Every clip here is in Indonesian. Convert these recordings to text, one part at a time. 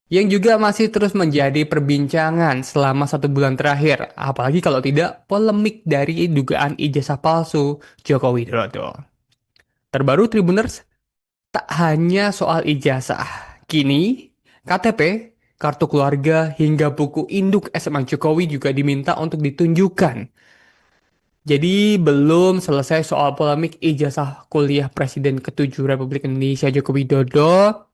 yang juga masih terus menjadi perbincangan selama 1 bulan terakhir, apalagi kalau tidak polemik dari dugaan ijazah palsu Joko Widodo. Terbaru Tribuners, tak hanya soal ijazah, kini KTP, kartu keluarga, hingga buku induk SMA Jokowi juga diminta untuk ditunjukkan. Jadi belum selesai soal polemik ijazah kuliah Presiden ke-7 Republik Indonesia Joko Widodo,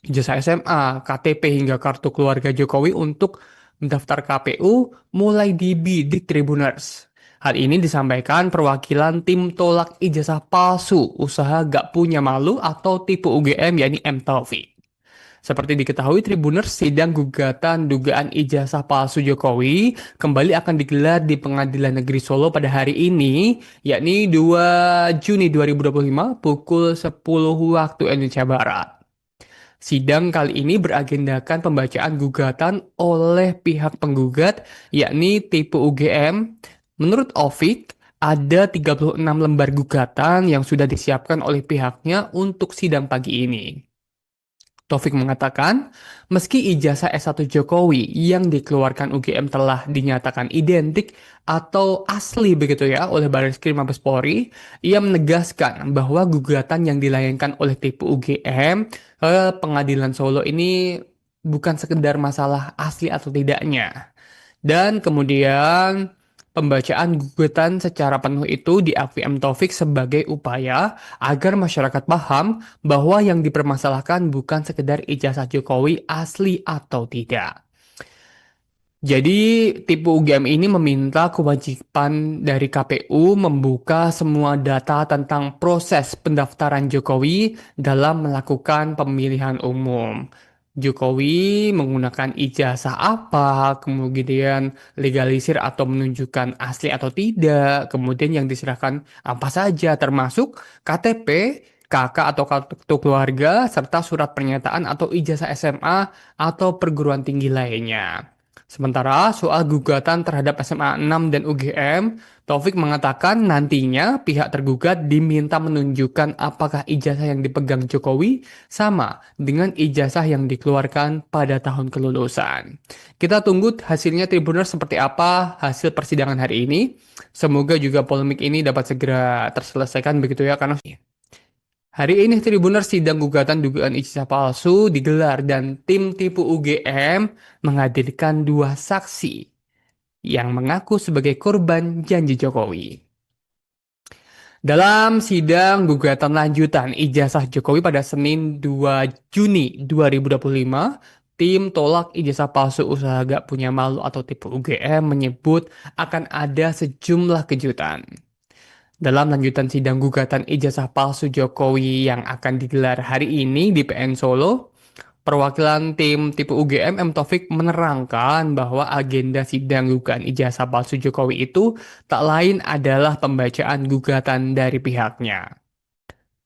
ijazah SMA, KTP hingga kartu keluarga Jokowi untuk mendaftar KPU mulai dibidik Tribuners. Hal ini disampaikan perwakilan tim tolak ijazah palsu usaha gak punya malu atau tipu UGM yakni M Taufik. Seperti diketahui Tribuners, sidang gugatan dugaan ijazah palsu Jokowi kembali akan digelar di Pengadilan Negeri Solo pada hari ini, yakni 2 Juni 2025 pukul 10 waktu Indonesia Barat. Sidang kali ini beragendakan pembacaan gugatan oleh pihak penggugat, yakni tipe UGM. Menurut Ovik, ada 36 lembar gugatan yang sudah disiapkan oleh pihaknya untuk sidang pagi ini. Taufik mengatakan, meski ijazah S1 Jokowi yang dikeluarkan UGM telah dinyatakan identik atau asli begitu ya oleh Barreskrim Mabes Polri, ia menegaskan bahwa gugatan yang dilayangkan oleh tipu UGM ke Pengadilan Solo ini bukan sekedar masalah asli atau tidaknya. Dan kemudian pembacaan gugatan secara penuh itu diakui M. Taufik sebagai upaya agar masyarakat paham bahwa yang dipermasalahkan bukan sekedar ijazah Jokowi asli atau tidak. Jadi tipe UGM ini meminta kewajiban dari KPU membuka semua data tentang proses pendaftaran Jokowi dalam melakukan pemilihan umum. Jokowi menggunakan ijazah apa, kemudian legalisir atau menunjukkan asli atau tidak, kemudian yang diserahkan apa saja termasuk KTP, KK atau kartu keluarga, serta surat pernyataan atau ijazah SMA atau perguruan tinggi lainnya. Sementara soal gugatan terhadap SMA 6 dan UGM, Taufik mengatakan nantinya pihak tergugat diminta menunjukkan apakah ijazah yang dipegang Jokowi sama dengan ijazah yang dikeluarkan pada tahun kelulusan. Kita tunggu hasilnya Tribuners seperti apa hasil persidangan hari ini. Semoga juga polemik ini dapat segera terselesaikan begitu ya karena hari ini Tribuners sidang gugatan dugaan ijazah palsu digelar dan tim tipu UGM menghadirkan 2 saksi yang mengaku sebagai korban janji Jokowi. Dalam sidang gugatan lanjutan ijazah Jokowi pada Senin 2 Juni 2025, tim tolak ijazah palsu usaha gak punya malu atau tipu UGM menyebut akan ada sejumlah kejutan. Dalam lanjutan sidang gugatan ijazah palsu Jokowi yang akan digelar hari ini di PN Solo, perwakilan tim tipe UGM M. Taufik menerangkan bahwa agenda sidang gugatan ijazah palsu Jokowi itu tak lain adalah pembacaan gugatan dari pihaknya.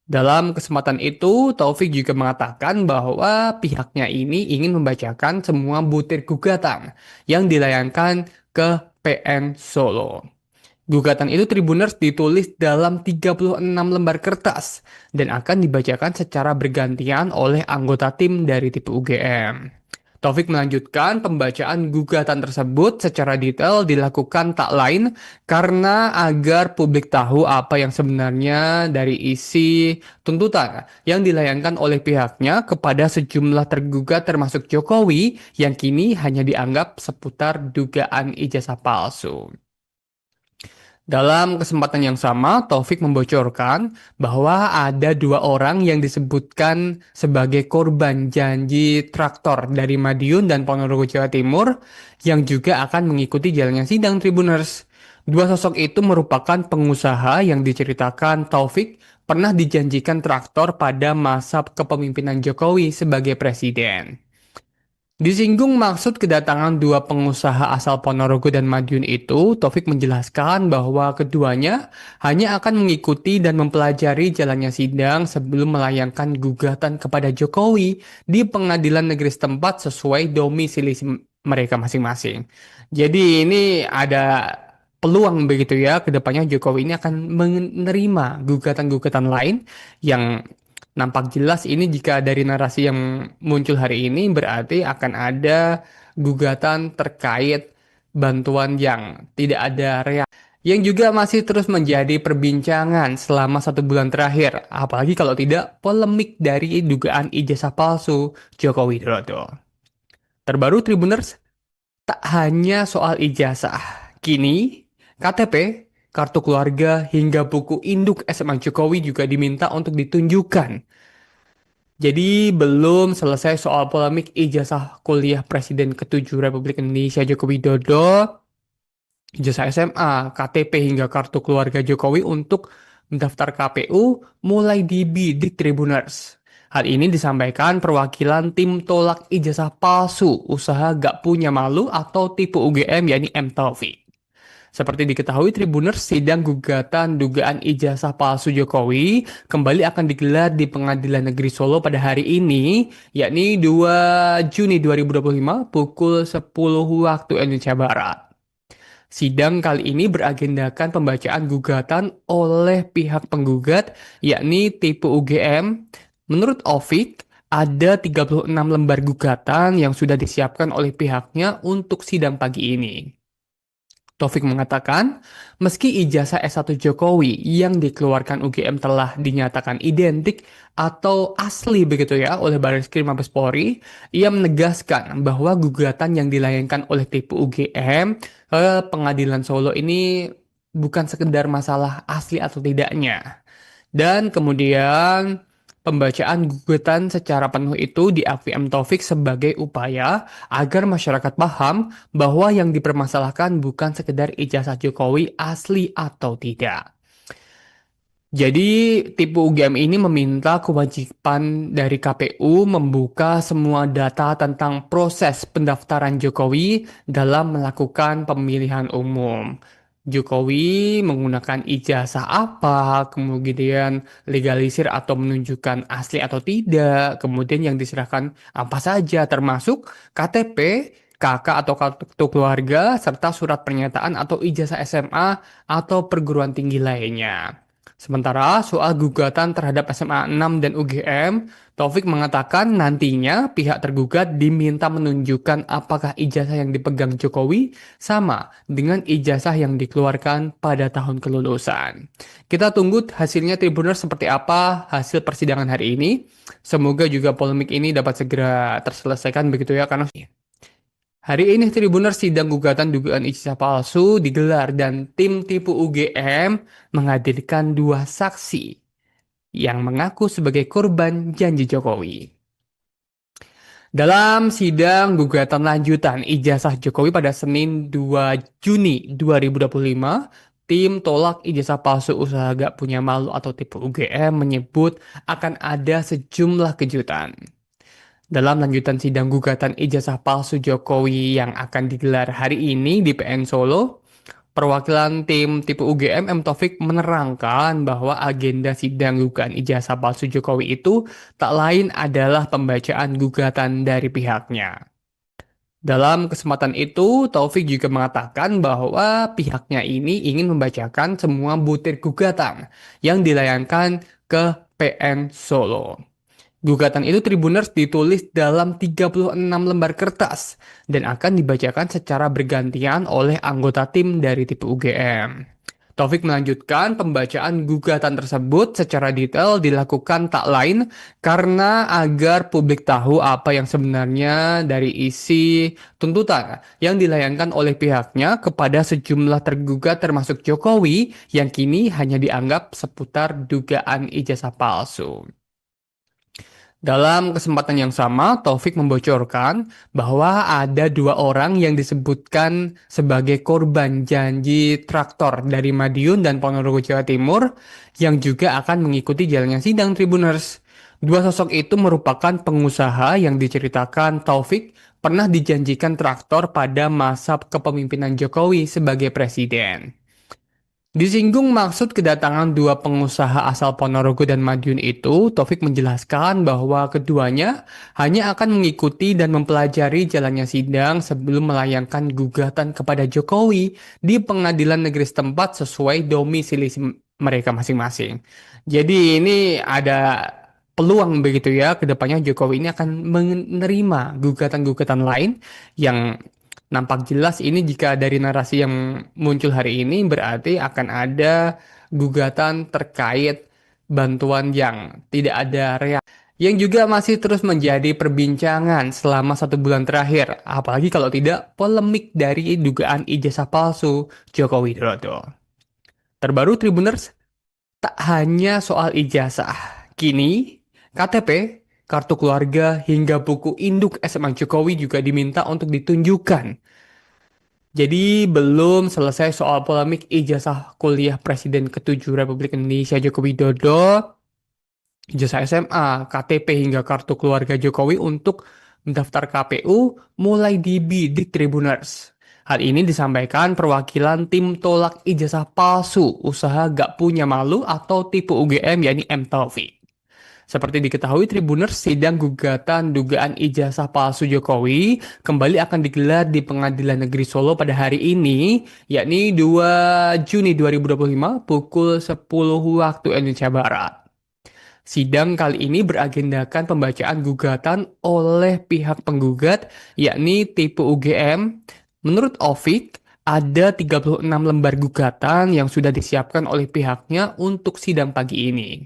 Dalam kesempatan itu, Taufik juga mengatakan bahwa pihaknya ini ingin membacakan semua butir gugatan yang dilayangkan ke PN Solo. Gugatan itu Tribuners ditulis dalam 36 lembar kertas dan akan dibacakan secara bergantian oleh anggota tim dari tipe UGM. Taufik melanjutkan pembacaan gugatan tersebut secara detail dilakukan tak lain karena agar publik tahu apa yang sebenarnya dari isi tuntutan yang dilayangkan oleh pihaknya kepada sejumlah tergugat termasuk Jokowi yang kini hanya dianggap seputar dugaan ijazah palsu. Dalam kesempatan yang sama, Taufik membocorkan bahwa ada 2 orang yang disebutkan sebagai korban janji traktor dari Madiun dan Ponorogo, Jawa Timur, yang juga akan mengikuti jalannya sidang Tribuners. 2 sosok itu merupakan pengusaha yang diceritakan Taufik pernah dijanjikan traktor pada masa kepemimpinan Jokowi sebagai presiden. Disinggung maksud kedatangan 2 pengusaha asal Ponorogo dan Madiun itu, Taufik menjelaskan bahwa keduanya hanya akan mengikuti dan mempelajari jalannya sidang sebelum melayangkan gugatan kepada Jokowi di pengadilan negeri setempat sesuai domisili mereka masing-masing. Jadi ini ada peluang begitu ya, kedepannya Jokowi ini akan menerima gugatan-gugatan lain yang Nampak jelas ini jika dari narasi yang muncul hari ini berarti akan ada gugatan terkait bantuan yang tidak ada reaksi. Yang juga masih terus menjadi perbincangan selama 1 bulan terakhir. Apalagi kalau tidak polemik dari dugaan ijazah palsu Joko Widodo. Terbaru Tribuners, tak hanya soal ijazah. Kini, KTP, kartu keluarga, hingga buku induk SMA Jokowi juga diminta untuk ditunjukkan. Jadi belum selesai soal polemik ijazah kuliah Presiden ke-7 Republik Indonesia Joko Widodo, ijazah SMA, KTP hingga kartu keluarga Jokowi untuk mendaftar KPU mulai dibidik Tribuners. Hal ini disampaikan perwakilan tim tolak ijazah palsu usaha gak punya malu atau tipu UGM yakni M. Taufik. Seperti diketahui Tribuners, sidang gugatan dugaan ijazah palsu Jokowi kembali akan digelar di Pengadilan Negeri Solo pada hari ini, yakni 2 Juni 2025 pukul 10 waktu Indonesia Barat. Sidang kali ini beragendakan pembacaan gugatan oleh pihak penggugat, yakni tipe UGM. Menurut Ovik, ada 36 lembar gugatan yang sudah disiapkan oleh pihaknya untuk sidang pagi ini. Taufik mengatakan, meski ijazah S1 Jokowi yang dikeluarkan UGM telah dinyatakan identik atau asli begitu ya oleh Barreskrim Mabes Polri, ia menegaskan bahwa gugatan yang dilayangkan oleh tipe UGM ke Pengadilan Solo ini bukan sekedar masalah asli atau tidaknya. Dan kemudian pembacaan gugatan secara penuh itu diakui M. Taufik sebagai upaya agar masyarakat paham bahwa yang dipermasalahkan bukan sekedar ijazah Jokowi asli atau tidak. Jadi, tipe UGM ini meminta kewajiban dari KPU membuka semua data tentang proses pendaftaran Jokowi dalam melakukan pemilihan umum. Jokowi menggunakan ijazah apa, kemudian legalisir atau menunjukkan asli atau tidak, kemudian yang diserahkan apa saja, termasuk KTP, KK atau kartu keluarga, serta surat pernyataan atau ijazah SMA atau perguruan tinggi lainnya. Sementara soal gugatan terhadap SMA 6 dan UGM, Taufik mengatakan nantinya pihak tergugat diminta menunjukkan apakah ijazah yang dipegang Jokowi sama dengan ijazah yang dikeluarkan pada tahun kelulusan. Kita tunggu hasilnya Tribuners seperti apa hasil persidangan hari ini. Semoga juga polemik ini dapat segera terselesaikan begitu ya karena hari ini Tribuners sidang gugatan dugaan ijazah palsu digelar dan tim tipu UGM menghadirkan 2 saksi yang mengaku sebagai korban janji Jokowi. Dalam sidang gugatan lanjutan ijazah Jokowi pada Senin 2 Juni 2025, tim tolak ijazah palsu usaha gak punya malu atau tipu UGM menyebut akan ada sejumlah kejutan. Dalam lanjutan sidang gugatan ijazah palsu Jokowi yang akan digelar hari ini di PN Solo, perwakilan tim tipe UGM M. Taufik menerangkan bahwa agenda sidang gugatan ijazah palsu Jokowi itu tak lain adalah pembacaan gugatan dari pihaknya. Dalam kesempatan itu, Taufik juga mengatakan bahwa pihaknya ini ingin membacakan semua butir gugatan yang dilayangkan ke PN Solo. Gugatan itu Tribuners ditulis dalam 36 lembar kertas dan akan dibacakan secara bergantian oleh anggota tim dari tipe UGM. Taufik melanjutkan pembacaan gugatan tersebut secara detail dilakukan tak lain karena agar publik tahu apa yang sebenarnya dari isi tuntutan yang dilayangkan oleh pihaknya kepada sejumlah tergugat termasuk Jokowi yang kini hanya dianggap seputar dugaan ijazah palsu. Dalam kesempatan yang sama, Taufik membocorkan bahwa ada 2 orang yang disebutkan sebagai korban janji traktor dari Madiun dan Ponorogo, Jawa Timur yang juga akan mengikuti jalannya sidang Tribuners. 2 sosok itu merupakan pengusaha yang diceritakan Taufik pernah dijanjikan traktor pada masa kepemimpinan Jokowi sebagai presiden. Disinggung maksud kedatangan 2 pengusaha asal Ponorogo dan Madiun itu, Taufik menjelaskan bahwa keduanya hanya akan mengikuti dan mempelajari jalannya sidang sebelum melayangkan gugatan kepada Jokowi di pengadilan negeri setempat sesuai domisili mereka masing-masing. Jadi ini ada peluang begitu ya, ke depannya Jokowi ini akan menerima gugatan-gugatan lain yang nampak jelas ini jika dari narasi yang muncul hari ini berarti akan ada gugatan terkait bantuan yang tidak ada reaksi yang juga masih terus menjadi perbincangan selama 1 bulan terakhir, apalagi kalau tidak polemik dari dugaan ijazah palsu Joko Widodo. Terbaru Tribuners, tak hanya soal ijazah, kini KTP, kartu keluarga, hingga buku induk SMA Jokowi juga diminta untuk ditunjukkan. Jadi belum selesai soal polemik ijazah kuliah Presiden ke-7 Republik Indonesia Joko Widodo, ijazah SMA, KTP hingga kartu keluarga Jokowi untuk mendaftar KPU mulai dibidik Tribuners. Hal ini disampaikan perwakilan tim tolak ijazah palsu usaha gak punya malu atau tipu UGM yakni M Taufik. Seperti diketahui Tribuners, sidang gugatan dugaan ijazah palsu Jokowi kembali akan digelar di Pengadilan Negeri Solo pada hari ini, yakni 2 Juni 2025 pukul 10 waktu Indonesia Barat. Sidang kali ini beragendakan pembacaan gugatan oleh pihak penggugat, yakni tipe UGM. Menurut Ovik, ada 36 lembar gugatan yang sudah disiapkan oleh pihaknya untuk sidang pagi ini.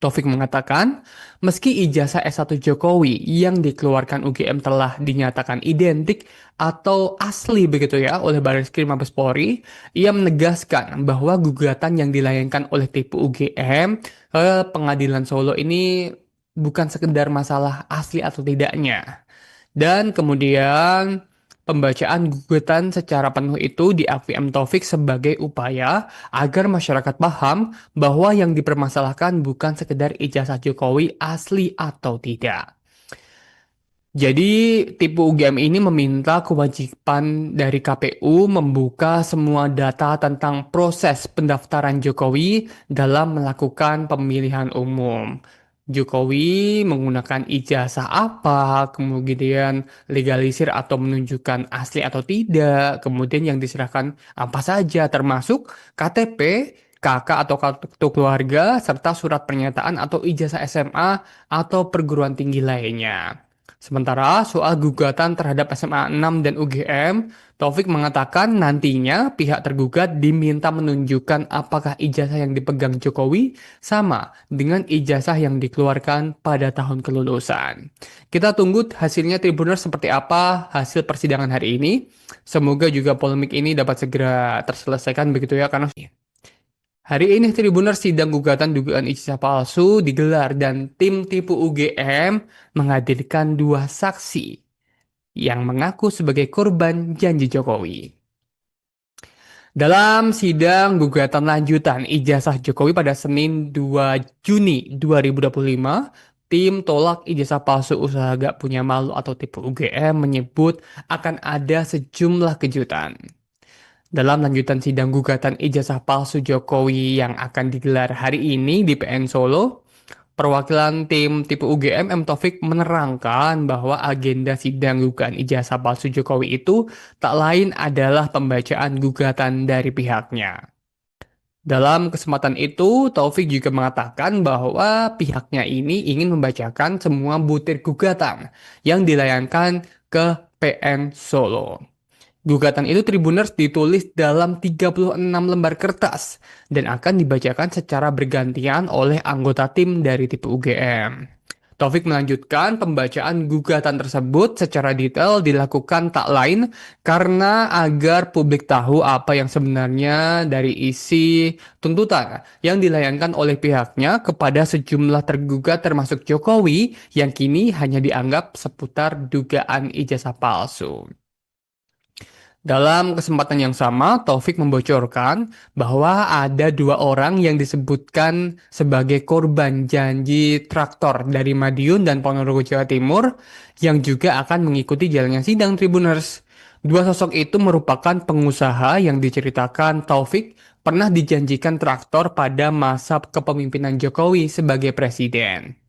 Taufik mengatakan, meski ijazah S1 Jokowi yang dikeluarkan UGM telah dinyatakan identik atau asli begitu ya oleh Barreskrim Mabes Polri, ia menegaskan bahwa gugatan yang dilayangkan oleh tipu UGM ke Pengadilan Solo ini bukan sekedar masalah asli atau tidaknya. Dan kemudian pembacaan gugatan secara penuh itu diakui M. Taufik sebagai upaya agar masyarakat paham bahwa yang dipermasalahkan bukan sekedar ijazah Jokowi asli atau tidak. Jadi, tipe UGM ini meminta kewajiban dari KPU membuka semua data tentang proses pendaftaran Jokowi dalam melakukan pemilihan umum. Jokowi menggunakan ijazah apa, kemudian legalisir atau menunjukkan asli atau tidak, kemudian yang diserahkan apa saja, termasuk KTP, KK atau kartu keluarga, serta surat pernyataan atau ijazah SMA atau perguruan tinggi lainnya. Sementara soal gugatan terhadap SMA 6 dan UGM, Taufik mengatakan nantinya pihak tergugat diminta menunjukkan apakah ijazah yang dipegang Jokowi sama dengan ijazah yang dikeluarkan pada tahun kelulusan. Kita tunggu hasilnya Tribuners seperti apa hasil persidangan hari ini. Semoga juga polemik ini dapat segera terselesaikan begitu ya karena hari ini Tribuners sidang gugatan dugaan ijazah palsu digelar dan tim tipu UGM menghadirkan 2 saksi yang mengaku sebagai korban janji Jokowi. Dalam sidang gugatan lanjutan ijazah Jokowi pada Senin 2 Juni 2025, tim tolak ijazah palsu usaha gak punya malu atau tipu UGM menyebut akan ada sejumlah kejutan. Dalam lanjutan sidang gugatan ijazah palsu Jokowi yang akan digelar hari ini di PN Solo, perwakilan tim tipe UGM M. Taufik menerangkan bahwa agenda sidang gugatan ijazah palsu Jokowi itu tak lain adalah pembacaan gugatan dari pihaknya. Dalam kesempatan itu, Taufik juga mengatakan bahwa pihaknya ini ingin membacakan semua butir gugatan yang dilayangkan ke PN Solo. Gugatan itu Tribuners ditulis dalam 36 lembar kertas dan akan dibacakan secara bergantian oleh anggota tim dari tipe UGM. Taufik melanjutkan pembacaan gugatan tersebut secara detail dilakukan tak lain karena agar publik tahu apa yang sebenarnya dari isi tuntutan yang dilayangkan oleh pihaknya kepada sejumlah tergugat termasuk Jokowi yang kini hanya dianggap seputar dugaan ijazah palsu. Dalam kesempatan yang sama, Taufik membocorkan bahwa ada 2 orang yang disebutkan sebagai korban janji traktor dari Madiun dan Ponorogo, Jawa Timur yang juga akan mengikuti jalannya sidang Tribuners. 2 sosok itu merupakan pengusaha yang diceritakan Taufik pernah dijanjikan traktor pada masa kepemimpinan Jokowi sebagai presiden.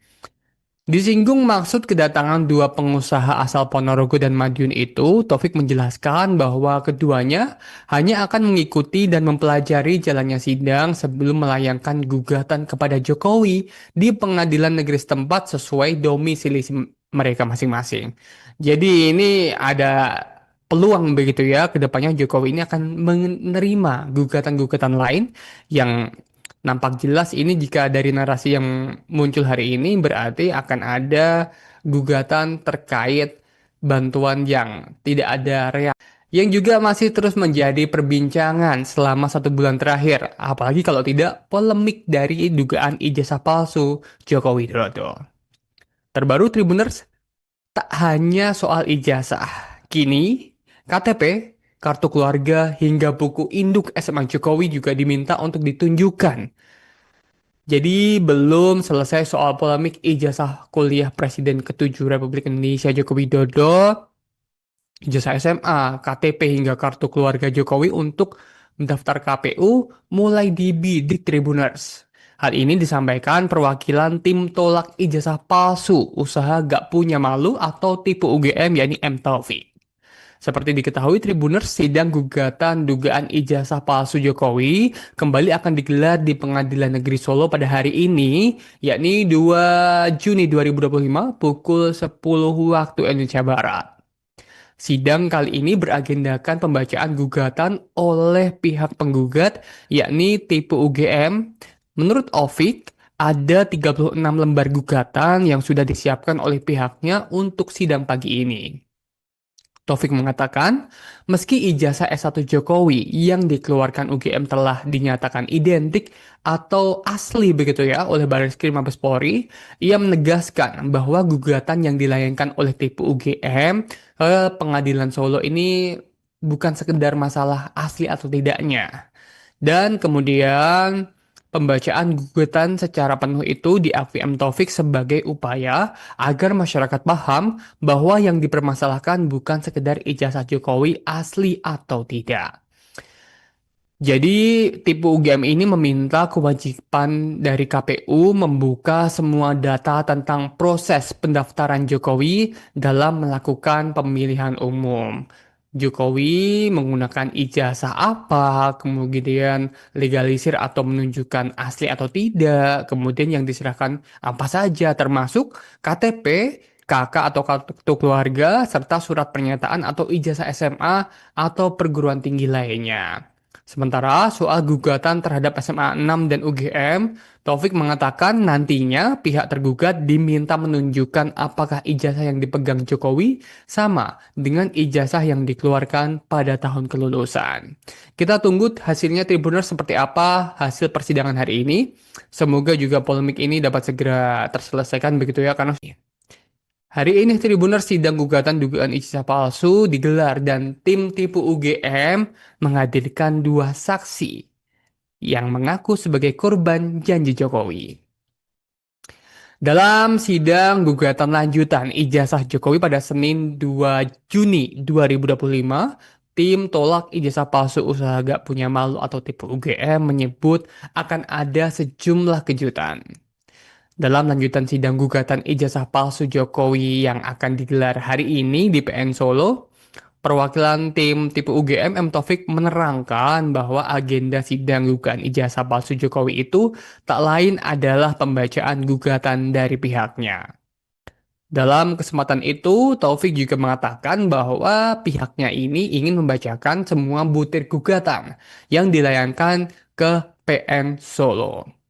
Disinggung maksud kedatangan dua pengusaha asal Ponorogo dan Madiun itu, Taufik menjelaskan bahwa keduanya hanya akan mengikuti dan mempelajari jalannya sidang sebelum melayangkan gugatan kepada Jokowi di pengadilan negeri setempat sesuai domisili mereka masing-masing. Jadi ini ada peluang begitu ya, kedepannya Jokowi ini akan menerima gugatan-gugatan lain yang nampak jelas ini jika dari narasi yang muncul hari ini berarti akan ada gugatan terkait bantuan yang tidak ada reaksi. Yang juga masih terus menjadi perbincangan selama 1 bulan terakhir. Apalagi kalau tidak polemik dari dugaan ijazah palsu Joko Widodo. Terbaru Tribuners, tak hanya soal ijazah. Kini, KTP, kartu keluarga, hingga buku induk SMA Jokowi juga diminta untuk ditunjukkan. Jadi belum selesai soal polemik ijazah kuliah Presiden ke-7 Republik Indonesia Joko Widodo, ijazah SMA, KTP hingga kartu keluarga Jokowi untuk mendaftar KPU mulai dibidik Tribuners. Hal ini disampaikan perwakilan tim tolak ijazah palsu usaha gak punya malu atau tipu UGM yakni M. Taufik. Seperti diketahui Tribuners, sidang gugatan dugaan ijazah palsu Jokowi kembali akan digelar di Pengadilan Negeri Solo pada hari ini, yakni 2 Juni 2025 pukul 10 waktu Indonesia Barat. Sidang kali ini beragendakan pembacaan gugatan oleh pihak penggugat, yakni tipe UGM. Menurut Ovik, ada 36 lembar gugatan yang sudah disiapkan oleh pihaknya untuk sidang pagi ini. Taufik mengatakan, meski ijazah S1 Jokowi yang dikeluarkan UGM telah dinyatakan identik atau asli begitu ya oleh Barreskrim Mabes Polri, ia menegaskan bahwa gugatan yang dilayangkan oleh tipe UGM ke Pengadilan Solo ini bukan sekedar masalah asli atau tidaknya. Dan kemudian pembacaan gugatan secara penuh itu diakui M. Taufik sebagai upaya agar masyarakat paham bahwa yang dipermasalahkan bukan sekedar ijazah Jokowi asli atau tidak. Jadi, tipe UGM ini meminta kewajiban dari KPU membuka semua data tentang proses pendaftaran Jokowi dalam melakukan pemilihan umum. Jokowi menggunakan ijazah apa, kemudian legalisir atau menunjukkan asli atau tidak, kemudian yang diserahkan apa saja, termasuk KTP, KK atau kartu keluarga, serta surat pernyataan atau ijazah SMA atau perguruan tinggi lainnya. Sementara soal gugatan terhadap SMA 6 dan UGM, Taufik mengatakan nantinya pihak tergugat diminta menunjukkan apakah ijazah yang dipegang Jokowi sama dengan ijazah yang dikeluarkan pada tahun kelulusan. Kita tunggu hasilnya Tribuners seperti apa hasil persidangan hari ini. Semoga juga polemik ini dapat segera terselesaikan begitu ya karena hari ini Tribuners sidang gugatan dugaan ijazah palsu digelar dan tim tipu UGM menghadirkan dua saksi yang mengaku sebagai korban janji Jokowi. Dalam sidang gugatan lanjutan ijazah Jokowi pada Senin 2 Juni 2025, tim tolak ijazah palsu usaha gak punya malu atau tipu UGM menyebut akan ada sejumlah kejutan. Dalam lanjutan sidang gugatan ijazah palsu Jokowi yang akan digelar hari ini di PN Solo, perwakilan tim tipe UGM M. Taufik menerangkan bahwa agenda sidang gugatan ijazah palsu Jokowi itu tak lain adalah pembacaan gugatan dari pihaknya. Dalam kesempatan itu, Taufik juga mengatakan bahwa pihaknya ini ingin membacakan semua butir gugatan yang dilayangkan ke PN Solo.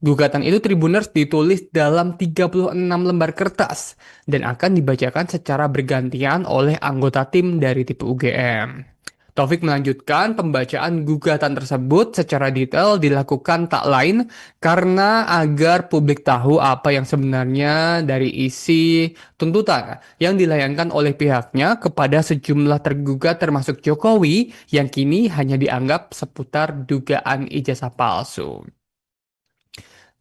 Gugatan itu Tribuners ditulis dalam 36 lembar kertas dan akan dibacakan secara bergantian oleh anggota tim dari tipe UGM. Taufik melanjutkan pembacaan gugatan tersebut secara detail dilakukan tak lain karena agar publik tahu apa yang sebenarnya dari isi tuntutan yang dilayangkan oleh pihaknya kepada sejumlah tergugat termasuk Jokowi yang kini hanya dianggap seputar dugaan ijazah palsu.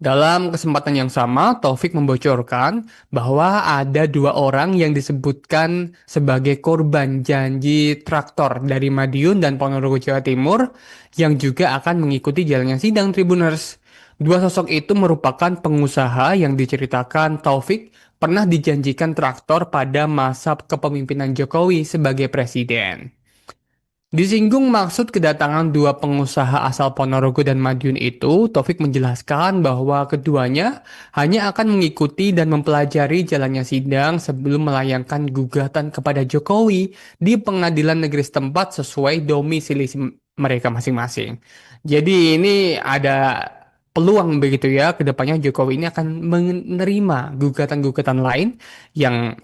Dalam kesempatan yang sama, Taufik membocorkan bahwa ada dua orang yang disebutkan sebagai korban janji traktor dari Madiun dan Ponorogo, Jawa Timur yang juga akan mengikuti jalannya sidang Tribuners. Dua sosok itu merupakan pengusaha yang diceritakan Taufik pernah dijanjikan traktor pada masa kepemimpinan Jokowi sebagai presiden. Disinggung maksud kedatangan dua pengusaha asal Ponorogo dan Madiun itu, Taufik menjelaskan bahwa keduanya hanya akan mengikuti dan mempelajari jalannya sidang sebelum melayangkan gugatan kepada Jokowi di pengadilan negeri setempat sesuai domisili mereka masing-masing. Jadi ini ada peluang begitu ya, kedepannya Jokowi ini akan menerima gugatan-gugatan lain yang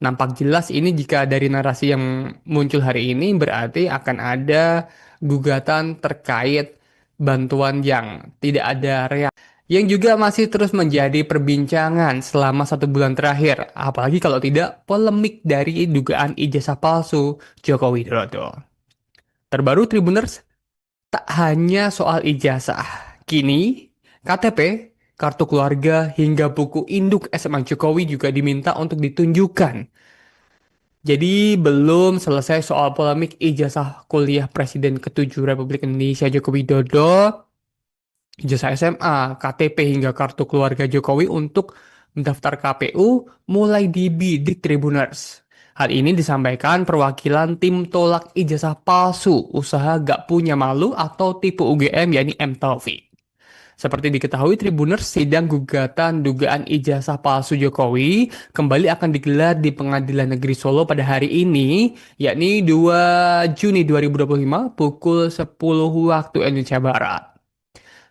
nampak jelas ini jika dari narasi yang muncul hari ini berarti akan ada gugatan terkait bantuan yang tidak ada reaksi yang juga masih terus menjadi perbincangan selama 1 bulan terakhir, apalagi kalau tidak polemik dari dugaan ijazah palsu Joko Widodo. Terbaru Tribuners, tak hanya soal ijazah, kini KTP, kartu keluarga, hingga buku induk SMA Jokowi juga diminta untuk ditunjukkan. Jadi belum selesai soal polemik ijazah kuliah Presiden ke-7 Republik Indonesia Joko Widodo, ijazah SMA, KTP hingga kartu keluarga Jokowi untuk mendaftar KPU mulai dibidik Tribuners. Hal ini disampaikan perwakilan tim tolak ijazah palsu usaha gak punya malu atau tipu UGM yakni M Taufik. Seperti diketahui Tribuners, sidang gugatan dugaan ijazah palsu Jokowi kembali akan digelar di Pengadilan Negeri Solo pada hari ini, yakni 2 Juni 2025 pukul 10 waktu Indonesia Barat.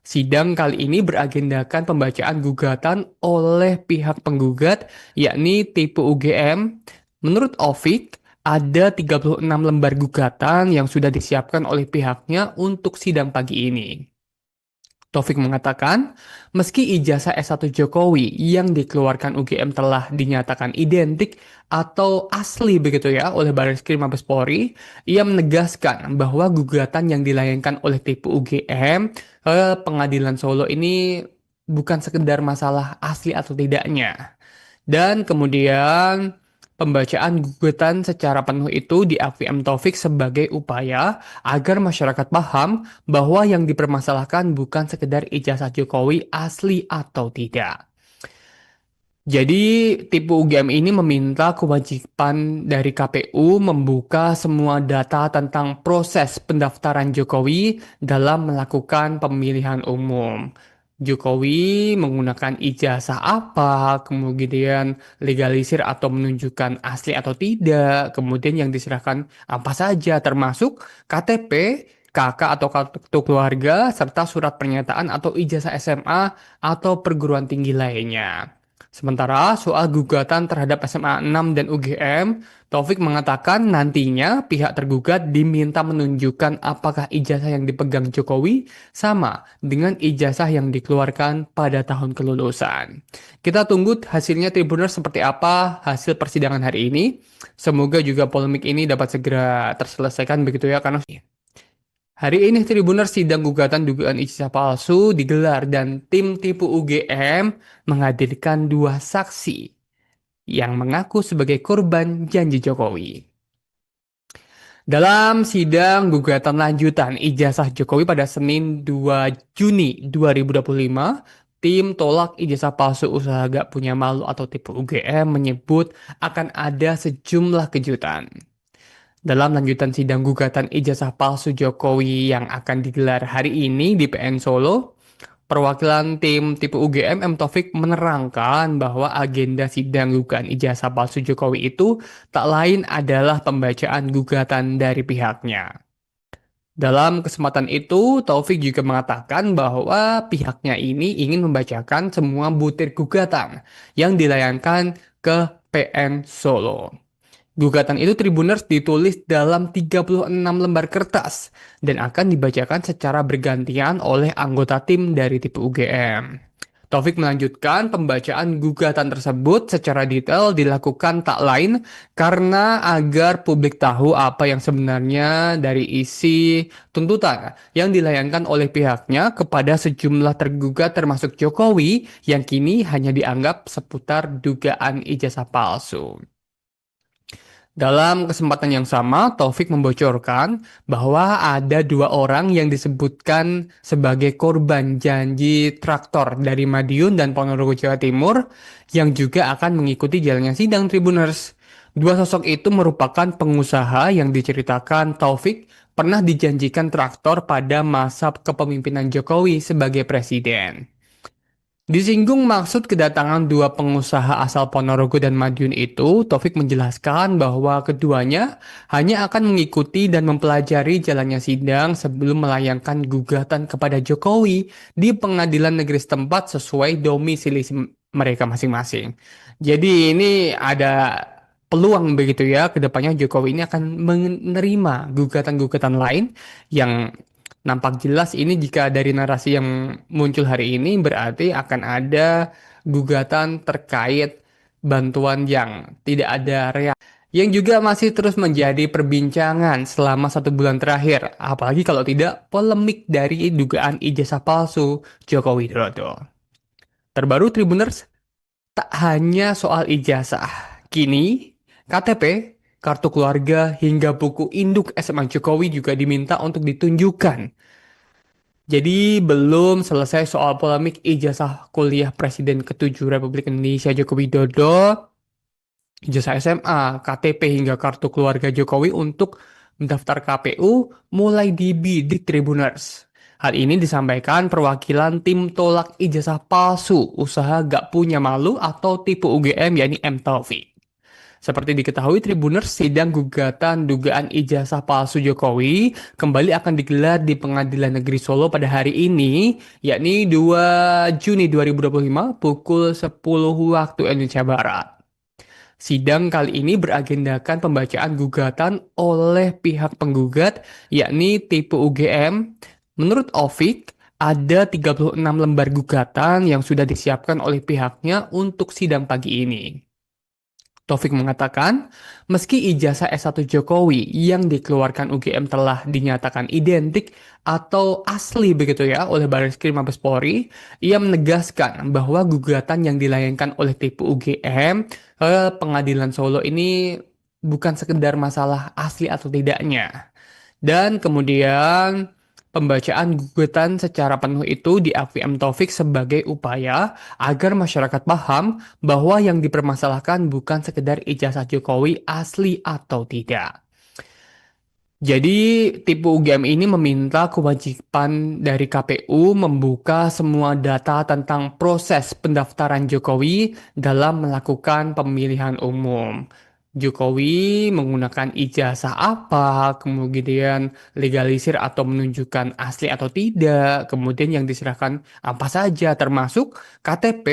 Sidang kali ini beragendakan pembacaan gugatan oleh pihak penggugat, yakni tipe UGM. Menurut Ovik, ada 36 lembar gugatan yang sudah disiapkan oleh pihaknya untuk sidang pagi ini. Taufik mengatakan, meski ijazah S1 Jokowi yang dikeluarkan UGM telah dinyatakan identik atau asli begitu ya oleh Barreskrim Mabes Polri, ia menegaskan bahwa gugatan yang dilayangkan oleh tipe UGM ke Pengadilan Solo ini bukan sekedar masalah asli atau tidaknya. Dan kemudian pembacaan gugatan secara penuh itu diakui M. Taufik sebagai upaya agar masyarakat paham bahwa yang dipermasalahkan bukan sekedar ijazah Jokowi asli atau tidak. Jadi, tipe UGM ini meminta kewajiban dari KPU membuka semua data tentang proses pendaftaran Jokowi dalam melakukan pemilihan umum. Jokowi menggunakan ijazah apa, kemudian legalisir atau menunjukkan asli atau tidak, kemudian yang diserahkan apa saja, termasuk KTP, KK atau kartu keluarga, serta surat pernyataan atau ijazah SMA atau perguruan tinggi lainnya. Sementara soal gugatan terhadap SMA 6 dan UGM, Taufik mengatakan nantinya pihak tergugat diminta menunjukkan apakah ijazah yang dipegang Jokowi sama dengan ijazah yang dikeluarkan pada tahun kelulusan. Kita tunggu hasilnya Tribuners seperti apa hasil persidangan hari ini. Semoga juga polemik ini dapat segera terselesaikan begitu ya karena hari ini Tribuners sidang gugatan dugaan ijazah palsu digelar dan tim tipu UGM menghadirkan dua saksi yang mengaku sebagai korban janji Jokowi. Dalam sidang gugatan lanjutan ijazah Jokowi pada Senin 2 Juni 2025, tim tolak ijazah palsu usaha gak punya malu atau tipu UGM menyebut akan ada sejumlah kejutan. Dalam lanjutan sidang gugatan ijazah palsu Jokowi yang akan digelar hari ini di PN Solo, perwakilan tim tipe UGM M. Taufik menerangkan bahwa agenda sidang gugatan ijazah palsu Jokowi itu tak lain adalah pembacaan gugatan dari pihaknya. Dalam kesempatan itu, Taufik juga mengatakan bahwa pihaknya ini ingin membacakan semua butir gugatan yang dilayangkan ke PN Solo. Gugatan itu Tribuners ditulis dalam 36 lembar kertas dan akan dibacakan secara bergantian oleh anggota tim dari tipe UGM. Taufik melanjutkan pembacaan gugatan tersebut secara detail dilakukan tak lain karena agar publik tahu apa yang sebenarnya dari isi tuntutan yang dilayangkan oleh pihaknya kepada sejumlah tergugat termasuk Jokowi yang kini hanya dianggap seputar dugaan ijazah palsu. Dalam kesempatan yang sama, Taufik membocorkan bahwa ada dua orang yang disebutkan sebagai korban janji traktor dari Madiun dan Ponorogo, Jawa Timur yang juga akan mengikuti jalannya sidang Tribuners. Dua sosok itu merupakan pengusaha yang diceritakan Taufik pernah dijanjikan traktor pada masa kepemimpinan Jokowi sebagai presiden. Disinggung maksud kedatangan dua pengusaha asal Ponorogo dan Madiun itu, Taufik menjelaskan bahwa keduanya hanya akan mengikuti dan mempelajari jalannya sidang sebelum melayangkan gugatan kepada Jokowi di pengadilan negeri setempat sesuai domisili mereka masing-masing. Jadi ini ada peluang begitu ya, kedepannya Jokowi ini akan menerima gugatan-gugatan lain yang nampak jelas ini jika dari narasi yang muncul hari ini berarti akan ada gugatan terkait bantuan yang tidak ada reaksi. Yang juga masih terus menjadi perbincangan selama 1 bulan terakhir. Apalagi kalau tidak polemik dari dugaan ijazah palsu Joko Widodo. Terbaru Tribuners, tak hanya soal ijazah. Kini, KTP, kartu keluarga, hingga buku induk SMA Jokowi juga diminta untuk ditunjukkan. Jadi belum selesai soal polemik ijazah kuliah Presiden ke-7 Republik Indonesia Joko Widodo, ijazah SMA, KTP hingga kartu keluarga Jokowi untuk mendaftar KPU mulai dibidik Tribuners. Hal ini disampaikan perwakilan tim tolak ijazah palsu usaha gak punya malu atau tipe UGM yakni M Taufik. Seperti diketahui Tribuners, sidang gugatan dugaan ijazah palsu Jokowi kembali akan digelar di Pengadilan Negeri Solo pada hari ini, yakni 2 Juni 2025 pukul 10 waktu Indonesia Barat. Sidang kali ini beragendakan pembacaan gugatan oleh pihak penggugat, yakni tipe UGM. Menurut Ovik, ada 36 lembar gugatan yang sudah disiapkan oleh pihaknya untuk sidang pagi ini. Taufik mengatakan, meski ijazah S1 Jokowi yang dikeluarkan UGM telah dinyatakan identik atau asli begitu ya oleh Barreskrim Mabes Polri, ia menegaskan bahwa gugatan yang dilayangkan oleh tipe UGM ke Pengadilan Solo ini bukan sekedar masalah asli atau tidaknya. Dan kemudian pembacaan gugatan secara penuh itu diakui M. Taufik sebagai upaya agar masyarakat paham bahwa yang dipermasalahkan bukan sekedar ijazah Jokowi asli atau tidak. Jadi, tipe UGM ini meminta kewajiban dari KPU membuka semua data tentang proses pendaftaran Jokowi dalam melakukan pemilihan umum. Jokowi menggunakan ijazah apa, kemudian legalisir atau menunjukkan asli atau tidak, kemudian yang diserahkan apa saja, termasuk KTP,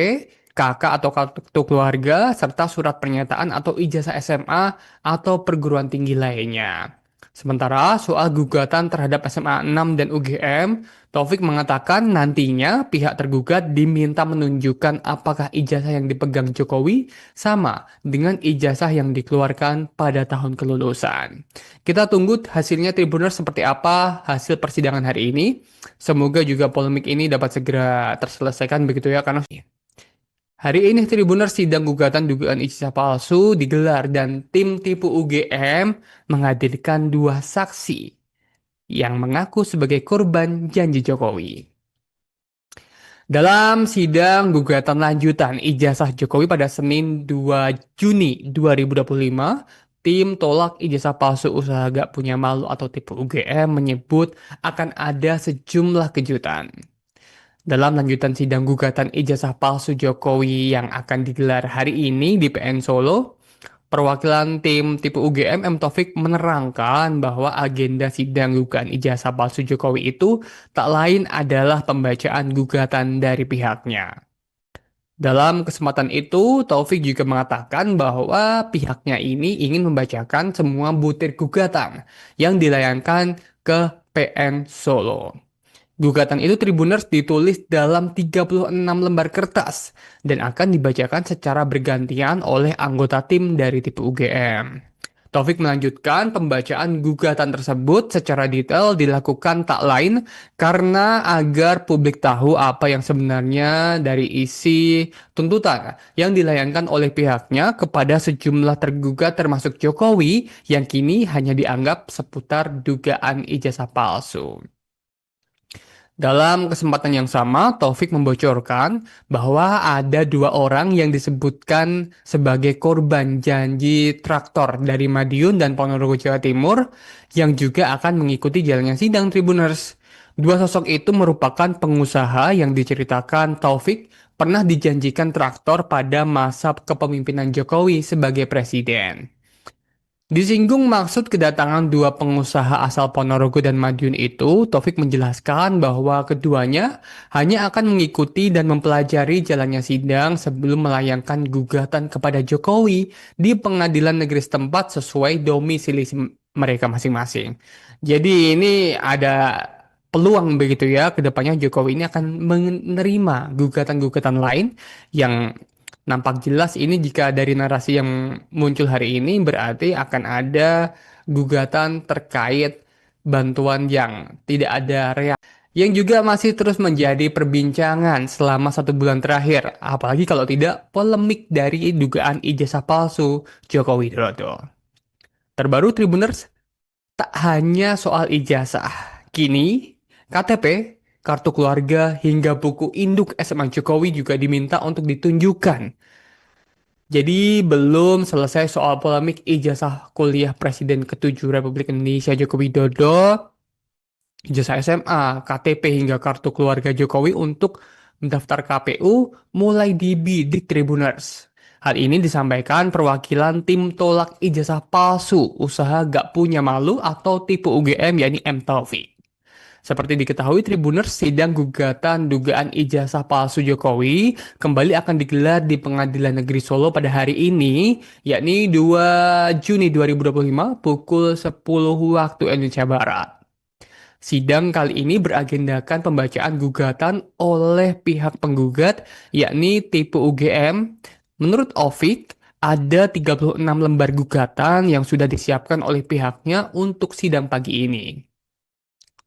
KK atau kartu keluarga, serta surat pernyataan atau ijazah SMA atau perguruan tinggi lainnya. Sementara soal gugatan terhadap SMA 6 dan UGM, Taufik mengatakan nantinya pihak tergugat diminta menunjukkan apakah ijazah yang dipegang Jokowi sama dengan ijazah yang dikeluarkan pada tahun kelulusan. Kita tunggu hasilnya Tribuners seperti apa hasil persidangan hari ini. Semoga juga polemik ini dapat segera terselesaikan begitu ya karena hari ini Tribuners sidang gugatan dugaan ijazah palsu digelar dan tim tipu UGM menghadirkan dua saksi yang mengaku sebagai korban janji Jokowi. Dalam sidang gugatan lanjutan ijazah Jokowi pada Senin 2 Juni 2025, tim tolak ijazah palsu usaha gak punya malu atau tipu UGM menyebut akan ada sejumlah kejutan. Dalam lanjutan sidang gugatan ijazah palsu Jokowi yang akan digelar hari ini di PN Solo, perwakilan tim tipe UGM M. Taufik menerangkan bahwa agenda sidang gugatan ijazah palsu Jokowi itu tak lain adalah pembacaan gugatan dari pihaknya. Dalam kesempatan itu, Taufik juga mengatakan bahwa pihaknya ini ingin membacakan semua butir gugatan yang dilayangkan ke PN Solo. Gugatan itu Tribuners ditulis dalam 36 lembar kertas dan akan dibacakan secara bergantian oleh anggota tim dari tipe UGM. Taufik melanjutkan pembacaan gugatan tersebut secara detail dilakukan tak lain karena agar publik tahu apa yang sebenarnya dari isi tuntutan yang dilayangkan oleh pihaknya kepada sejumlah tergugat termasuk Jokowi yang kini hanya dianggap seputar dugaan ijazah palsu. Dalam kesempatan yang sama, Taufik membocorkan bahwa ada dua orang yang disebutkan sebagai korban janji traktor dari Madiun dan Ponorogo, Jawa Timur yang juga akan mengikuti jalannya sidang Tribuners. Dua sosok itu merupakan pengusaha yang diceritakan Taufik pernah dijanjikan traktor pada masa kepemimpinan Jokowi sebagai presiden. Disinggung maksud kedatangan dua pengusaha asal Ponorogo dan Madiun itu, Taufik menjelaskan bahwa keduanya hanya akan mengikuti dan mempelajari jalannya sidang sebelum melayangkan gugatan kepada Jokowi di pengadilan negeri setempat sesuai domisili mereka masing-masing. Jadi ini ada peluang begitu ya, kedepannya Jokowi ini akan menerima gugatan-gugatan lain yang nampak jelas ini jika dari narasi yang muncul hari ini berarti akan ada gugatan terkait bantuan yang tidak ada reaksi yang juga masih terus menjadi perbincangan selama 1 bulan terakhir, apalagi kalau tidak polemik dari dugaan ijazah palsu Joko Widodo. Terbaru Tribuners, tak hanya soal ijazah, kini KTP, kartu keluarga, hingga buku induk SMA Jokowi juga diminta untuk ditunjukkan. Jadi belum selesai soal polemik ijazah kuliah Presiden ke-7 Republik Indonesia Joko Widodo, ijazah SMA, KTP hingga kartu keluarga Jokowi untuk mendaftar KPU mulai dibidik Tribuners. Hal ini disampaikan perwakilan tim tolak ijazah palsu usaha gak punya malu atau tipe UGM yakni M Taufik. Seperti diketahui Tribuners, sidang gugatan dugaan ijazah palsu Jokowi kembali akan digelar di Pengadilan Negeri Solo pada hari ini, yakni 2 Juni 2025 pukul 10 waktu Indonesia Barat. Sidang kali ini beragendakan pembacaan gugatan oleh pihak penggugat, yakni tipe UGM. Menurut Ovik, ada 36 lembar gugatan yang sudah disiapkan oleh pihaknya untuk sidang pagi ini.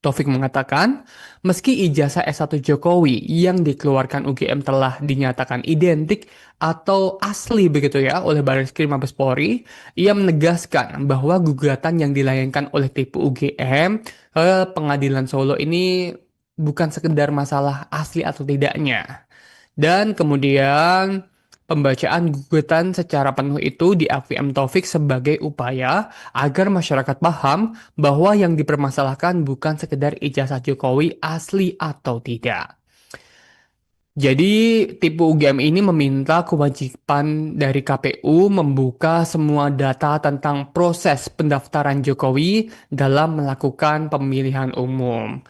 Taufik mengatakan, meski ijazah S1 Jokowi yang dikeluarkan UGM telah dinyatakan identik atau asli begitu ya oleh Barreskrim Mabes Polri, ia menegaskan bahwa gugatan yang dilayangkan oleh tipe UGM ke Pengadilan Solo ini bukan sekedar masalah asli atau tidaknya. Dan kemudian pembacaan gugatan secara penuh itu diakui M. Taufik sebagai upaya agar masyarakat paham bahwa yang dipermasalahkan bukan sekedar ijazah Jokowi asli atau tidak. Jadi, tipe UGM ini meminta kewajiban dari KPU membuka semua data tentang proses pendaftaran Jokowi dalam melakukan pemilihan umum.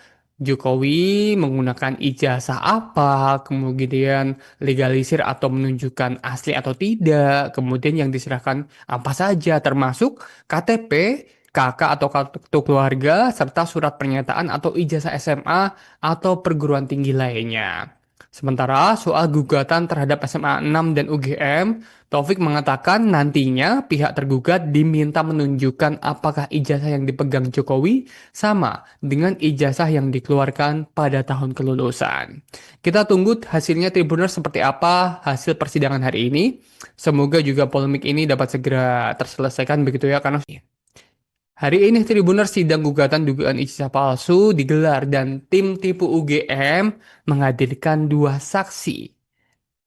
Jokowi menggunakan ijazah apa, kemudian legalisir atau menunjukkan asli atau tidak, kemudian yang diserahkan apa saja, termasuk KTP, KK atau kartu keluarga, serta surat pernyataan atau ijazah SMA atau perguruan tinggi lainnya. Sementara soal gugatan terhadap SMA 6 dan UGM, Taufik mengatakan nantinya pihak tergugat diminta menunjukkan apakah ijazah yang dipegang Jokowi sama dengan ijazah yang dikeluarkan pada tahun kelulusan. Kita tunggu hasilnya Tribuners seperti apa hasil persidangan hari ini. Semoga juga polemik ini dapat segera terselesaikan begitu ya karena hari ini Tribuners sidang gugatan dugaan ijazah palsu digelar dan tim tipu UGM menghadirkan dua saksi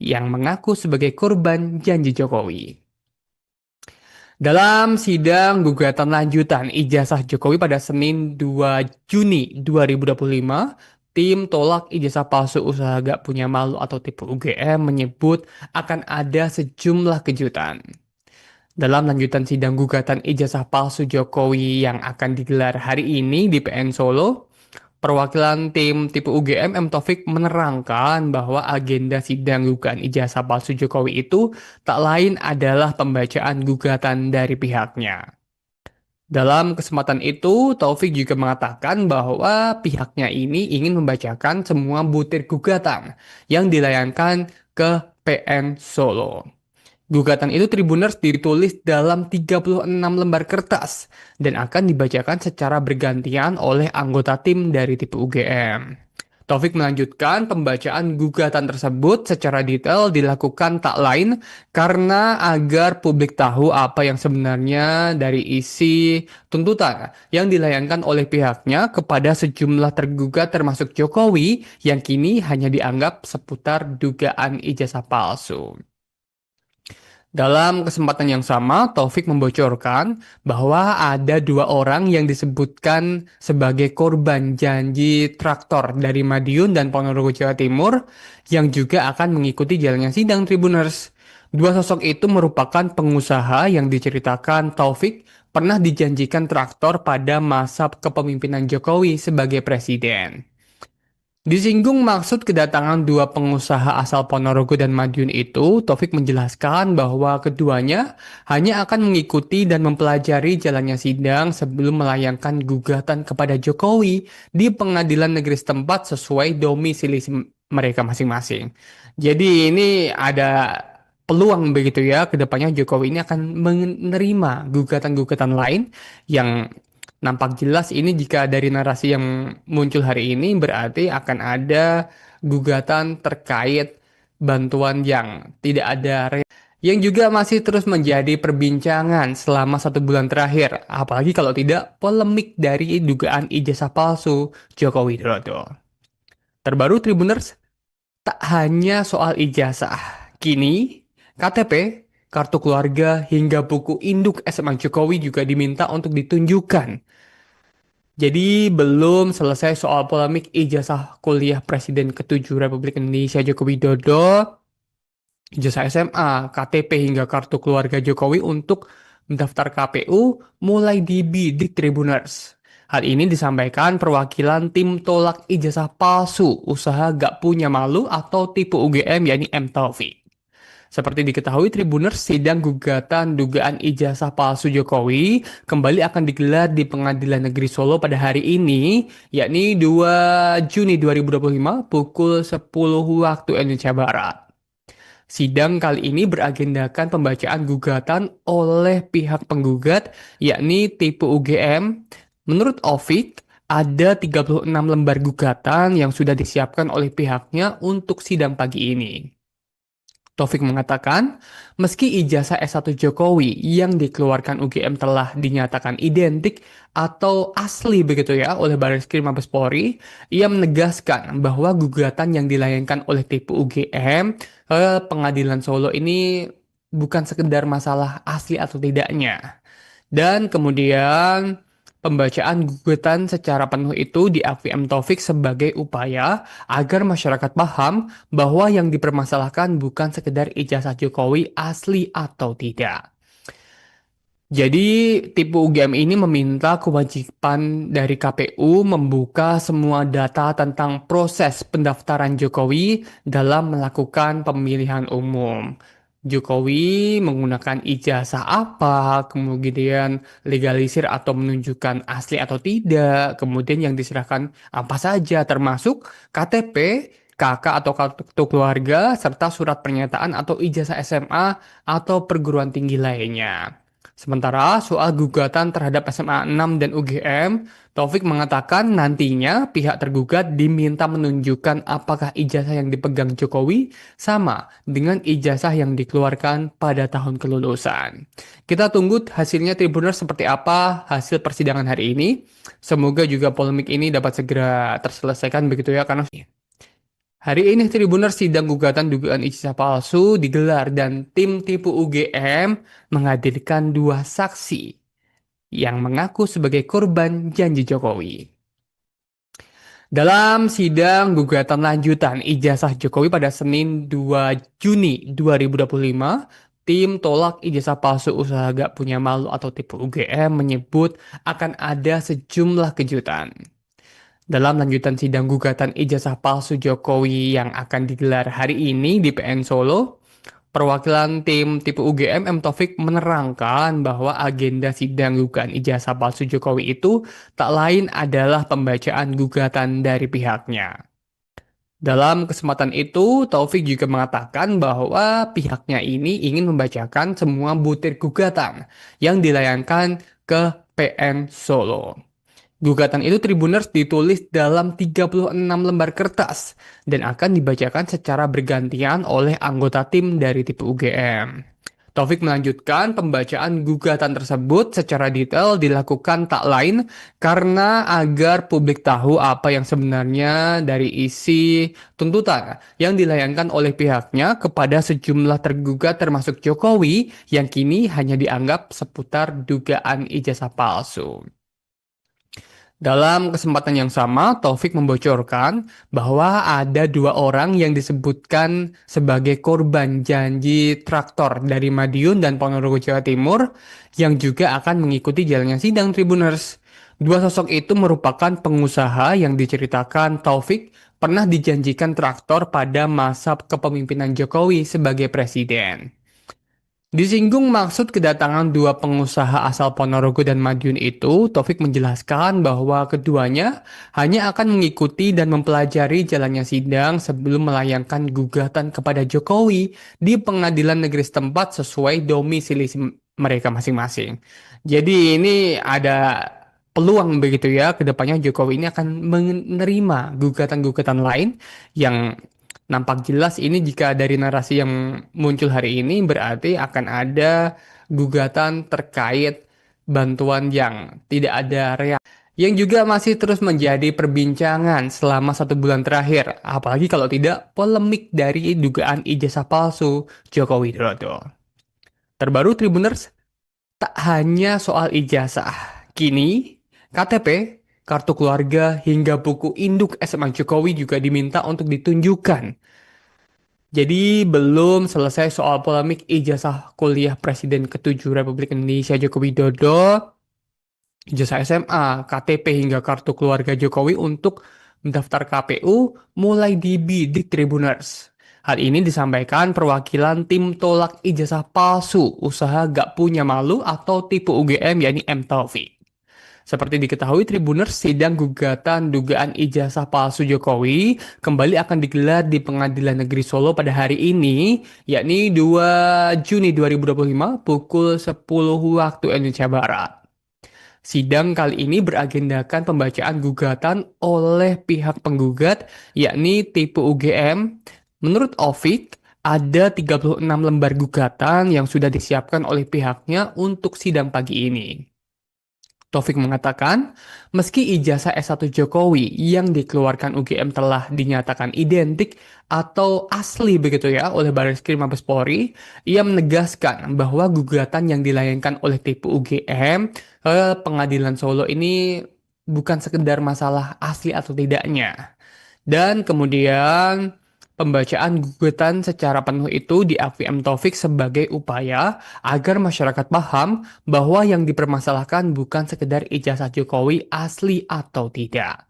yang mengaku sebagai korban janji Jokowi. Dalam sidang gugatan lanjutan ijazah Jokowi pada Senin 2 Juni 2025, tim tolak ijazah palsu usaha gak punya malu atau tipu UGM menyebut akan ada sejumlah kejutan. Dalam lanjutan sidang gugatan ijazah palsu Jokowi yang akan digelar hari ini di PN Solo, perwakilan tim tipe UGM M. Taufik menerangkan bahwa agenda sidang gugatan ijazah palsu Jokowi itu tak lain adalah pembacaan gugatan dari pihaknya. Dalam kesempatan itu, Taufik juga mengatakan bahwa pihaknya ini ingin membacakan semua butir gugatan yang dilayangkan ke PN Solo. Gugatan itu Tribuners ditulis dalam 36 lembar kertas dan akan dibacakan secara bergantian oleh anggota tim dari tipe UGM. Taufik melanjutkan pembacaan gugatan tersebut secara detail dilakukan tak lain karena agar publik tahu apa yang sebenarnya dari isi tuntutan yang dilayangkan oleh pihaknya kepada sejumlah tergugat termasuk Jokowi yang kini hanya dianggap seputar dugaan ijazah palsu. Dalam kesempatan yang sama, Taufik membocorkan bahwa ada dua orang yang disebutkan sebagai korban janji traktor dari Madiun dan Ponorogo, Jawa Timur yang juga akan mengikuti jalannya sidang Tribuners. Dua sosok itu merupakan pengusaha yang diceritakan Taufik pernah dijanjikan traktor pada masa kepemimpinan Jokowi sebagai presiden. Disinggung maksud kedatangan dua pengusaha asal Ponorogo dan Madiun itu, Taufik menjelaskan bahwa keduanya hanya akan mengikuti dan mempelajari jalannya sidang sebelum melayangkan gugatan kepada Jokowi di pengadilan negeri setempat sesuai domisili mereka masing-masing. Jadi ini ada peluang begitu ya, kedepannya Jokowi ini akan menerima gugatan-gugatan lain yang nampak jelas ini jika dari narasi yang muncul hari ini berarti akan ada gugatan terkait bantuan yang tidak ada yang juga masih terus menjadi perbincangan selama 1 bulan terakhir, apalagi kalau tidak polemik dari dugaan ijazah palsu Joko Widodo. Terbaru Tribuners, tak hanya soal ijazah, kini KTP, kartu keluarga, hingga buku induk SMA Jokowi juga diminta untuk ditunjukkan. Jadi belum selesai soal polemik ijazah kuliah Presiden ke-7 Republik Indonesia Joko Widodo, ijazah SMA, KTP hingga kartu keluarga Jokowi untuk mendaftar KPU mulai dibidik Tribuners. Hal ini disampaikan perwakilan tim tolak ijazah palsu usaha gak punya malu atau tipe UGM yakni M Taufik. Seperti diketahui Tribuners, sidang gugatan dugaan ijazah palsu Jokowi kembali akan digelar di Pengadilan Negeri Solo pada hari ini, yakni 2 Juni 2025 pukul 10 waktu Indonesia Barat. Sidang kali ini beragendakan pembacaan gugatan oleh pihak penggugat, yakni tipe UGM. Menurut Ovik, ada 36 lembar gugatan yang sudah disiapkan oleh pihaknya untuk sidang pagi ini. Taufik mengatakan, meski ijazah S1 Jokowi yang dikeluarkan UGM telah dinyatakan identik atau asli begitu ya oleh Barreskrim Mabes Polri, ia menegaskan bahwa gugatan yang dilayangkan oleh tipe UGM ke Pengadilan Solo ini bukan sekedar masalah asli atau tidaknya. Dan kemudian pembacaan gugatan secara penuh itu diakui M. Taufik sebagai upaya agar masyarakat paham bahwa yang dipermasalahkan bukan sekedar ijazah Jokowi asli atau tidak. Jadi, tipe UGM ini meminta kewajiban dari KPU membuka semua data tentang proses pendaftaran Jokowi dalam melakukan pemilihan umum. Jokowi menggunakan ijazah apa, kemudian legalisir atau menunjukkan asli atau tidak, kemudian yang diserahkan apa saja, termasuk KTP, KK atau kartu keluarga, serta surat pernyataan atau ijazah SMA atau perguruan tinggi lainnya. Sementara soal gugatan terhadap SMA 6 dan UGM, Taufik mengatakan nantinya pihak tergugat diminta menunjukkan apakah ijazah yang dipegang Jokowi sama dengan ijazah yang dikeluarkan pada tahun kelulusan. Kita tunggu hasilnya Tribuners seperti apa hasil persidangan hari ini. Semoga juga polemik ini dapat segera terselesaikan begitu ya karena hari ini Tribuners sidang gugatan dugaan ijazah palsu digelar dan tim tipu UGM menghadirkan dua saksi yang mengaku sebagai korban janji Jokowi. Dalam sidang gugatan lanjutan ijazah Jokowi pada Senin 2 Juni 2025, tim tolak ijazah palsu usaha gak punya malu atau tipu UGM menyebut akan ada sejumlah kejutan. Dalam lanjutan sidang gugatan ijazah palsu Jokowi yang akan digelar hari ini di PN Solo, perwakilan tim tipe UGM M. Taufik menerangkan bahwa agenda sidang gugatan ijazah palsu Jokowi itu tak lain adalah pembacaan gugatan dari pihaknya. Dalam kesempatan itu, Taufik juga mengatakan bahwa pihaknya ini ingin membacakan semua butir gugatan yang dilayangkan ke PN Solo. Gugatan itu Tribuners ditulis dalam 36 lembar kertas dan akan dibacakan secara bergantian oleh anggota tim dari TIP UGM. Taufik melanjutkan pembacaan gugatan tersebut secara detail dilakukan tak lain karena agar publik tahu apa yang sebenarnya dari isi tuntutan yang dilayangkan oleh pihaknya kepada sejumlah tergugat termasuk Jokowi yang kini hanya dianggap seputar dugaan ijazah palsu. Dalam kesempatan yang sama, Taufik membocorkan bahwa ada dua orang yang disebutkan sebagai korban janji traktor dari Madiun dan Ponorogo, Jawa Timur yang juga akan mengikuti jalannya sidang Tribuners. Dua sosok itu merupakan pengusaha yang diceritakan Taufik pernah dijanjikan traktor pada masa kepemimpinan Jokowi sebagai presiden. Disinggung maksud kedatangan dua pengusaha asal Ponorogo dan Madiun itu, Taufik menjelaskan bahwa keduanya hanya akan mengikuti dan mempelajari jalannya sidang sebelum melayangkan gugatan kepada Jokowi di pengadilan negeri setempat sesuai domisili mereka masing-masing. Jadi ini ada peluang begitu ya, kedepannya Jokowi ini akan menerima gugatan-gugatan lain yang nampak jelas ini jika dari narasi yang muncul hari ini berarti akan ada gugatan terkait bantuan yang tidak ada reaksi. Yang juga masih terus menjadi perbincangan selama 1 bulan terakhir. Apalagi kalau tidak polemik dari dugaan ijazah palsu Joko Widodo. Terbaru Tribuners, tak hanya soal ijazah. Kini, KTP, kartu keluarga, hingga buku induk SMA Jokowi juga diminta untuk ditunjukkan. Jadi belum selesai soal polemik ijazah kuliah Presiden ke-7 Republik Indonesia Joko Widodo, ijazah SMA, KTP hingga kartu keluarga Jokowi untuk mendaftar KPU mulai dibidik Tribuners. Hal ini disampaikan perwakilan tim tolak ijazah palsu usaha gak punya malu atau tipe UGM yakni M Taufik. Seperti diketahui Tribuners, sidang gugatan dugaan ijazah palsu Jokowi kembali akan digelar di Pengadilan Negeri Solo pada hari ini, yakni 2 Juni 2025 pukul 10 waktu Indonesia Barat. Sidang kali ini beragendakan pembacaan gugatan oleh pihak penggugat, yakni tipe UGM. Menurut Ovik, ada 36 lembar gugatan yang sudah disiapkan oleh pihaknya untuk sidang pagi ini. Taufik mengatakan, meski ijazah S1 Jokowi yang dikeluarkan UGM telah dinyatakan identik atau asli begitu ya oleh Barreskrim Mabes Polri, ia menegaskan bahwa gugatan yang dilayangkan oleh tipe UGM ke Pengadilan Solo ini bukan sekedar masalah asli atau tidaknya. Dan kemudian pembacaan gugatan secara penuh itu diakui M. Taufik sebagai upaya agar masyarakat paham bahwa yang dipermasalahkan bukan sekedar ijazah Jokowi asli atau tidak.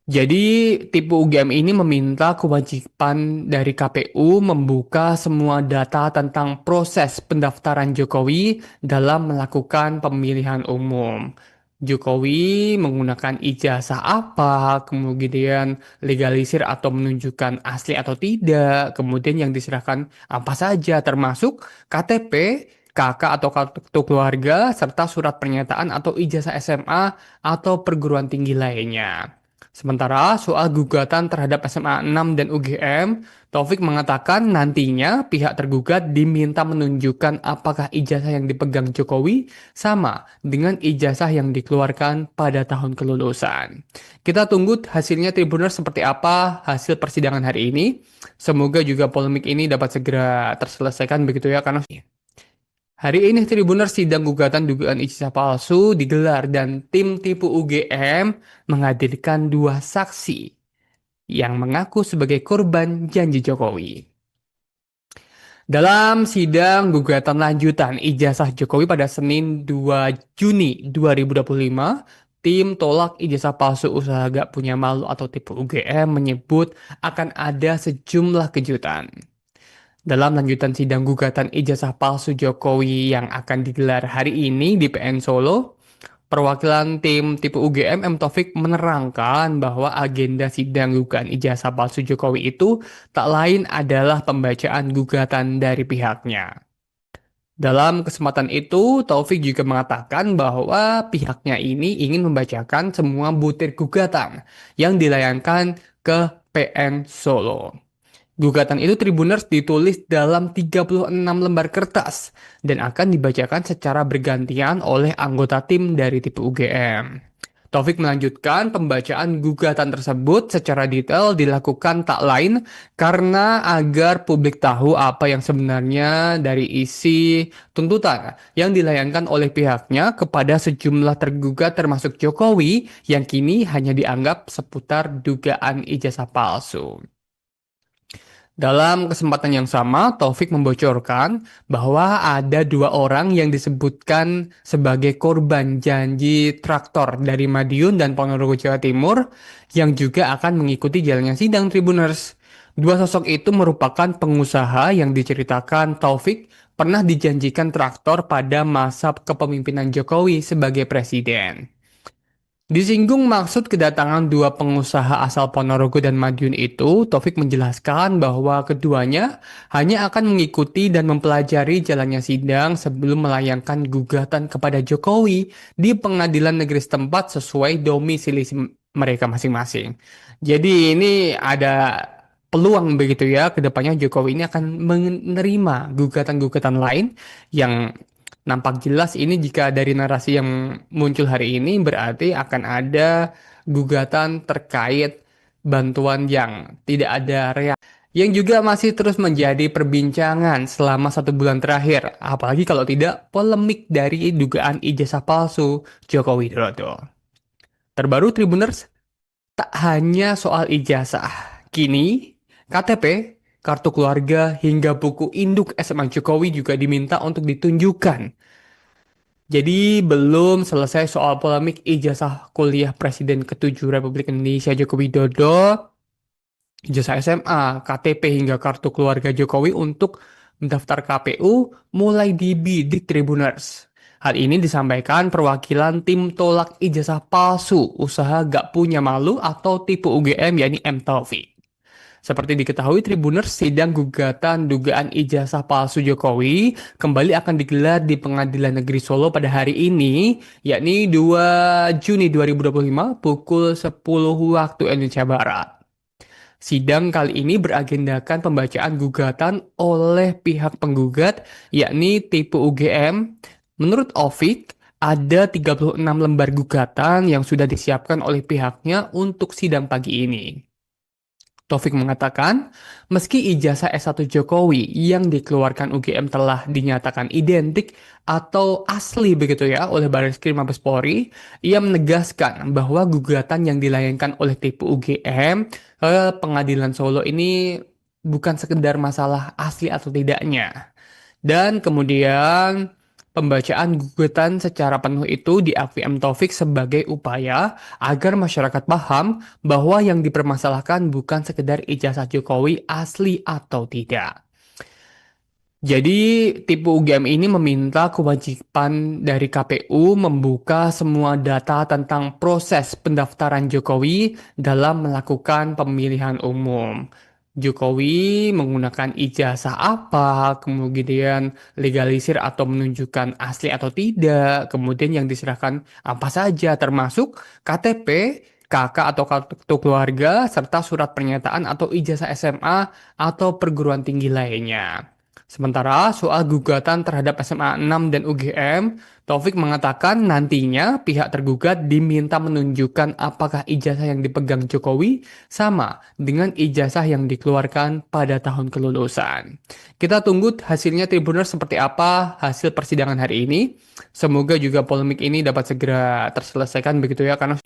Jadi, tipe UGM ini meminta kewajiban dari KPU membuka semua data tentang proses pendaftaran Jokowi dalam melakukan pemilihan umum. Jokowi menggunakan ijazah apa, kemudian legalisir atau menunjukkan asli atau tidak, kemudian yang diserahkan apa saja, termasuk KTP, KK atau kartu keluarga, serta surat pernyataan atau ijazah SMA atau perguruan tinggi lainnya. Sementara soal gugatan terhadap SMA 6 dan UGM, Taufik mengatakan nantinya pihak tergugat diminta menunjukkan apakah ijazah yang dipegang Jokowi sama dengan ijazah yang dikeluarkan pada tahun kelulusan. Kita tunggu hasilnya Tribuners seperti apa hasil persidangan hari ini. Semoga juga polemik ini dapat segera terselesaikan begitu ya karena hari ini Tribuners sidang gugatan dugaan ijazah palsu digelar dan tim tipu UGM menghadirkan dua saksi yang mengaku sebagai korban janji Jokowi. Dalam sidang gugatan lanjutan ijazah Jokowi pada Senin 2 Juni 2025, tim tolak ijazah palsu usaha gak punya malu atau tipu UGM menyebut akan ada sejumlah kejutan. Dalam lanjutan sidang gugatan ijazah palsu Jokowi yang akan digelar hari ini di PN Solo, Perwakilan tim tipe UGM M. Taufik menerangkan bahwa agenda sidang dugaan ijazah palsu Jokowi itu tak lain adalah pembacaan gugatan dari pihaknya. Dalam kesempatan itu, Taufik juga mengatakan bahwa pihaknya ini ingin membacakan semua butir gugatan yang dilayangkan ke PN Solo. Gugatan itu Tribuners ditulis dalam 36 lembar kertas dan akan dibacakan secara bergantian oleh anggota tim dari tipe UGM. Taufik melanjutkan pembacaan gugatan tersebut secara detail dilakukan tak lain karena agar publik tahu apa yang sebenarnya dari isi tuntutan yang dilayangkan oleh pihaknya kepada sejumlah tergugat termasuk Jokowi yang kini hanya dianggap seputar dugaan ijazah palsu. Dalam kesempatan yang sama, Taufik membocorkan bahwa ada dua orang yang disebutkan sebagai korban janji traktor dari Madiun dan Ponorogo, Jawa Timur yang juga akan mengikuti jalannya sidang Tribuners. Dua sosok itu merupakan pengusaha yang diceritakan Taufik pernah dijanjikan traktor pada masa kepemimpinan Jokowi sebagai presiden. Disinggung maksud kedatangan dua pengusaha asal Ponorogo dan Madiun itu, Taufik menjelaskan bahwa keduanya hanya akan mengikuti dan mempelajari jalannya sidang sebelum melayangkan gugatan kepada Jokowi di pengadilan negeri setempat sesuai domisili mereka masing-masing. Jadi ini ada peluang begitu ya, kedepannya Jokowi ini akan menerima gugatan-gugatan lain yang nampak jelas ini jika dari narasi yang muncul hari ini berarti akan ada gugatan terkait bantuan yang tidak ada reaksi. Yang juga masih terus menjadi perbincangan selama 1 bulan terakhir. Apalagi kalau tidak polemik dari dugaan ijazah palsu Joko Widodo. Terbaru Tribuners, tak hanya soal ijazah. Kini KTP, kartu keluarga, hingga buku induk SMA Jokowi juga diminta untuk ditunjukkan. Jadi belum selesai soal polemik ijazah kuliah Presiden ke-7 Republik Indonesia Joko Widodo, ijazah SMA, KTP hingga kartu keluarga Jokowi untuk mendaftar KPU mulai dibidik Tribuners. Hal ini disampaikan perwakilan tim tolak ijazah palsu usaha gak punya malu atau tipe UGM yakni M. Taufik. Seperti diketahui Tribuners, sidang gugatan dugaan ijazah palsu Jokowi kembali akan digelar di Pengadilan Negeri Solo pada hari ini, yakni 2 Juni 2025 pukul 10 waktu Indonesia Barat. Sidang kali ini beragendakan pembacaan gugatan oleh pihak penggugat, yakni tipe UGM. Menurut Ovik, ada 36 lembar gugatan yang sudah disiapkan oleh pihaknya untuk sidang pagi ini. Taufik mengatakan, meski ijazah S1 Jokowi yang dikeluarkan UGM telah dinyatakan identik atau asli begitu ya oleh Barreskrim Mabes Polri, ia menegaskan bahwa gugatan yang dilayangkan oleh tipe UGM ke Pengadilan Solo ini bukan sekedar masalah asli atau tidaknya. Dan kemudian pembacaan gugatan secara penuh itu diakui M. Taufik sebagai upaya agar masyarakat paham bahwa yang dipermasalahkan bukan sekedar ijazah Jokowi asli atau tidak. Jadi, tipe UGM ini meminta kewajiban dari KPU membuka semua data tentang proses pendaftaran Jokowi dalam melakukan pemilihan umum. Jokowi menggunakan ijazah apa, kemudian legalisir atau menunjukkan asli atau tidak, kemudian yang diserahkan apa saja, termasuk KTP, KK atau kartu keluarga, serta surat pernyataan atau ijazah SMA atau perguruan tinggi lainnya. Sementara soal gugatan terhadap SMA 6 dan UGM, Taufik mengatakan nantinya pihak tergugat diminta menunjukkan apakah ijazah yang dipegang Jokowi sama dengan ijazah yang dikeluarkan pada tahun kelulusan. Kita tunggu hasilnya Tribuners seperti apa hasil persidangan hari ini. Semoga juga polemik ini dapat segera terselesaikan begitu ya karena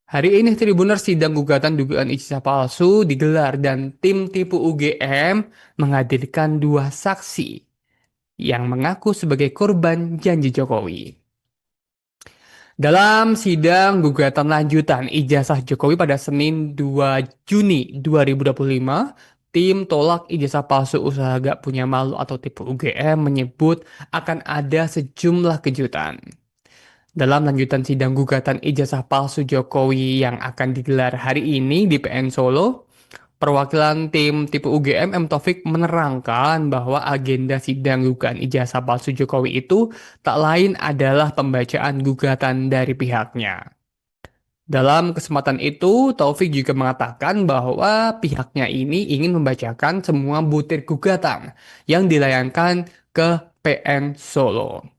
hari ini Tribuners sidang gugatan dugaan ijazah palsu digelar dan tim tipu UGM menghadirkan dua saksi yang mengaku sebagai korban janji Jokowi. Dalam sidang gugatan lanjutan ijazah Jokowi pada Senin 2 Juni 2025, tim tolak ijazah palsu usaha gak punya malu atau tipu UGM menyebut akan ada sejumlah kejutan. Dalam lanjutan sidang gugatan ijazah palsu Jokowi yang akan digelar hari ini di PN Solo, perwakilan tim tipe UGM M. Taufik menerangkan bahwa agenda sidang gugatan ijazah palsu Jokowi itu tak lain adalah pembacaan gugatan dari pihaknya. Dalam kesempatan itu, Taufik juga mengatakan bahwa pihaknya ini ingin membacakan semua butir gugatan yang dilayangkan ke PN Solo.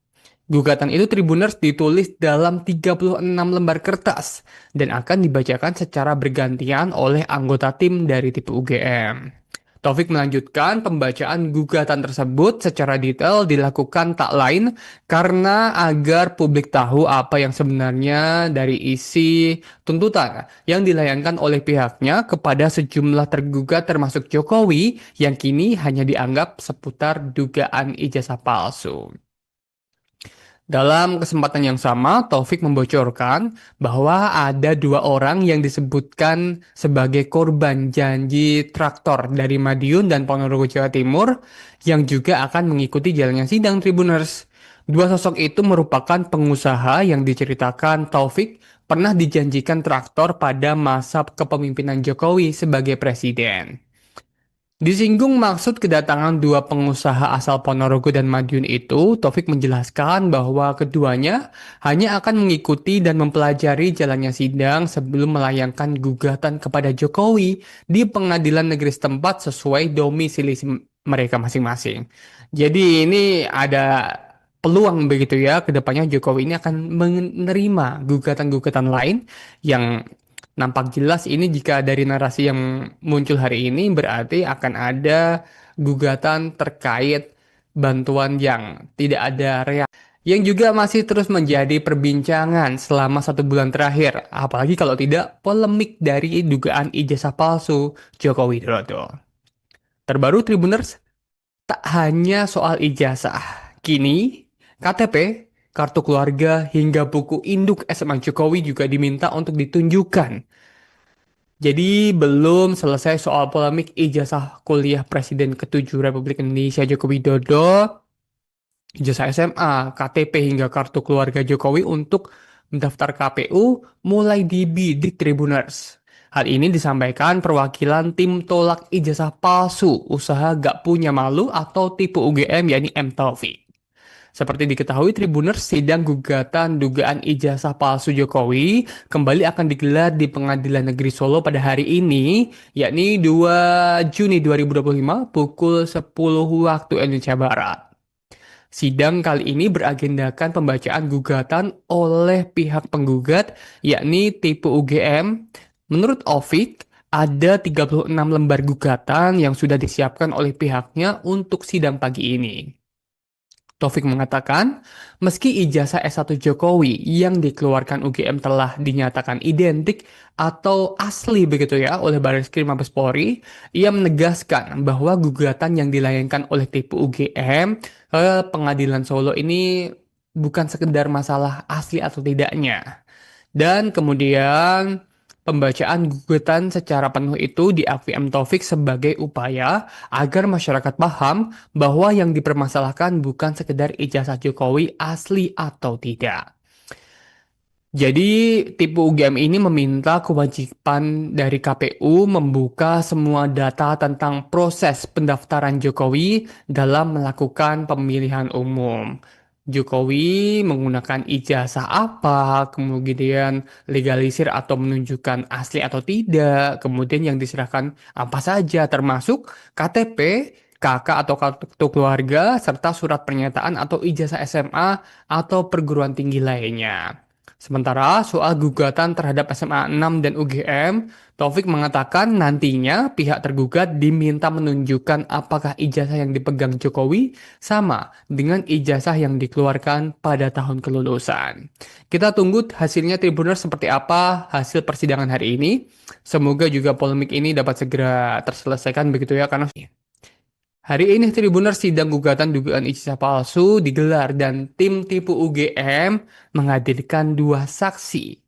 Gugatan itu Tribuners ditulis dalam 36 lembar kertas dan akan dibacakan secara bergantian oleh anggota tim dari tipe UGM. Taufik melanjutkan pembacaan gugatan tersebut secara detail dilakukan tak lain karena agar publik tahu apa yang sebenarnya dari isi tuntutan yang dilayangkan oleh pihaknya kepada sejumlah tergugat termasuk Jokowi yang kini hanya dianggap seputar dugaan ijazah palsu. Dalam kesempatan yang sama, Taufik membocorkan bahwa ada dua orang yang disebutkan sebagai korban janji traktor dari Madiun dan Ponorogo, Jawa Timur yang juga akan mengikuti jalannya sidang Tribuners. Dua sosok itu merupakan pengusaha yang diceritakan Taufik pernah dijanjikan traktor pada masa kepemimpinan Jokowi sebagai presiden. Disinggung maksud kedatangan dua pengusaha asal Ponorogo dan Madiun itu, Taufik menjelaskan bahwa keduanya hanya akan mengikuti dan mempelajari jalannya sidang sebelum melayangkan gugatan kepada Jokowi di pengadilan negeri setempat sesuai domisili mereka masing-masing. Jadi ini ada peluang begitu ya, kedepannya Jokowi ini akan menerima gugatan-gugatan lain yang nampak jelas ini jika dari narasi yang muncul hari ini berarti akan ada gugatan terkait bantuan yang tidak ada reaksi. Yang juga masih terus menjadi perbincangan selama 1 bulan terakhir. Apalagi kalau tidak polemik dari dugaan ijazah palsu Joko Widodo. Terbaru Tribuners, tak hanya soal ijazah. Kini, KTP, kartu keluarga, hingga buku induk SMA Jokowi juga diminta untuk ditunjukkan. Jadi belum selesai soal polemik ijazah kuliah Presiden ke-7 Republik Indonesia Joko Widodo, ijazah SMA, KTP hingga kartu keluarga Jokowi untuk mendaftar KPU mulai dibidik Tribuners. Hal ini disampaikan perwakilan tim tolak ijazah palsu usaha gak punya malu atau tipe UGM yakni M. Taufik. Seperti diketahui Tribuners, sidang gugatan dugaan ijazah palsu Jokowi kembali akan digelar di Pengadilan Negeri Solo pada hari ini, yakni 2 Juni 2025 pukul 10 waktu Indonesia Barat. Sidang kali ini beragendakan pembacaan gugatan oleh pihak penggugat, yakni tipe UGM. Menurut Ovik, ada 36 lembar gugatan yang sudah disiapkan oleh pihaknya untuk sidang pagi ini. Taufik mengatakan, meski ijazah S1 Jokowi yang dikeluarkan UGM telah dinyatakan identik atau asli begitu ya oleh Barreskrim Mabes Polri, ia menegaskan bahwa gugatan yang dilayangkan oleh tipe UGM ke Pengadilan Solo ini bukan sekedar masalah asli atau tidaknya. Dan kemudian pembacaan gugatan secara penuh itu diakui M. Taufik sebagai upaya agar masyarakat paham bahwa yang dipermasalahkan bukan sekedar ijazah Jokowi asli atau tidak. Jadi, tipe UGM ini meminta kewajiban dari KPU membuka semua data tentang proses pendaftaran Jokowi dalam melakukan pemilihan umum. Jokowi menggunakan ijazah apa, kemudian legalisir atau menunjukkan asli atau tidak, kemudian yang diserahkan apa saja, termasuk KTP, KK atau kartu keluarga, serta surat pernyataan atau ijazah SMA atau perguruan tinggi lainnya. Sementara soal gugatan terhadap SMA 6 dan UGM, Taufik mengatakan nantinya pihak tergugat diminta menunjukkan apakah ijazah yang dipegang Jokowi sama dengan ijazah yang dikeluarkan pada tahun kelulusan. Kita tunggu hasilnya Tribuners seperti apa hasil persidangan hari ini. Semoga juga polemik ini dapat segera terselesaikan begitu ya karena hari ini Tribuners sidang gugatan dugaan ijazah palsu digelar dan tim tipu UGM menghadirkan dua saksi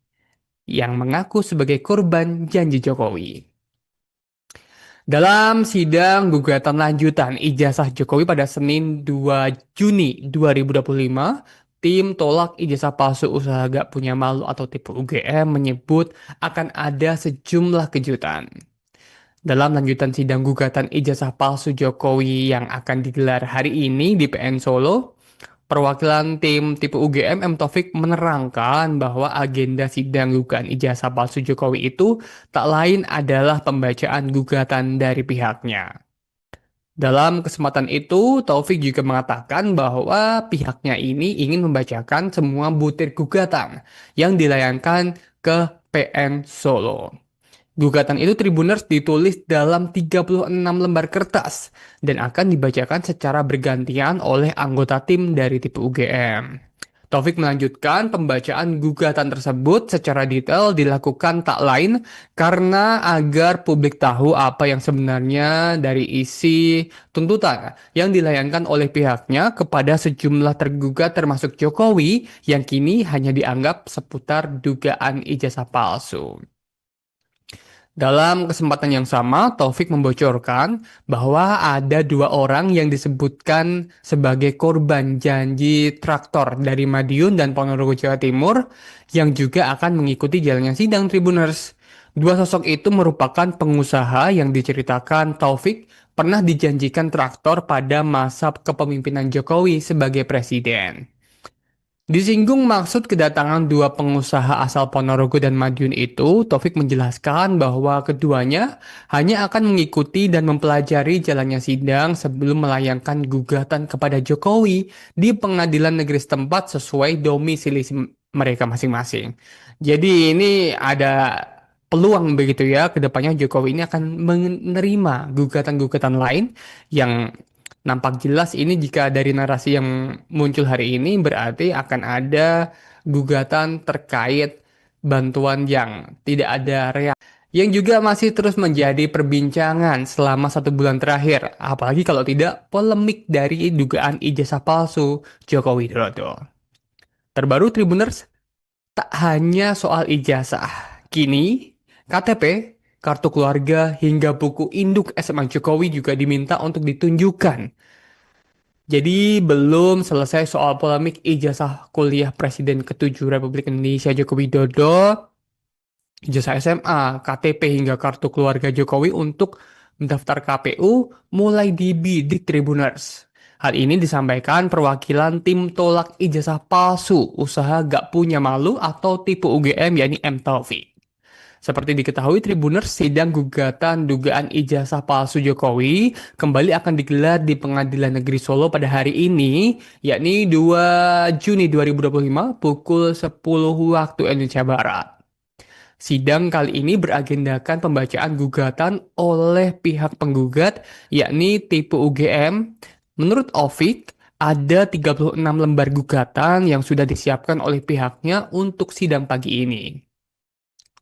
yang mengaku sebagai korban janji Jokowi. Dalam sidang gugatan lanjutan ijazah Jokowi pada Senin 2 Juni 2025, Tim tolak ijazah palsu usaha gak punya malu atau tipu UGM menyebut akan ada sejumlah kejutan. Dalam lanjutan sidang gugatan ijazah palsu Jokowi yang akan digelar hari ini di PN Solo, perwakilan tim tipu UGM M. Taufik menerangkan bahwa agenda sidang gugatan ijazah palsu Jokowi itu tak lain adalah pembacaan gugatan dari pihaknya. Dalam kesempatan itu, Taufik juga mengatakan bahwa pihaknya ini ingin membacakan semua butir gugatan yang dilayangkan ke PN Solo. Gugatan itu Tribuners ditulis dalam 36 lembar kertas dan akan dibacakan secara bergantian oleh anggota tim dari tipe UGM. Taufik melanjutkan pembacaan gugatan tersebut secara detail dilakukan tak lain karena agar publik tahu apa yang sebenarnya dari isi tuntutan yang dilayangkan oleh pihaknya kepada sejumlah tergugat termasuk Jokowi yang kini hanya dianggap seputar dugaan ijazah palsu. Dalam kesempatan yang sama, Taufik membocorkan bahwa ada dua orang yang disebutkan sebagai korban janji traktor dari Madiun dan Ponorogo, Jawa Timur yang juga akan mengikuti jalannya sidang Tribuners. Dua sosok itu merupakan pengusaha yang diceritakan Taufik pernah dijanjikan traktor pada masa kepemimpinan Jokowi sebagai presiden. Disinggung maksud kedatangan dua pengusaha asal Ponorogo dan Madiun itu, Taufik menjelaskan bahwa keduanya hanya akan mengikuti dan mempelajari jalannya sidang sebelum melayangkan gugatan kepada Jokowi di pengadilan negeri setempat sesuai domisili mereka masing-masing. Jadi ini ada peluang begitu ya, kedepannya Jokowi ini akan menerima gugatan-gugatan lain yang nampak jelas ini jika dari narasi yang muncul hari ini berarti akan ada gugatan terkait bantuan yang tidak ada reaksi. Yang juga masih terus menjadi perbincangan selama 1 bulan terakhir, apalagi kalau tidak polemik dari dugaan ijazah palsu Joko Widodo. Terbaru Tribuners, tak hanya soal ijazah, kini KTP, kartu keluarga, hingga buku induk SMA Jokowi juga diminta untuk ditunjukkan. Jadi belum selesai soal polemik ijazah kuliah Presiden ke-7 Republik Indonesia Joko Widodo, ijazah SMA, KTP hingga kartu keluarga Jokowi untuk mendaftar KPU mulai dibidik Tribuners. Hal ini disampaikan perwakilan tim tolak ijazah palsu usaha gak punya malu atau tipe UGM yakni M. Taufik. Seperti diketahui Tribuners, sidang gugatan dugaan ijazah palsu Jokowi kembali akan digelar di Pengadilan Negeri Solo pada hari ini, yakni 2 Juni 2025 pukul 10 waktu Indonesia Barat. Sidang kali ini beragendakan pembacaan gugatan oleh pihak penggugat, yakni tipe UGM. Menurut Ovik, ada 36 lembar gugatan yang sudah disiapkan oleh pihaknya untuk sidang pagi ini.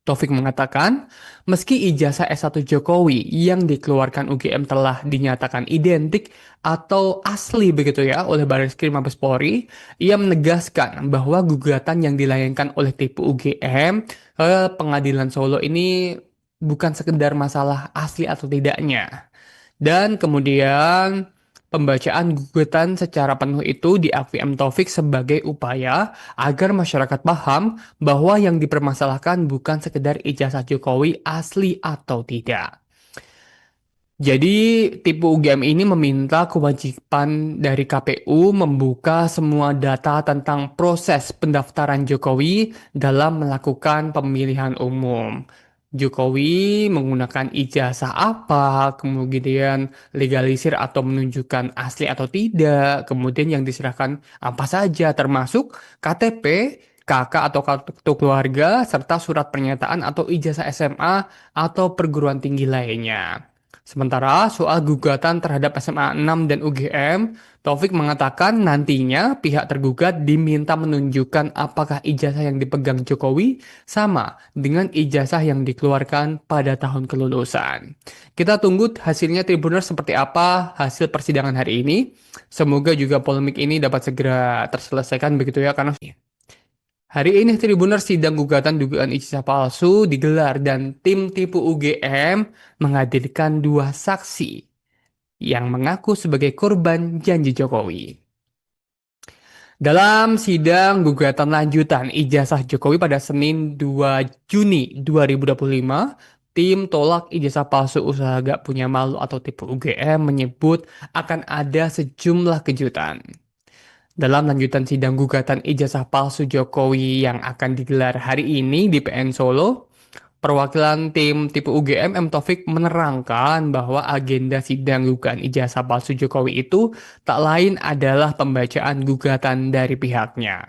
Taufik mengatakan, meski ijazah S1 Jokowi yang dikeluarkan UGM telah dinyatakan identik atau asli begitu ya oleh Barreskrim Mabes Polri, ia menegaskan bahwa gugatan yang dilayangkan oleh tipe UGM ke Pengadilan Solo ini bukan sekedar masalah asli atau tidaknya. Dan kemudian pembacaan gugatan secara penuh itu diakui M. Taufik sebagai upaya agar masyarakat paham bahwa yang dipermasalahkan bukan sekedar ijazah Jokowi asli atau tidak. Jadi, tipe UGM ini meminta kewajiban dari KPU membuka semua data tentang proses pendaftaran Jokowi dalam melakukan pemilihan umum. Jokowi menggunakan ijazah apa, kemudian legalisir atau menunjukkan asli atau tidak, kemudian yang diserahkan apa saja, termasuk KTP, KK atau kartu keluarga, serta surat pernyataan atau ijazah SMA atau perguruan tinggi lainnya. Sementara soal gugatan terhadap SMA 6 dan UGM, Taufik mengatakan nantinya pihak tergugat diminta menunjukkan apakah ijazah yang dipegang Jokowi sama dengan ijazah yang dikeluarkan pada tahun kelulusan. Kita tunggu hasilnya Tribuners seperti apa hasil persidangan hari ini. Semoga juga polemik ini dapat segera terselesaikan begitu ya karena hari ini Tribuners sidang gugatan dugaan ijazah palsu digelar dan tim tipu UGM menghadirkan dua saksi yang mengaku sebagai korban janji Jokowi. Dalam sidang gugatan lanjutan ijazah Jokowi pada Senin 2 Juni 2025, tim tolak ijazah palsu usaha gak punya malu atau tipe UGM menyebut akan ada sejumlah kejutan. Dalam lanjutan sidang gugatan ijazah palsu Jokowi yang akan digelar hari ini di PN Solo, perwakilan tim tipe UGM M Taufik menerangkan bahwa agenda sidang gugatan ijazah palsu Jokowi itu tak lain adalah pembacaan gugatan dari pihaknya.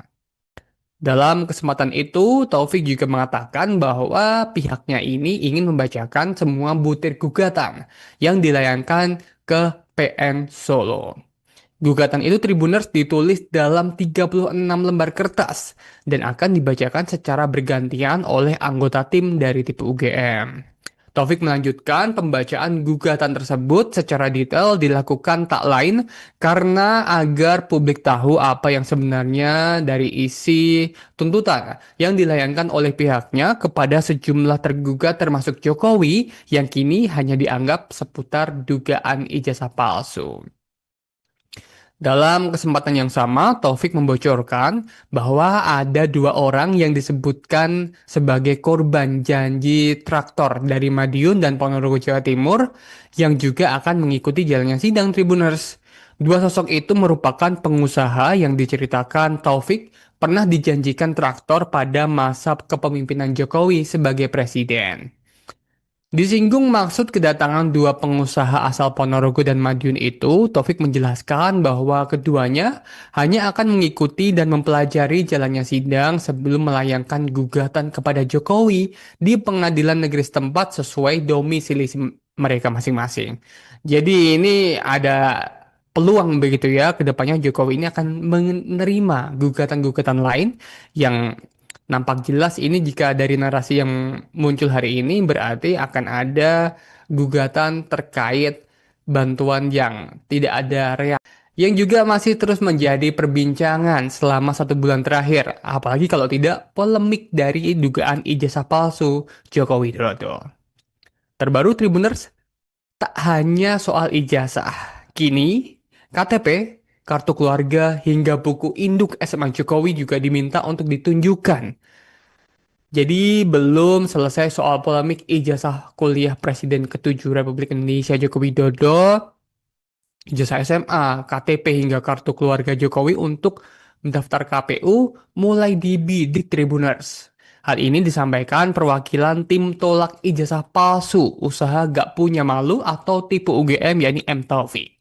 Dalam kesempatan itu, Taufik juga mengatakan bahwa pihaknya ini ingin membacakan semua butir gugatan yang dilayangkan ke PN Solo. Gugatan itu Tribuners ditulis dalam 36 lembar kertas dan akan dibacakan secara bergantian oleh anggota tim dari tipe UGM. Taufik melanjutkan pembacaan gugatan tersebut secara detail dilakukan tak lain karena agar publik tahu apa yang sebenarnya dari isi tuntutan yang dilayangkan oleh pihaknya kepada sejumlah tergugat termasuk Jokowi yang kini hanya dianggap seputar dugaan ijazah palsu. Dalam kesempatan yang sama, Taufik membocorkan bahwa ada dua orang yang disebutkan sebagai korban janji traktor dari Madiun dan Ponorogo, Jawa Timur yang juga akan mengikuti jalannya sidang Tribuners. Dua sosok itu merupakan pengusaha yang diceritakan Taufik pernah dijanjikan traktor pada masa kepemimpinan Jokowi sebagai presiden. Disinggung maksud kedatangan dua pengusaha asal Ponorogo dan Madiun itu, Taufik menjelaskan bahwa keduanya hanya akan mengikuti dan mempelajari jalannya sidang sebelum melayangkan gugatan kepada Jokowi di pengadilan negeri setempat sesuai domisili mereka masing-masing. Jadi ini ada peluang begitu ya, kedepannya Jokowi ini akan menerima gugatan-gugatan lain yang nampak jelas ini jika dari narasi yang muncul hari ini berarti akan ada gugatan terkait bantuan yang tidak ada reaksi. Yang juga masih terus menjadi perbincangan selama 1 bulan terakhir. Apalagi kalau tidak polemik dari dugaan ijazah palsu Joko Widodo. Terbaru Tribuners, tak hanya soal ijazah. Kini, KTP, kartu keluarga, hingga buku induk SMA Jokowi juga diminta untuk ditunjukkan. Jadi belum selesai soal polemik ijazah kuliah Presiden ke-7 Republik Indonesia Joko Widodo, ijazah SMA, KTP hingga kartu keluarga Jokowi untuk mendaftar KPU mulai dibidik Tribuners. Hal ini disampaikan perwakilan tim tolak ijazah palsu usaha gak punya malu atau tipe UGM yakni M Taufik.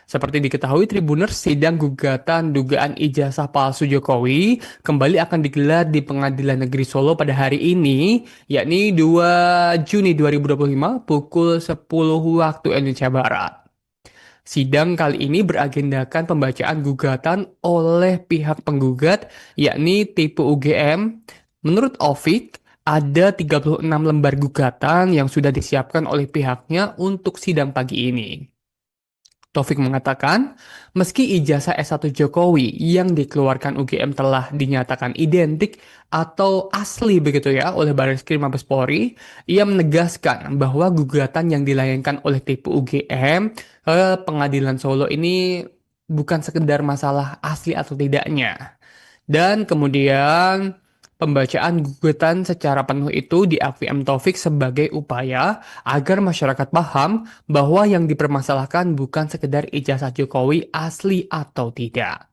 Seperti diketahui Tribuners, sidang gugatan dugaan ijazah palsu Jokowi kembali akan digelar di Pengadilan Negeri Solo pada hari ini, yakni 2 Juni 2025 pukul 10 waktu Indonesia Barat. Sidang kali ini beragendakan pembacaan gugatan oleh pihak penggugat, yakni tipe UGM. Menurut Ovik, ada 36 lembar gugatan yang sudah disiapkan oleh pihaknya untuk sidang pagi ini. Taufik mengatakan, meski ijazah S1 Jokowi yang dikeluarkan UGM telah dinyatakan identik atau asli begitu ya oleh Barreskrim Mabes Polri, ia menegaskan bahwa gugatan yang dilayangkan oleh tipe UGM ke Pengadilan Solo ini bukan sekedar masalah asli atau tidaknya. Dan kemudian pembacaan gugatan secara penuh itu diakui M. Taufik sebagai upaya agar masyarakat paham bahwa yang dipermasalahkan bukan sekedar ijazah Jokowi asli atau tidak.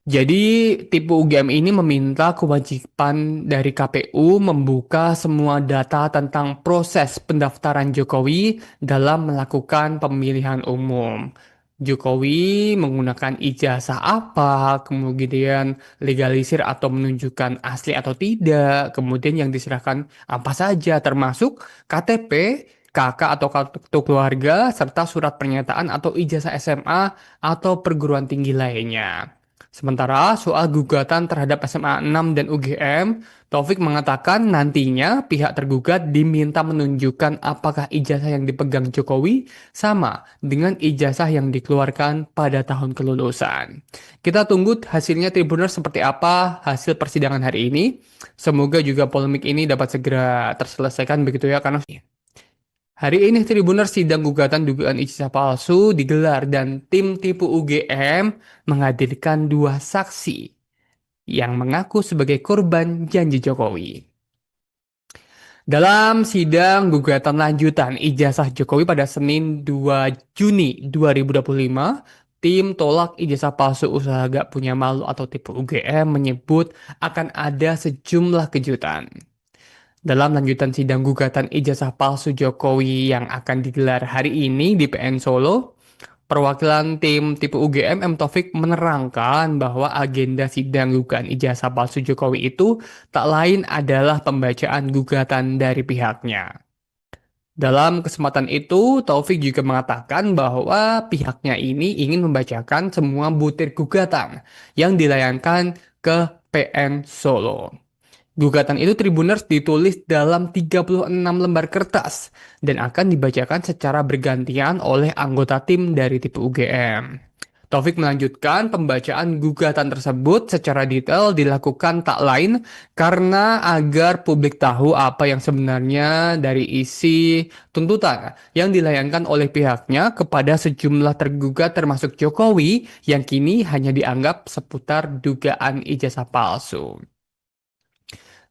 Jadi tipe UGM ini meminta kewajiban dari KPU membuka semua data tentang proses pendaftaran Jokowi dalam melakukan pemilihan umum. Jokowi menggunakan ijazah apa, kemudian legalisir atau menunjukkan asli atau tidak, kemudian yang diserahkan apa saja termasuk KTP, KK atau kartu keluarga, serta surat pernyataan atau ijazah SMA atau perguruan tinggi lainnya. Sementara soal gugatan terhadap SMA 6 dan UGM, Taufik mengatakan nantinya pihak tergugat diminta menunjukkan apakah ijazah yang dipegang Jokowi sama dengan ijazah yang dikeluarkan pada tahun kelulusan. Kita tunggu hasilnya Tribuners seperti apa hasil persidangan hari ini. Semoga juga polemik ini dapat segera terselesaikan begitu ya karena Hari ini Tribuners sidang gugatan dugaan ijazah palsu digelar dan tim tipu UGM menghadirkan dua saksi yang mengaku sebagai korban janji Jokowi. Dalam sidang gugatan lanjutan ijazah Jokowi pada Senin 2 Juni 2025, tim tolak ijazah palsu usaha gak punya malu atau tipu UGM menyebut akan ada sejumlah kejutan. Dalam lanjutan sidang gugatan ijazah palsu Jokowi yang akan digelar hari ini di PN Solo, perwakilan tim tipu UGM M. Taufik menerangkan bahwa agenda sidang gugatan ijazah palsu Jokowi itu tak lain adalah pembacaan gugatan dari pihaknya. Dalam kesempatan itu, Taufik juga mengatakan bahwa pihaknya ini ingin membacakan semua butir gugatan yang dilayangkan ke PN Solo. Gugatan itu Tribuners ditulis dalam 36 lembar kertas dan akan dibacakan secara bergantian oleh anggota tim dari tipe UGM. Taufik melanjutkan pembacaan gugatan tersebut secara detail dilakukan tak lain karena agar publik tahu apa yang sebenarnya dari isi tuntutan yang dilayangkan oleh pihaknya kepada sejumlah tergugat termasuk Jokowi yang kini hanya dianggap seputar dugaan ijazah palsu.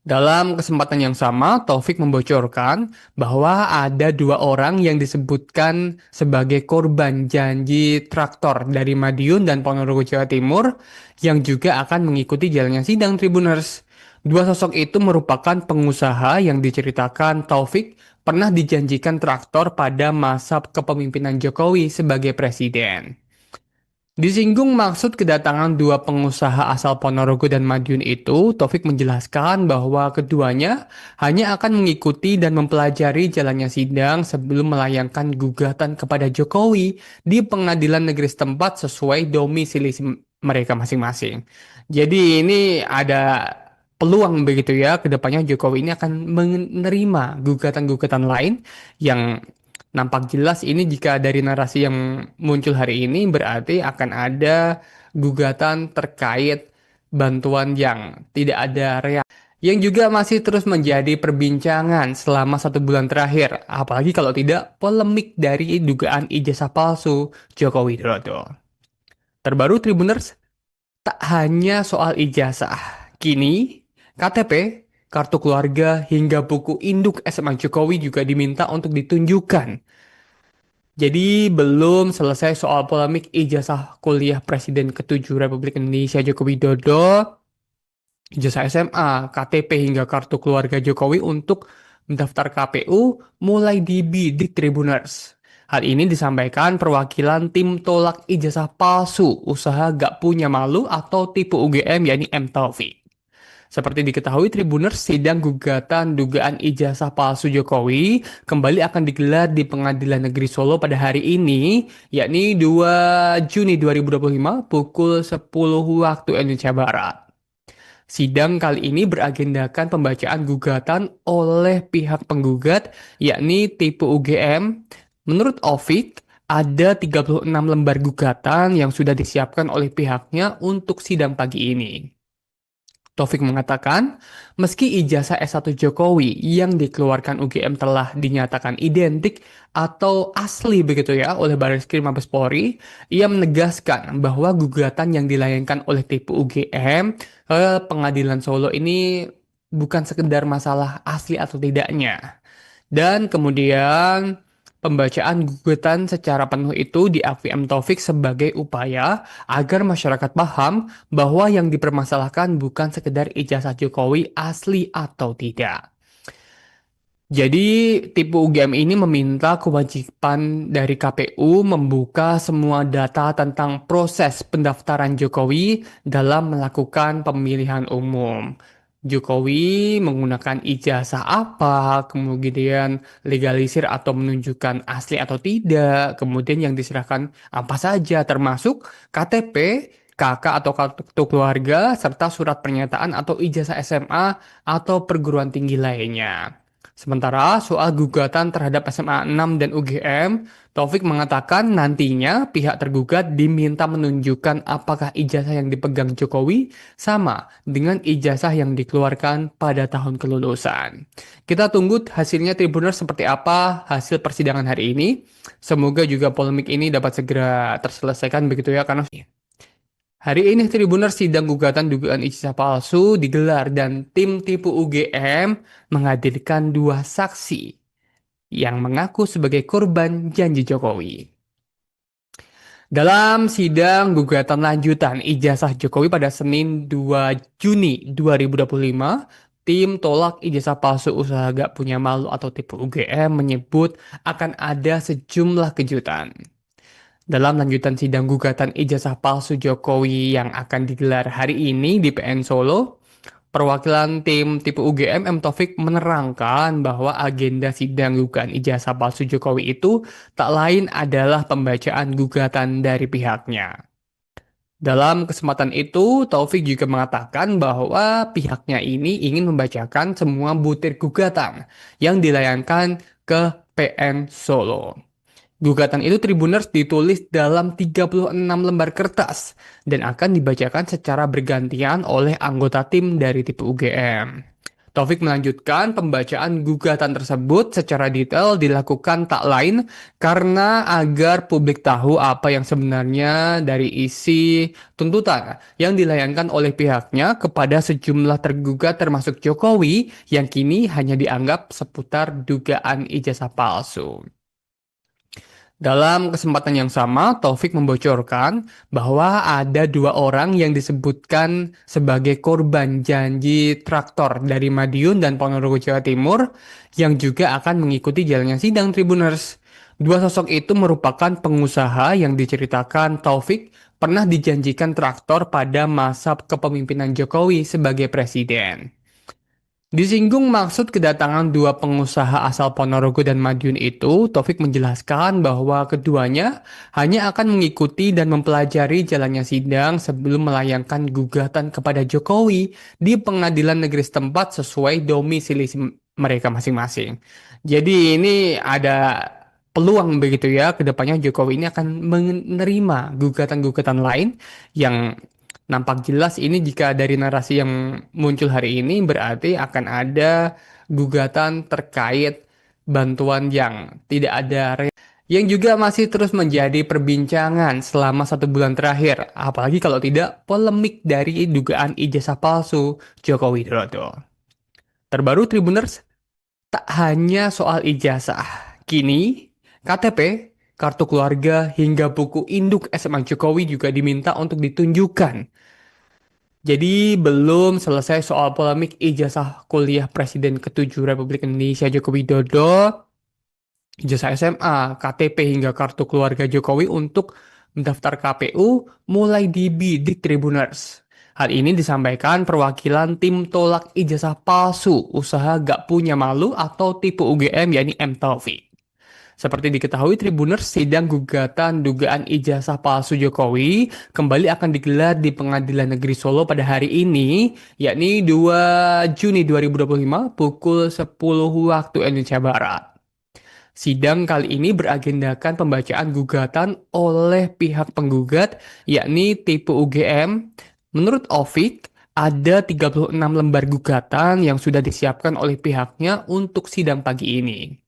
Dalam kesempatan yang sama, Taufik membocorkan bahwa ada dua orang yang disebutkan sebagai korban janji traktor dari Madiun dan Ponorogo, Jawa Timur yang juga akan mengikuti jalannya sidang Tribuners. Dua sosok itu merupakan pengusaha yang diceritakan Taufik pernah dijanjikan traktor pada masa kepemimpinan Jokowi sebagai presiden. Disinggung maksud kedatangan dua pengusaha asal Ponorogo dan Madiun itu, Taufik menjelaskan bahwa keduanya hanya akan mengikuti dan mempelajari jalannya sidang sebelum melayangkan gugatan kepada Jokowi di pengadilan negeri setempat sesuai domisili mereka masing-masing. Jadi ini ada peluang begitu ya, kedepannya Jokowi ini akan menerima gugatan-gugatan lain yang nampak jelas ini jika dari narasi yang muncul hari ini berarti akan ada gugatan terkait bantuan yang tidak ada reaksi. Yang juga masih terus menjadi perbincangan selama 1 bulan terakhir, apalagi kalau tidak polemik dari dugaan ijazah palsu Joko Widodo. Terbaru Tribuners, tak hanya soal ijazah, kini KTP, kartu keluarga, hingga buku induk SMA Jokowi juga diminta untuk ditunjukkan. Jadi belum selesai soal polemik ijazah kuliah Presiden ke-7 Republik Indonesia Joko Widodo, ijazah SMA, KTP hingga kartu keluarga Jokowi untuk mendaftar KPU mulai dibidik Tribuners. Hal ini disampaikan perwakilan tim tolak ijazah palsu usaha gak punya malu atau tipe UGM yakni M. Taufik. Seperti diketahui Tribuners, sidang gugatan dugaan ijazah palsu Jokowi kembali akan digelar di Pengadilan Negeri Solo pada hari ini, yakni 2 Juni 2025 pukul 10 waktu Indonesia Barat. Sidang kali ini beragendakan pembacaan gugatan oleh pihak penggugat, yakni tipe UGM. Menurut Ovik, ada 36 lembar gugatan yang sudah disiapkan oleh pihaknya untuk sidang pagi ini. Taufik mengatakan, meski ijazah S1 Jokowi yang dikeluarkan UGM telah dinyatakan identik atau asli begitu ya oleh Barreskrim Mabes Polri, ia menegaskan bahwa gugatan yang dilayangkan oleh tipe UGM ke Pengadilan Solo ini bukan sekedar masalah asli atau tidaknya. Dan kemudian pembacaan gugatan secara penuh itu diakui M. Taufik sebagai upaya agar masyarakat paham bahwa yang dipermasalahkan bukan sekedar ijazah Jokowi asli atau tidak. Jadi, tipe UGM ini meminta kewajiban dari KPU membuka semua data tentang proses pendaftaran Jokowi dalam melakukan pemilihan umum. Jokowi menggunakan ijazah apa, kemudian legalisir atau menunjukkan asli atau tidak, kemudian yang diserahkan apa saja, termasuk KTP, KK atau kartu keluarga, serta surat pernyataan atau ijazah SMA atau perguruan tinggi lainnya. Sementara soal gugatan terhadap SMA 6 dan UGM, Taufik mengatakan nantinya pihak tergugat diminta menunjukkan apakah ijazah yang dipegang Jokowi sama dengan ijazah yang dikeluarkan pada tahun kelulusan. Kita tunggu hasilnya Tribuners seperti apa hasil persidangan hari ini. Semoga juga polemik ini dapat segera terselesaikan begitu ya, karena hari ini Tribuners sidang gugatan dugaan ijazah palsu digelar dan tim tipu UGM menghadirkan dua saksi yang mengaku sebagai korban janji Jokowi. Dalam sidang gugatan lanjutan ijazah Jokowi pada Senin 2 Juni 2025, tim tolak ijazah palsu usaha gak punya malu atau tipu UGM menyebut akan ada sejumlah kejutan. Dalam lanjutan sidang gugatan ijazah palsu Jokowi yang akan digelar hari ini di PN Solo, perwakilan tim tipe UGM M. Taufik menerangkan bahwa agenda sidang gugatan ijazah palsu Jokowi itu tak lain adalah pembacaan gugatan dari pihaknya. Dalam kesempatan itu, Taufik juga mengatakan bahwa pihaknya ini ingin membacakan semua butir gugatan yang dilayangkan ke PN Solo. Gugatan itu Tribuners ditulis dalam 36 lembar kertas dan akan dibacakan secara bergantian oleh anggota tim dari tipe UGM. Taufik melanjutkan pembacaan gugatan tersebut secara detail dilakukan tak lain karena agar publik tahu apa yang sebenarnya dari isi tuntutan yang dilayangkan oleh pihaknya kepada sejumlah tergugat termasuk Jokowi yang kini hanya dianggap seputar dugaan ijazah palsu. Dalam kesempatan yang sama, Taufik membocorkan bahwa ada dua orang yang disebutkan sebagai korban janji traktor dari Madiun dan Ponorogo, Jawa Timur yang juga akan mengikuti jalannya sidang Tribuners. Dua sosok itu merupakan pengusaha yang diceritakan Taufik pernah dijanjikan traktor pada masa kepemimpinan Jokowi sebagai presiden. Disinggung maksud kedatangan dua pengusaha asal Ponorogo dan Madiun itu, Taufik menjelaskan bahwa keduanya hanya akan mengikuti dan mempelajari jalannya sidang sebelum melayangkan gugatan kepada Jokowi di pengadilan negeri setempat sesuai domisili mereka masing-masing. Jadi ini ada peluang begitu ya, kedepannya Jokowi ini akan menerima gugatan-gugatan lain yang nampak jelas ini jika dari narasi yang muncul hari ini berarti akan ada gugatan terkait bantuan yang tidak ada yang juga masih terus menjadi perbincangan selama 1 bulan terakhir, apalagi kalau tidak polemik dari dugaan ijazah palsu Joko Widodo. Terbaru Tribuners, tak hanya soal ijazah, kini KTP, kartu keluarga, hingga buku induk SMA Jokowi juga diminta untuk ditunjukkan. Jadi belum selesai soal polemik ijazah kuliah Presiden ke-7 Republik Indonesia Joko Widodo, ijazah SMA, KTP hingga kartu keluarga Jokowi untuk mendaftar KPU mulai dibidik Tribuners. Hal ini disampaikan perwakilan tim tolak ijazah palsu usaha gak punya malu atau tipe UGM yakni M. Taufik. Seperti diketahui Tribuners, sidang gugatan dugaan ijazah palsu Jokowi kembali akan digelar di Pengadilan Negeri Solo pada hari ini, yakni 2 Juni 2025 pukul 10 waktu Indonesia Barat. Sidang kali ini beragendakan pembacaan gugatan oleh pihak penggugat, yakni tipe UGM. Menurut Ovik, ada 36 lembar gugatan yang sudah disiapkan oleh pihaknya untuk sidang pagi ini.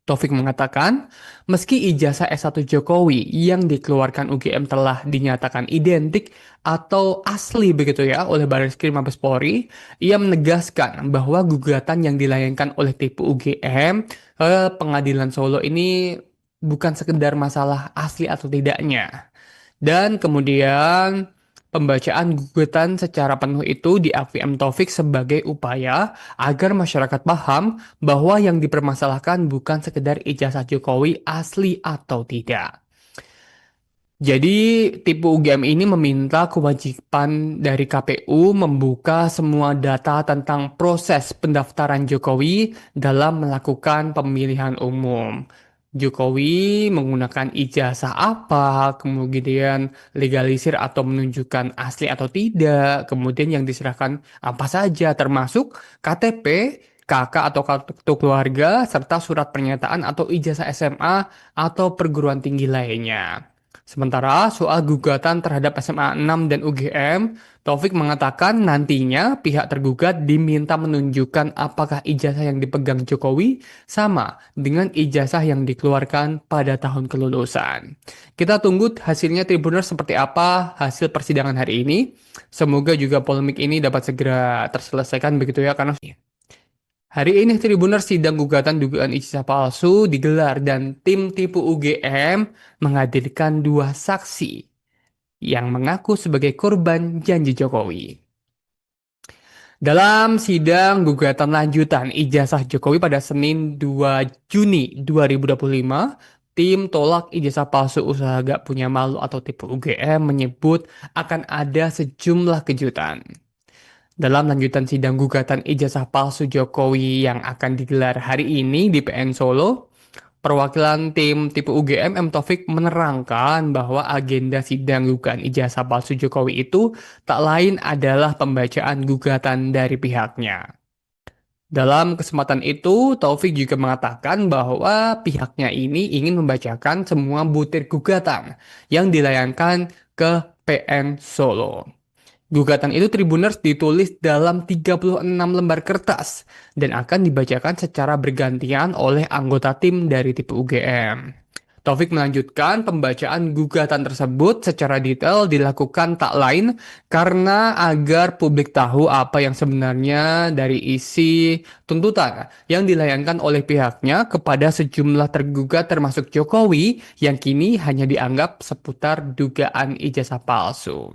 Taufik mengatakan, meski ijazah S1 Jokowi yang dikeluarkan UGM telah dinyatakan identik atau asli begitu ya oleh Barreskrim Mabes Polri, ia menegaskan bahwa gugatan yang dilayangkan oleh tipe UGM ke Pengadilan Solo ini bukan sekedar masalah asli atau tidaknya. Dan kemudian pembacaan gugatan secara penuh itu diakui M. Taufik sebagai upaya agar masyarakat paham bahwa yang dipermasalahkan bukan sekedar ijazah Jokowi asli atau tidak. Jadi, tipe UGM ini meminta kewajiban dari KPU membuka semua data tentang proses pendaftaran Jokowi dalam melakukan pemilihan umum. Jokowi menggunakan ijazah apa, kemudian legalisir atau menunjukkan asli atau tidak, kemudian yang diserahkan apa saja, termasuk KTP, kakak atau kartu keluarga, serta surat pernyataan atau ijazah SMA atau perguruan tinggi lainnya. Sementara soal gugatan terhadap SMA 6 dan UGM, Taufik mengatakan nantinya pihak tergugat diminta menunjukkan apakah ijazah yang dipegang Jokowi sama dengan ijazah yang dikeluarkan pada tahun kelulusan. Kita tunggu hasilnya Tribuners seperti apa hasil persidangan hari ini. Semoga juga polemik ini dapat segera terselesaikan begitu ya, karena hari ini Tribuners sidang gugatan dugaan ijazah palsu digelar dan tim tipu UGM menghadirkan dua saksi yang mengaku sebagai korban janji Jokowi. Dalam sidang gugatan lanjutan ijazah Jokowi pada Senin 2 Juni 2025, tim tolak ijazah palsu usaha gak punya malu atau tipu UGM menyebut akan ada sejumlah kejutan. Dalam lanjutan sidang gugatan ijazah palsu Jokowi yang akan digelar hari ini di PN Solo, perwakilan tim tipu UGM Taufik menerangkan bahwa agenda sidang gugatan ijazah palsu Jokowi itu tak lain adalah pembacaan gugatan dari pihaknya. Dalam kesempatan itu, Taufik juga mengatakan bahwa pihaknya ini ingin membacakan semua butir gugatan yang dilayangkan ke PN Solo. Gugatan itu Tribuners ditulis dalam 36 lembar kertas dan akan dibacakan secara bergantian oleh anggota tim dari tipe UGM. Taufik melanjutkan pembacaan gugatan tersebut secara detail dilakukan tak lain karena agar publik tahu apa yang sebenarnya dari isi tuntutan yang dilayangkan oleh pihaknya kepada sejumlah tergugat termasuk Jokowi yang kini hanya dianggap seputar dugaan ijazah palsu.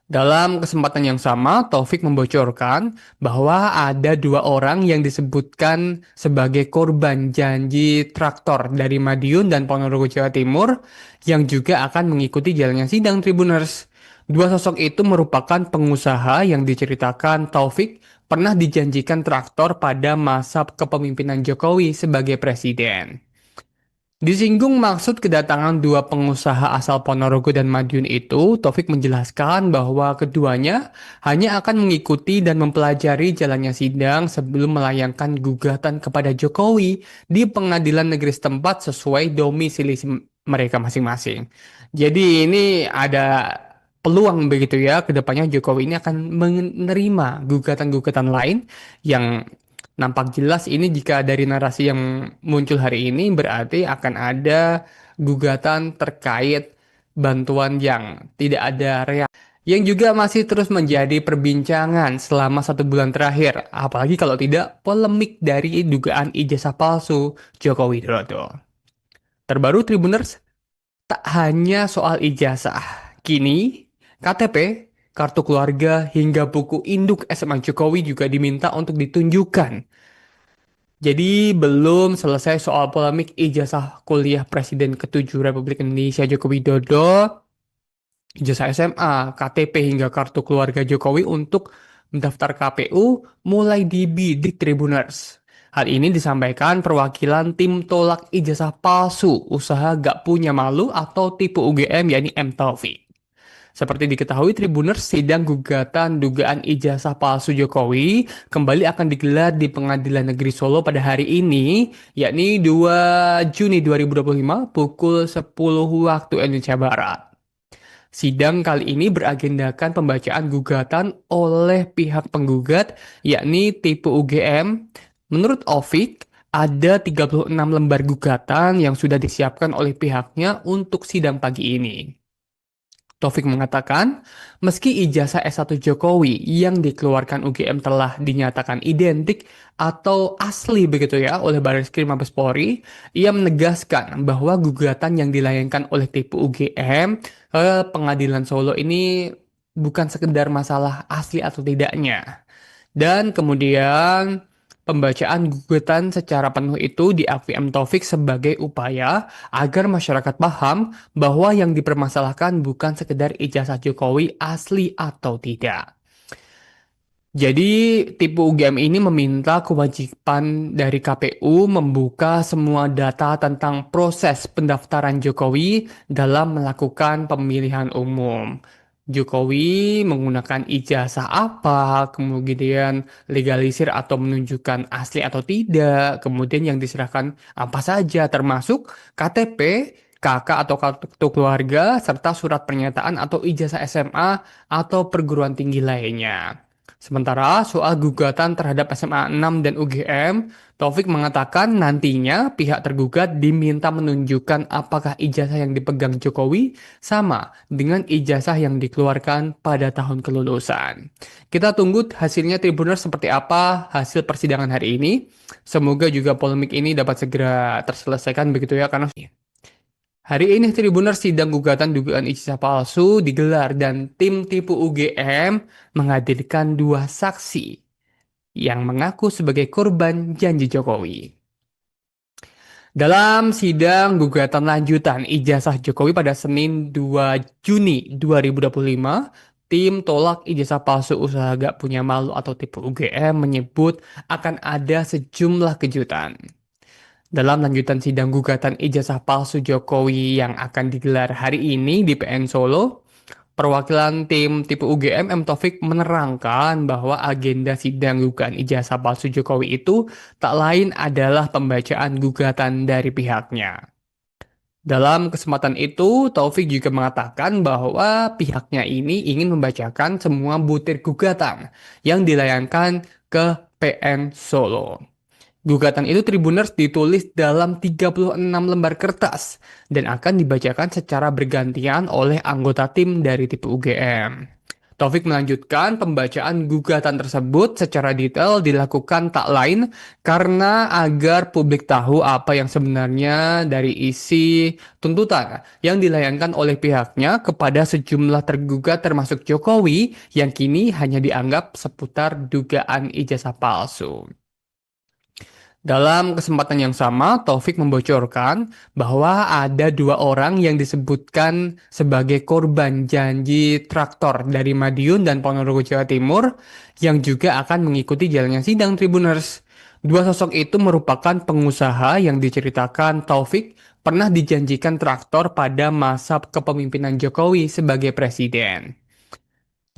Dalam kesempatan yang sama, Taufik membocorkan bahwa ada dua orang yang disebutkan sebagai korban janji traktor dari Madiun dan Ponorogo, Jawa Timur yang juga akan mengikuti jalannya sidang Tribuners. Dua sosok itu merupakan pengusaha yang diceritakan Taufik pernah dijanjikan traktor pada masa kepemimpinan Jokowi sebagai presiden. Disinggung maksud kedatangan dua pengusaha asal Ponorogo dan Madiun itu, Taufik menjelaskan bahwa keduanya hanya akan mengikuti dan mempelajari jalannya sidang sebelum melayangkan gugatan kepada Jokowi di pengadilan negeri setempat sesuai domisili mereka masing-masing. Jadi ini ada peluang begitu ya, kedepannya Jokowi ini akan menerima gugatan-gugatan lain yang nampak jelas ini jika dari narasi yang muncul hari ini berarti akan ada gugatan terkait bantuan yang tidak ada reaksi. Yang juga masih terus menjadi perbincangan selama 1 bulan terakhir. Apalagi kalau tidak polemik dari dugaan ijazah palsu Joko Widodo. Terbaru Tribuners, tak hanya soal ijazah. Kini KTP, kartu keluarga, hingga buku induk SMA Jokowi juga diminta untuk ditunjukkan. Jadi belum selesai soal polemik ijazah kuliah Presiden ke-7 Republik Indonesia Joko Widodo, ijazah SMA, KTP hingga kartu keluarga Jokowi untuk mendaftar KPU mulai dibidik Tribuners. Hal ini disampaikan perwakilan tim tolak ijazah palsu usaha gak punya malu atau tipu UGM yakni Taufik. Seperti diketahui Tribuners, sidang gugatan dugaan ijazah palsu Jokowi kembali akan digelar di Pengadilan Negeri Solo pada hari ini, yakni 2 Juni 2025 pukul 10 waktu Indonesia Barat. Sidang kali ini beragendakan pembacaan gugatan oleh pihak penggugat, yakni tipe UGM. Menurut Taufik, ada 36 lembar gugatan yang sudah disiapkan oleh pihaknya untuk sidang pagi ini. Taufik mengatakan, meski ijazah S1 Jokowi yang dikeluarkan UGM telah dinyatakan identik atau asli begitu ya oleh Barreskrim Mabes Polri, ia menegaskan bahwa gugatan yang dilayangkan oleh tipu UGM ke Pengadilan Solo ini bukan sekedar masalah asli atau tidaknya. Dan kemudian pembacaan gugatan secara penuh itu diakui Taufik sebagai upaya agar masyarakat paham bahwa yang dipermasalahkan bukan sekedar ijazah Jokowi asli atau tidak. Jadi tipu UGM ini meminta kewajiban dari KPU membuka semua data tentang proses pendaftaran Jokowi dalam melakukan pemilihan umum. Jokowi menggunakan ijazah apa, kemudian legalisir atau menunjukkan asli atau tidak, kemudian yang diserahkan apa saja, termasuk KTP, KK atau kartu keluarga, serta surat pernyataan atau ijazah SMA atau perguruan tinggi lainnya. Sementara soal gugatan terhadap SMA 6 dan UGM, Taufik mengatakan nantinya pihak tergugat diminta menunjukkan apakah ijazah yang dipegang Jokowi sama dengan ijazah yang dikeluarkan pada tahun kelulusan. Kita tunggu hasilnya Tribuners seperti apa hasil persidangan hari ini. Semoga juga polemik ini dapat segera terselesaikan begitu ya, karena hari ini Tribuners sidang gugatan dugaan ijazah palsu digelar dan tim tipu UGM menghadirkan dua saksi yang mengaku sebagai korban janji Jokowi. Dalam sidang gugatan lanjutan ijazah Jokowi pada Senin 2 Juni 2025, tim tolak ijazah palsu usaha gak punya malu atau tipu UGM menyebut akan ada sejumlah kejutan. Dalam lanjutan sidang gugatan ijazah palsu Jokowi yang akan digelar hari ini di PN Solo, perwakilan tim tipe UGM M Taufik menerangkan bahwa agenda sidang gugatan ijazah palsu Jokowi itu tak lain adalah pembacaan gugatan dari pihaknya. Dalam kesempatan itu, Taufik juga mengatakan bahwa pihaknya ini ingin membacakan semua butir gugatan yang dilayangkan ke PN Solo. Gugatan itu Tribuners ditulis dalam 36 lembar kertas dan akan dibacakan secara bergantian oleh anggota tim dari tipe UGM. Taufik melanjutkan pembacaan gugatan tersebut secara detail dilakukan tak lain karena agar publik tahu apa yang sebenarnya dari isi tuntutan yang dilayangkan oleh pihaknya kepada sejumlah tergugat termasuk Jokowi yang kini hanya dianggap seputar dugaan ijazah palsu. Dalam kesempatan yang sama, Taufik membocorkan bahwa ada dua orang yang disebutkan sebagai korban janji traktor dari Madiun dan Ponorogo, Jawa Timur, yang juga akan mengikuti jalannya sidang Tribuners. Dua sosok itu merupakan pengusaha yang diceritakan Taufik pernah dijanjikan traktor pada masa kepemimpinan Jokowi sebagai presiden.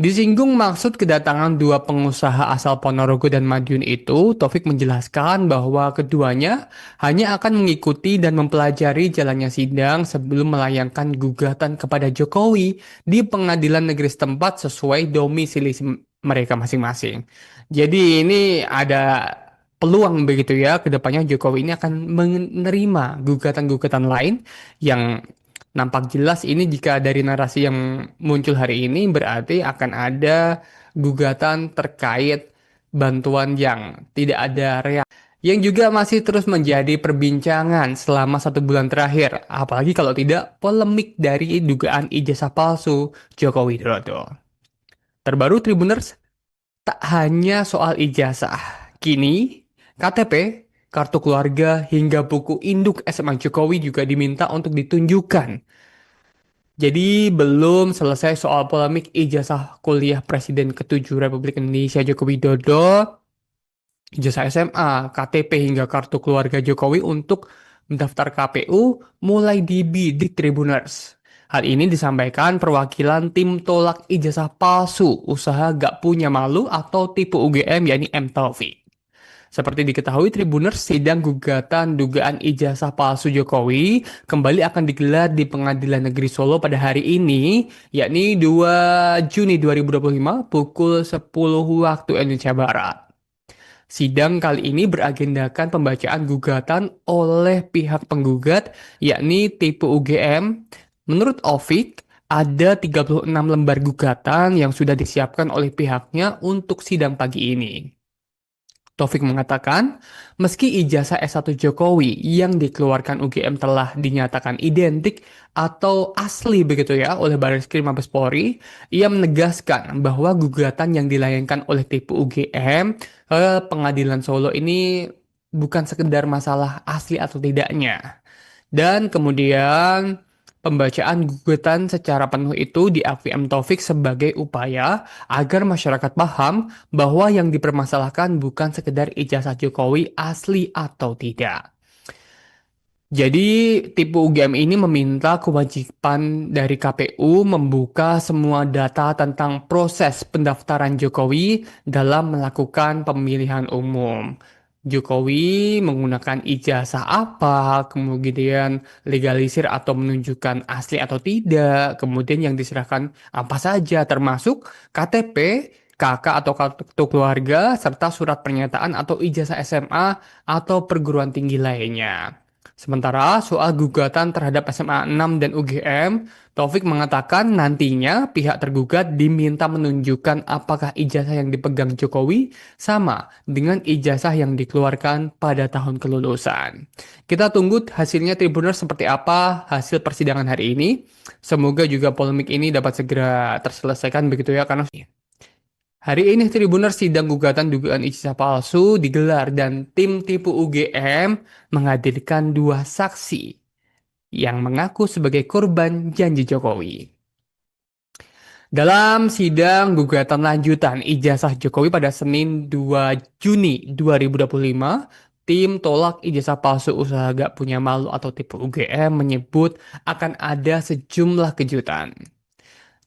Disinggung maksud kedatangan dua pengusaha asal Ponorogo dan Madiun itu, Taufik menjelaskan bahwa keduanya hanya akan mengikuti dan mempelajari jalannya sidang sebelum melayangkan gugatan kepada Jokowi di pengadilan negeri setempat sesuai domisili mereka masing-masing. Jadi ini ada peluang begitu ya, kedepannya Jokowi ini akan menerima gugatan-gugatan lain yang nampak jelas ini jika dari narasi yang muncul hari ini berarti akan ada gugatan terkait bantuan yang tidak ada reaksi. Yang juga masih terus menjadi perbincangan selama 1 bulan terakhir, apalagi kalau tidak polemik dari dugaan ijazah palsu Joko Widodo. Terbaru Tribuners, tak hanya soal ijazah, kini KTP, kartu keluarga, hingga buku induk SMA Jokowi juga diminta untuk ditunjukkan. Jadi belum selesai soal polemik ijazah kuliah Presiden ke-7 Republik Indonesia Joko Widodo, ijazah SMA, KTP hingga kartu keluarga Jokowi untuk mendaftar KPU mulai dibidik Tribuners. Hal ini disampaikan perwakilan tim tolak ijazah palsu usaha gak punya malu atau tipe UGM yakni M Taufik. Seperti diketahui Tribuners, sidang gugatan dugaan ijazah palsu Jokowi kembali akan digelar di Pengadilan Negeri Solo pada hari ini, yakni 2 Juni 2025 pukul 10 waktu Indonesia Barat. Sidang kali ini beragendakan pembacaan gugatan oleh pihak penggugat, yakni tipe UGM. Menurut Ovik, ada 36 lembar gugatan yang sudah disiapkan oleh pihaknya untuk sidang pagi ini. Taufik mengatakan, meski ijazah S1 Jokowi yang dikeluarkan UGM telah dinyatakan identik atau asli begitu ya oleh Barreskrim Mabes Polri, ia menegaskan bahwa gugatan yang dilayangkan oleh tipe UGM ke Pengadilan Solo ini bukan sekedar masalah asli atau tidaknya. Dan kemudian pembacaan gugatan secara penuh itu diakui M. Taufik sebagai upaya agar masyarakat paham bahwa yang dipermasalahkan bukan sekedar ijazah Jokowi asli atau tidak. Jadi, tipe UGM ini meminta kewajiban dari KPU membuka semua data tentang proses pendaftaran Jokowi dalam melakukan pemilihan umum. Jokowi menggunakan ijazah apa, kemudian legalisir atau menunjukkan asli atau tidak, kemudian yang diserahkan apa saja, termasuk KTP, KK atau kartu keluarga, serta surat pernyataan atau ijazah SMA atau perguruan tinggi lainnya. Sementara soal gugatan terhadap SMA 6 dan UGM, Taufik mengatakan nantinya pihak tergugat diminta menunjukkan apakah ijazah yang dipegang Jokowi sama dengan ijazah yang dikeluarkan pada tahun kelulusan. Kita tunggu hasilnya Tribuners seperti apa hasil persidangan hari ini. Semoga juga polemik ini dapat segera terselesaikan begitu ya, karena hari ini Tribuners sidang gugatan dugaan ijazah palsu digelar dan tim tipu UGM menghadirkan dua saksi yang mengaku sebagai korban janji Jokowi. Dalam sidang gugatan lanjutan ijazah Jokowi pada Senin 2 Juni 2025, tim tolak ijazah palsu usaha gak punya malu atau tipu UGM menyebut akan ada sejumlah kejutan.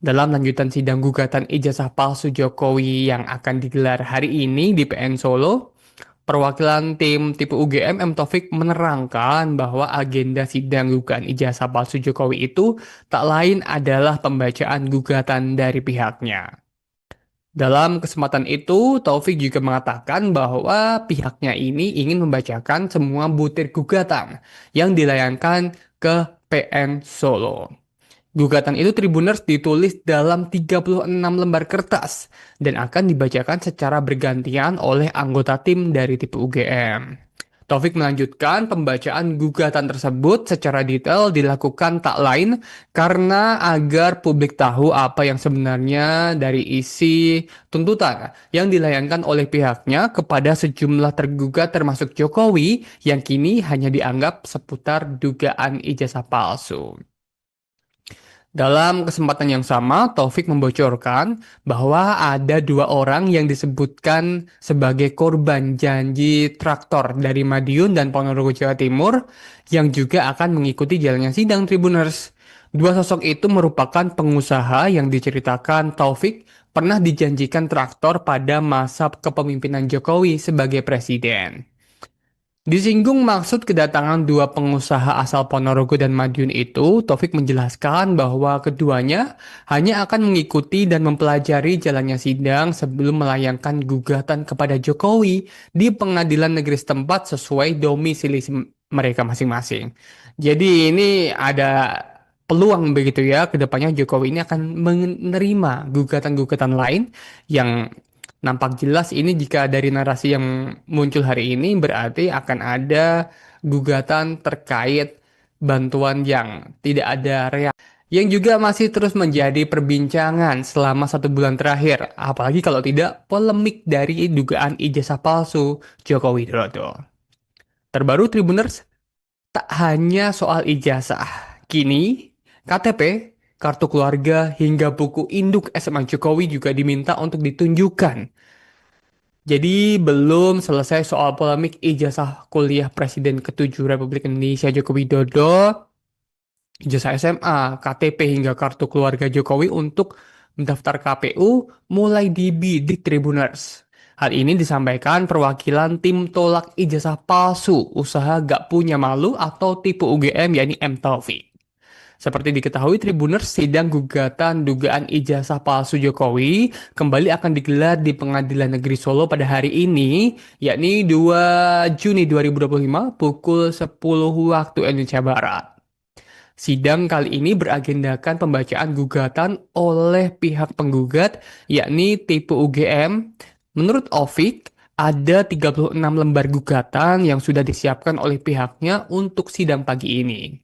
Dalam lanjutan sidang gugatan ijazah palsu Jokowi yang akan digelar hari ini di PN Solo, perwakilan tim tipe UGM M Taufik menerangkan bahwa agenda sidang gugatan ijazah palsu Jokowi itu tak lain adalah pembacaan gugatan dari pihaknya. Dalam kesempatan itu, Taufik juga mengatakan bahwa pihaknya ini ingin membacakan semua butir gugatan yang dilayangkan ke PN Solo. Gugatan itu Tribuners ditulis dalam 36 lembar kertas dan akan dibacakan secara bergantian oleh anggota tim dari tipe UGM. Taufik melanjutkan pembacaan gugatan tersebut secara detail dilakukan tak lain karena agar publik tahu apa yang sebenarnya dari isi tuntutan yang dilayangkan oleh pihaknya kepada sejumlah tergugat termasuk Jokowi yang kini hanya dianggap seputar dugaan ijazah palsu. Dalam kesempatan yang sama, Taufik membocorkan bahwa ada dua orang yang disebutkan sebagai korban janji traktor dari Madiun dan Ponorogo, Jawa Timur yang juga akan mengikuti jalannya sidang Tribuners. Dua sosok itu merupakan pengusaha yang diceritakan Taufik pernah dijanjikan traktor pada masa kepemimpinan Jokowi sebagai presiden. Disinggung maksud kedatangan dua pengusaha asal Ponorogo dan Madiun itu, Taufik menjelaskan bahwa keduanya hanya akan mengikuti dan mempelajari jalannya sidang sebelum melayangkan gugatan kepada Jokowi di pengadilan negeri setempat sesuai domisili mereka masing-masing. Jadi ini ada peluang begitu ya, kedepannya Jokowi ini akan menerima gugatan-gugatan lain yang nampak jelas ini jika dari narasi yang muncul hari ini berarti akan ada gugatan terkait bantuan yang tidak ada reaksi. Yang juga masih terus menjadi perbincangan selama 1 bulan terakhir. Apalagi kalau tidak polemik dari dugaan ijazah palsu Joko Widodo. Terbaru Tribuners, tak hanya soal ijazah. Kini, KTP, kartu keluarga, hingga buku induk SMA Jokowi juga diminta untuk ditunjukkan. Jadi belum selesai soal polemik ijazah kuliah Presiden ke-7 Republik Indonesia Joko Widodo, ijazah SMA, KTP hingga kartu keluarga Jokowi untuk mendaftar KPU mulai dibidik Tribuners. Hal ini disampaikan perwakilan tim tolak ijazah palsu usaha gak punya malu atau tipe UGM yakni M Taufik. Seperti diketahui Tribuners, sidang gugatan dugaan ijazah palsu Jokowi kembali akan digelar di Pengadilan Negeri Solo pada hari ini, yakni 2 Juni 2025 pukul 10 waktu Indonesia Barat. Sidang kali ini beragendakan pembacaan gugatan oleh pihak penggugat, yakni tipe UGM. Menurut Ovik, ada 36 lembar gugatan yang sudah disiapkan oleh pihaknya untuk sidang pagi ini.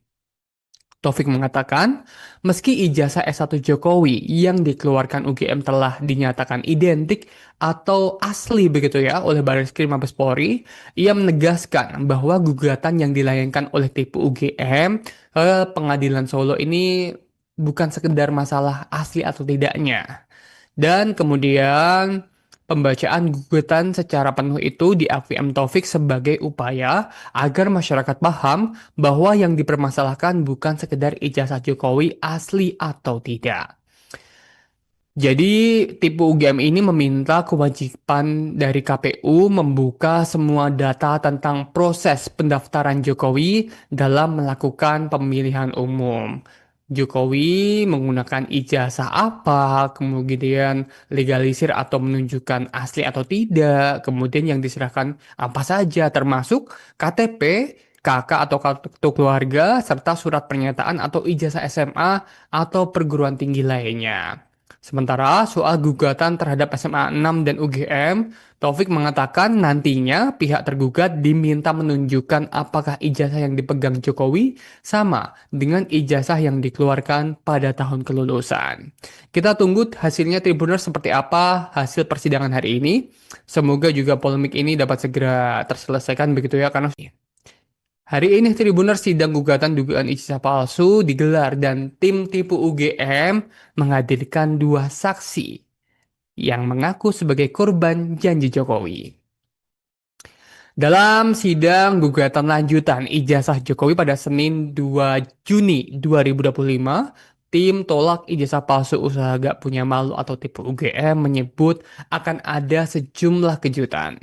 Taufik mengatakan, meski ijazah S1 Jokowi yang dikeluarkan UGM telah dinyatakan identik atau asli begitu ya oleh Barreskrim Mabes Polri, ia menegaskan bahwa gugatan yang dilayangkan oleh tipe UGM ke Pengadilan Solo ini bukan sekedar masalah asli atau tidaknya. Dan kemudian Pembacaan gugatan secara penuh itu diakui M. Taufik sebagai upaya agar masyarakat paham bahwa yang dipermasalahkan bukan sekedar ijazah Jokowi asli atau tidak. Jadi, tipe UGM ini meminta kewajiban dari KPU membuka semua data tentang proses pendaftaran Jokowi dalam melakukan pemilihan umum. Jokowi menggunakan ijazah apa, kemudian legalisir atau menunjukkan asli atau tidak, kemudian yang diserahkan apa saja, termasuk KTP, KK atau kartu keluarga, serta surat pernyataan atau ijazah SMA atau perguruan tinggi lainnya. Sementara soal gugatan terhadap SMA 6 dan UGM, Taufik mengatakan nantinya pihak tergugat diminta menunjukkan apakah ijazah yang dipegang Jokowi sama dengan ijazah yang dikeluarkan pada tahun kelulusan. Kita tunggu hasilnya Tribuners seperti apa hasil persidangan hari ini. Semoga juga polemik ini dapat segera terselesaikan begitu ya, karena hari ini Tribuners sidang gugatan dugaan ijazah palsu digelar dan tim tipu UGM menghadirkan dua saksi yang mengaku sebagai korban janji Jokowi. Dalam sidang gugatan lanjutan ijazah Jokowi pada Senin 2 Juni 2025, tim tolak ijazah palsu usaha gak punya malu atau tipu UGM menyebut akan ada sejumlah kejutan.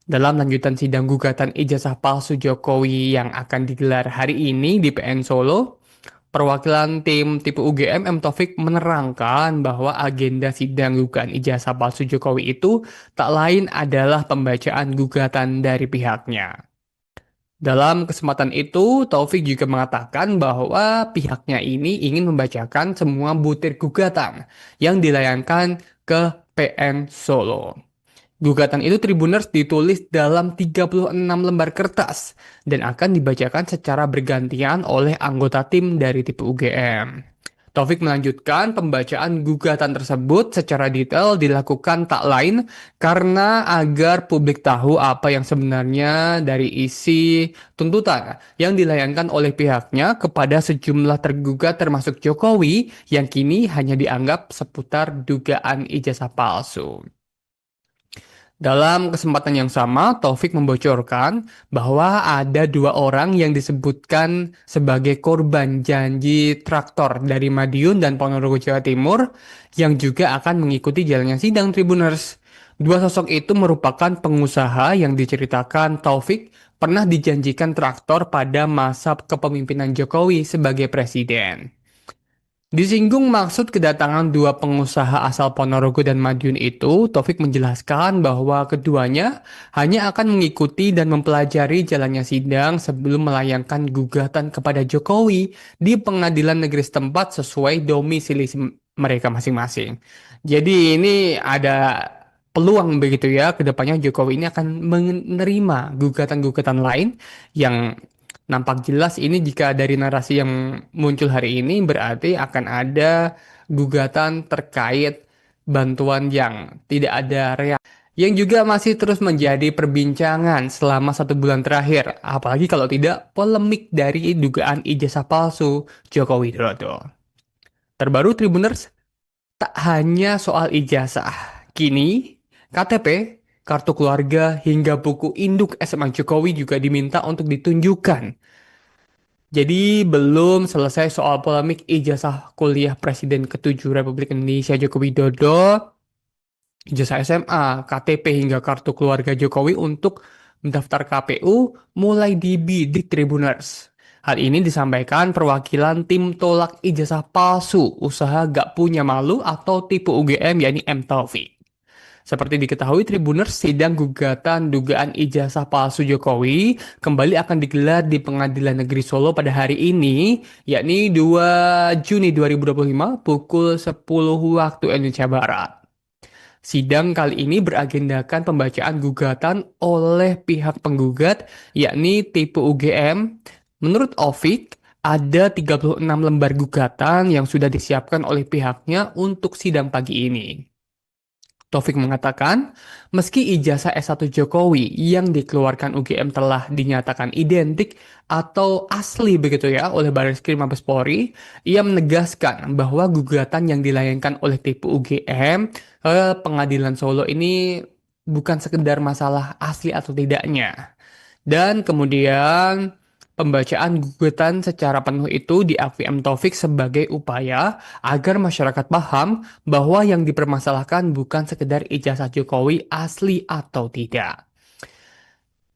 Dalam lanjutan sidang gugatan ijazah palsu Jokowi yang akan digelar hari ini di PN Solo, perwakilan tim tipe UGM M. Taufik menerangkan bahwa agenda sidang gugatan ijazah palsu Jokowi itu tak lain adalah pembacaan gugatan dari pihaknya. Dalam kesempatan itu, Taufik juga mengatakan bahwa pihaknya ini ingin membacakan semua butir gugatan yang dilayangkan ke PN Solo. Gugatan itu Tribuners ditulis dalam 36 lembar kertas dan akan dibacakan secara bergantian oleh anggota tim dari tipe UGM. Taufik melanjutkan pembacaan gugatan tersebut secara detail dilakukan tak lain karena agar publik tahu apa yang sebenarnya dari isi tuntutan yang dilayangkan oleh pihaknya kepada sejumlah tergugat termasuk Jokowi yang kini hanya dianggap seputar dugaan ijazah palsu. Dalam kesempatan yang sama, Taufik membocorkan bahwa ada dua orang yang disebutkan sebagai korban janji traktor dari Madiun dan Ponorogo, Jawa Timur, yang juga akan mengikuti jalannya sidang Tribuners. Dua sosok itu merupakan pengusaha yang diceritakan Taufik pernah dijanjikan traktor pada masa kepemimpinan Jokowi sebagai presiden. Disinggung maksud kedatangan dua pengusaha asal Ponorogo dan Madiun itu, Taufik menjelaskan bahwa keduanya hanya akan mengikuti dan mempelajari jalannya sidang sebelum melayangkan gugatan kepada Jokowi di pengadilan negeri setempat sesuai domisili mereka masing-masing. Jadi ini ada peluang begitu ya, kedepannya Jokowi ini akan menerima gugatan-gugatan lain yang nampak jelas ini jika dari narasi yang muncul hari ini berarti akan ada gugatan terkait bantuan yang tidak ada reaksi. Yang juga masih terus menjadi perbincangan selama 1 bulan terakhir, apalagi kalau tidak polemik dari dugaan ijazah palsu Joko Widodo. Terbaru Tribuners, tak hanya soal ijazah, kini KTP, kartu keluarga, hingga buku induk SMA Jokowi juga diminta untuk ditunjukkan. Jadi belum selesai soal polemik ijazah kuliah Presiden ke-7 Republik Indonesia Joko Widodo, ijazah SMA, KTP hingga kartu keluarga Jokowi untuk mendaftar KPU mulai dibidik Tribuners. Hal ini disampaikan perwakilan tim tolak ijazah palsu usaha gak punya malu atau tipe UGM yakni M. Taufik. Seperti diketahui Tribuners, sidang gugatan dugaan ijazah palsu Jokowi kembali akan digelar di Pengadilan Negeri Solo pada hari ini, yakni 2 Juni 2025 pukul 10 waktu Indonesia Barat. Sidang kali ini beragendakan pembacaan gugatan oleh pihak penggugat, yakni tipe UGM. Menurut Ovik, ada 36 lembar gugatan yang sudah disiapkan oleh pihaknya untuk sidang pagi ini. Taufik mengatakan, meski ijazah S1 Jokowi yang dikeluarkan UGM telah dinyatakan identik atau asli begitu ya oleh Bareskrim Mabes Polri, ia menegaskan bahwa gugatan yang dilayangkan oleh TIPU UGM ke Pengadilan Solo ini bukan sekedar masalah asli atau tidaknya. Dan kemudian pembacaan gugatan secara penuh itu diakui M. Taufik sebagai upaya agar masyarakat paham bahwa yang dipermasalahkan bukan sekedar ijazah Jokowi asli atau tidak.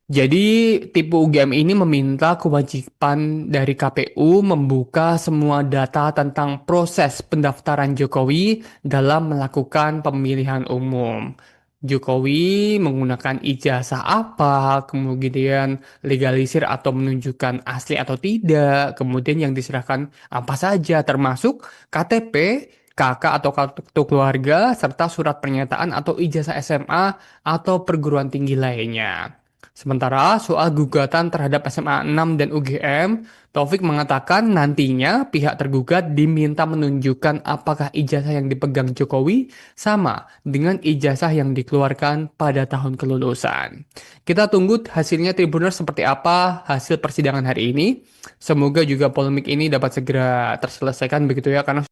Jadi, tipe UGM ini meminta kewajiban dari KPU membuka semua data tentang proses pendaftaran Jokowi dalam melakukan pemilihan umum. Jokowi menggunakan ijazah apa, kemudian legalisir atau menunjukkan asli atau tidak, kemudian yang diserahkan apa saja, termasuk KTP, KK atau kartu keluarga, serta surat pernyataan atau ijazah SMA atau perguruan tinggi lainnya. Sementara soal gugatan terhadap SMA 6 dan UGM, Taufik mengatakan nantinya pihak tergugat diminta menunjukkan apakah ijazah yang dipegang Jokowi sama dengan ijazah yang dikeluarkan pada tahun kelulusan. Kita tunggu hasilnya Tribuners seperti apa hasil persidangan hari ini. Semoga juga polemik ini dapat segera terselesaikan begitu ya, karena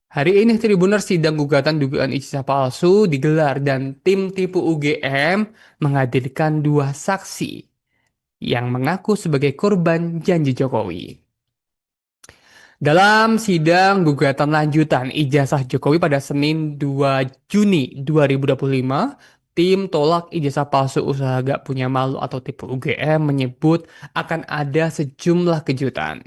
hari ini Tribuners sidang gugatan dugaan ijazah palsu digelar dan tim tipu UGM menghadirkan dua saksi yang mengaku sebagai korban janji Jokowi. Dalam sidang gugatan lanjutan ijazah Jokowi pada Senin 2 Juni 2025, tim tolak ijazah palsu usaha gak punya malu atau tipu UGM menyebut akan ada sejumlah kejutan.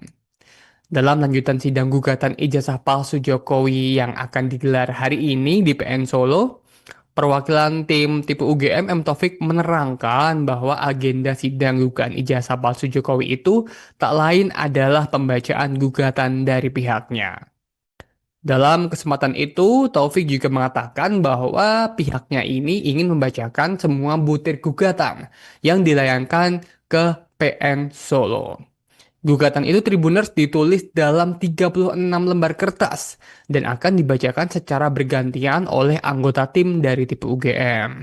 Dalam lanjutan sidang gugatan ijazah palsu Jokowi yang akan digelar hari ini di PN Solo, perwakilan tim tipe UGM M. Taufik menerangkan bahwa agenda sidang gugatan ijazah palsu Jokowi itu tak lain adalah pembacaan gugatan dari pihaknya. Dalam kesempatan itu, Taufik juga mengatakan bahwa pihaknya ini ingin membacakan semua butir gugatan yang dilayangkan ke PN Solo. Gugatan itu Tribuners ditulis dalam 36 lembar kertas dan akan dibacakan secara bergantian oleh anggota tim dari tipe UGM.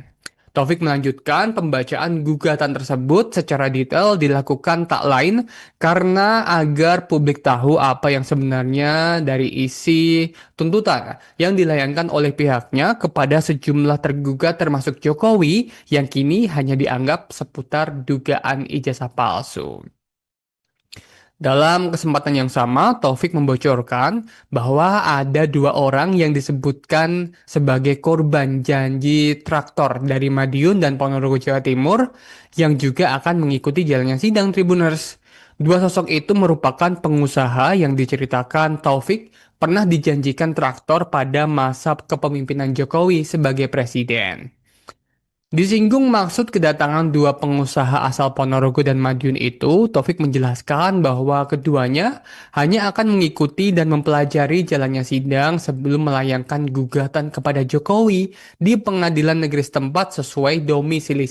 Taufik melanjutkan pembacaan gugatan tersebut secara detail dilakukan tak lain karena agar publik tahu apa yang sebenarnya dari isi tuntutan yang dilayangkan oleh pihaknya kepada sejumlah tergugat termasuk Jokowi yang kini hanya dianggap seputar dugaan ijazah palsu. Dalam kesempatan yang sama, Taufik membocorkan bahwa ada dua orang yang disebutkan sebagai korban janji traktor dari Madiun dan Ponorogo, Jawa Timur yang juga akan mengikuti jalannya sidang Tribuners. Dua sosok itu merupakan pengusaha yang diceritakan Taufik pernah dijanjikan traktor pada masa kepemimpinan Jokowi sebagai presiden. Disinggung maksud kedatangan dua pengusaha asal Ponorogo dan Madiun itu, Taufik menjelaskan bahwa keduanya hanya akan mengikuti dan mempelajari jalannya sidang sebelum melayangkan gugatan kepada Jokowi di pengadilan negeri setempat sesuai domisili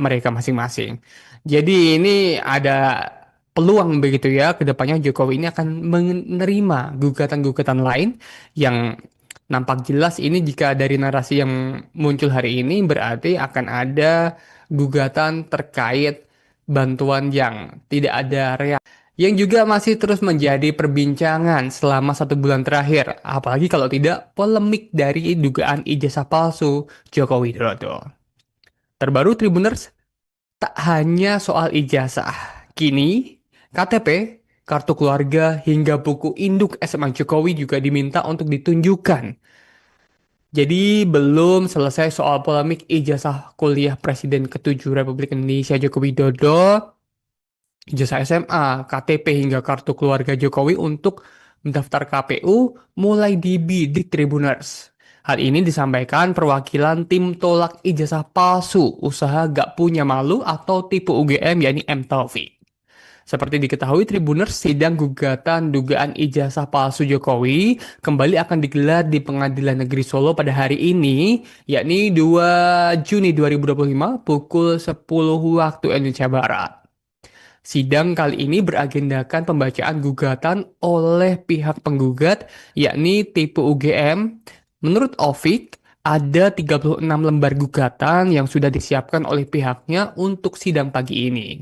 mereka masing-masing. Jadi ini ada peluang begitu ya, kedepannya Jokowi ini akan menerima gugatan-gugatan lain yang nampak jelas ini jika dari narasi yang muncul hari ini berarti akan ada gugatan terkait bantuan yang tidak ada reaksi. Yang juga masih terus menjadi perbincangan selama 1 bulan terakhir. Apalagi kalau tidak polemik dari dugaan ijazah palsu Joko Widodo. Terbaru Tribuners, tak hanya soal ijazah. Kini KTP, kartu keluarga, hingga buku induk SMA Jokowi juga diminta untuk ditunjukkan. Jadi belum selesai soal polemik ijazah kuliah Presiden ke-7 Republik Indonesia Joko Widodo, ijazah SMA, KTP hingga kartu keluarga Jokowi untuk mendaftar KPU mulai dibidik Tribuners. Hal ini disampaikan perwakilan tim tolak ijazah palsu usaha gak punya malu atau tipe UGM yakni M. Taufik. Seperti diketahui Tribuners, sidang gugatan dugaan ijazah palsu Jokowi kembali akan digelar di Pengadilan Negeri Solo pada hari ini, yakni 2 Juni 2025 pukul 10 waktu Indonesia Barat. Sidang kali ini beragendakan pembacaan gugatan oleh pihak penggugat, yakni tipe UGM. Menurut Taufik, Ada 36 lembar gugatan yang sudah disiapkan oleh pihaknya untuk sidang pagi ini.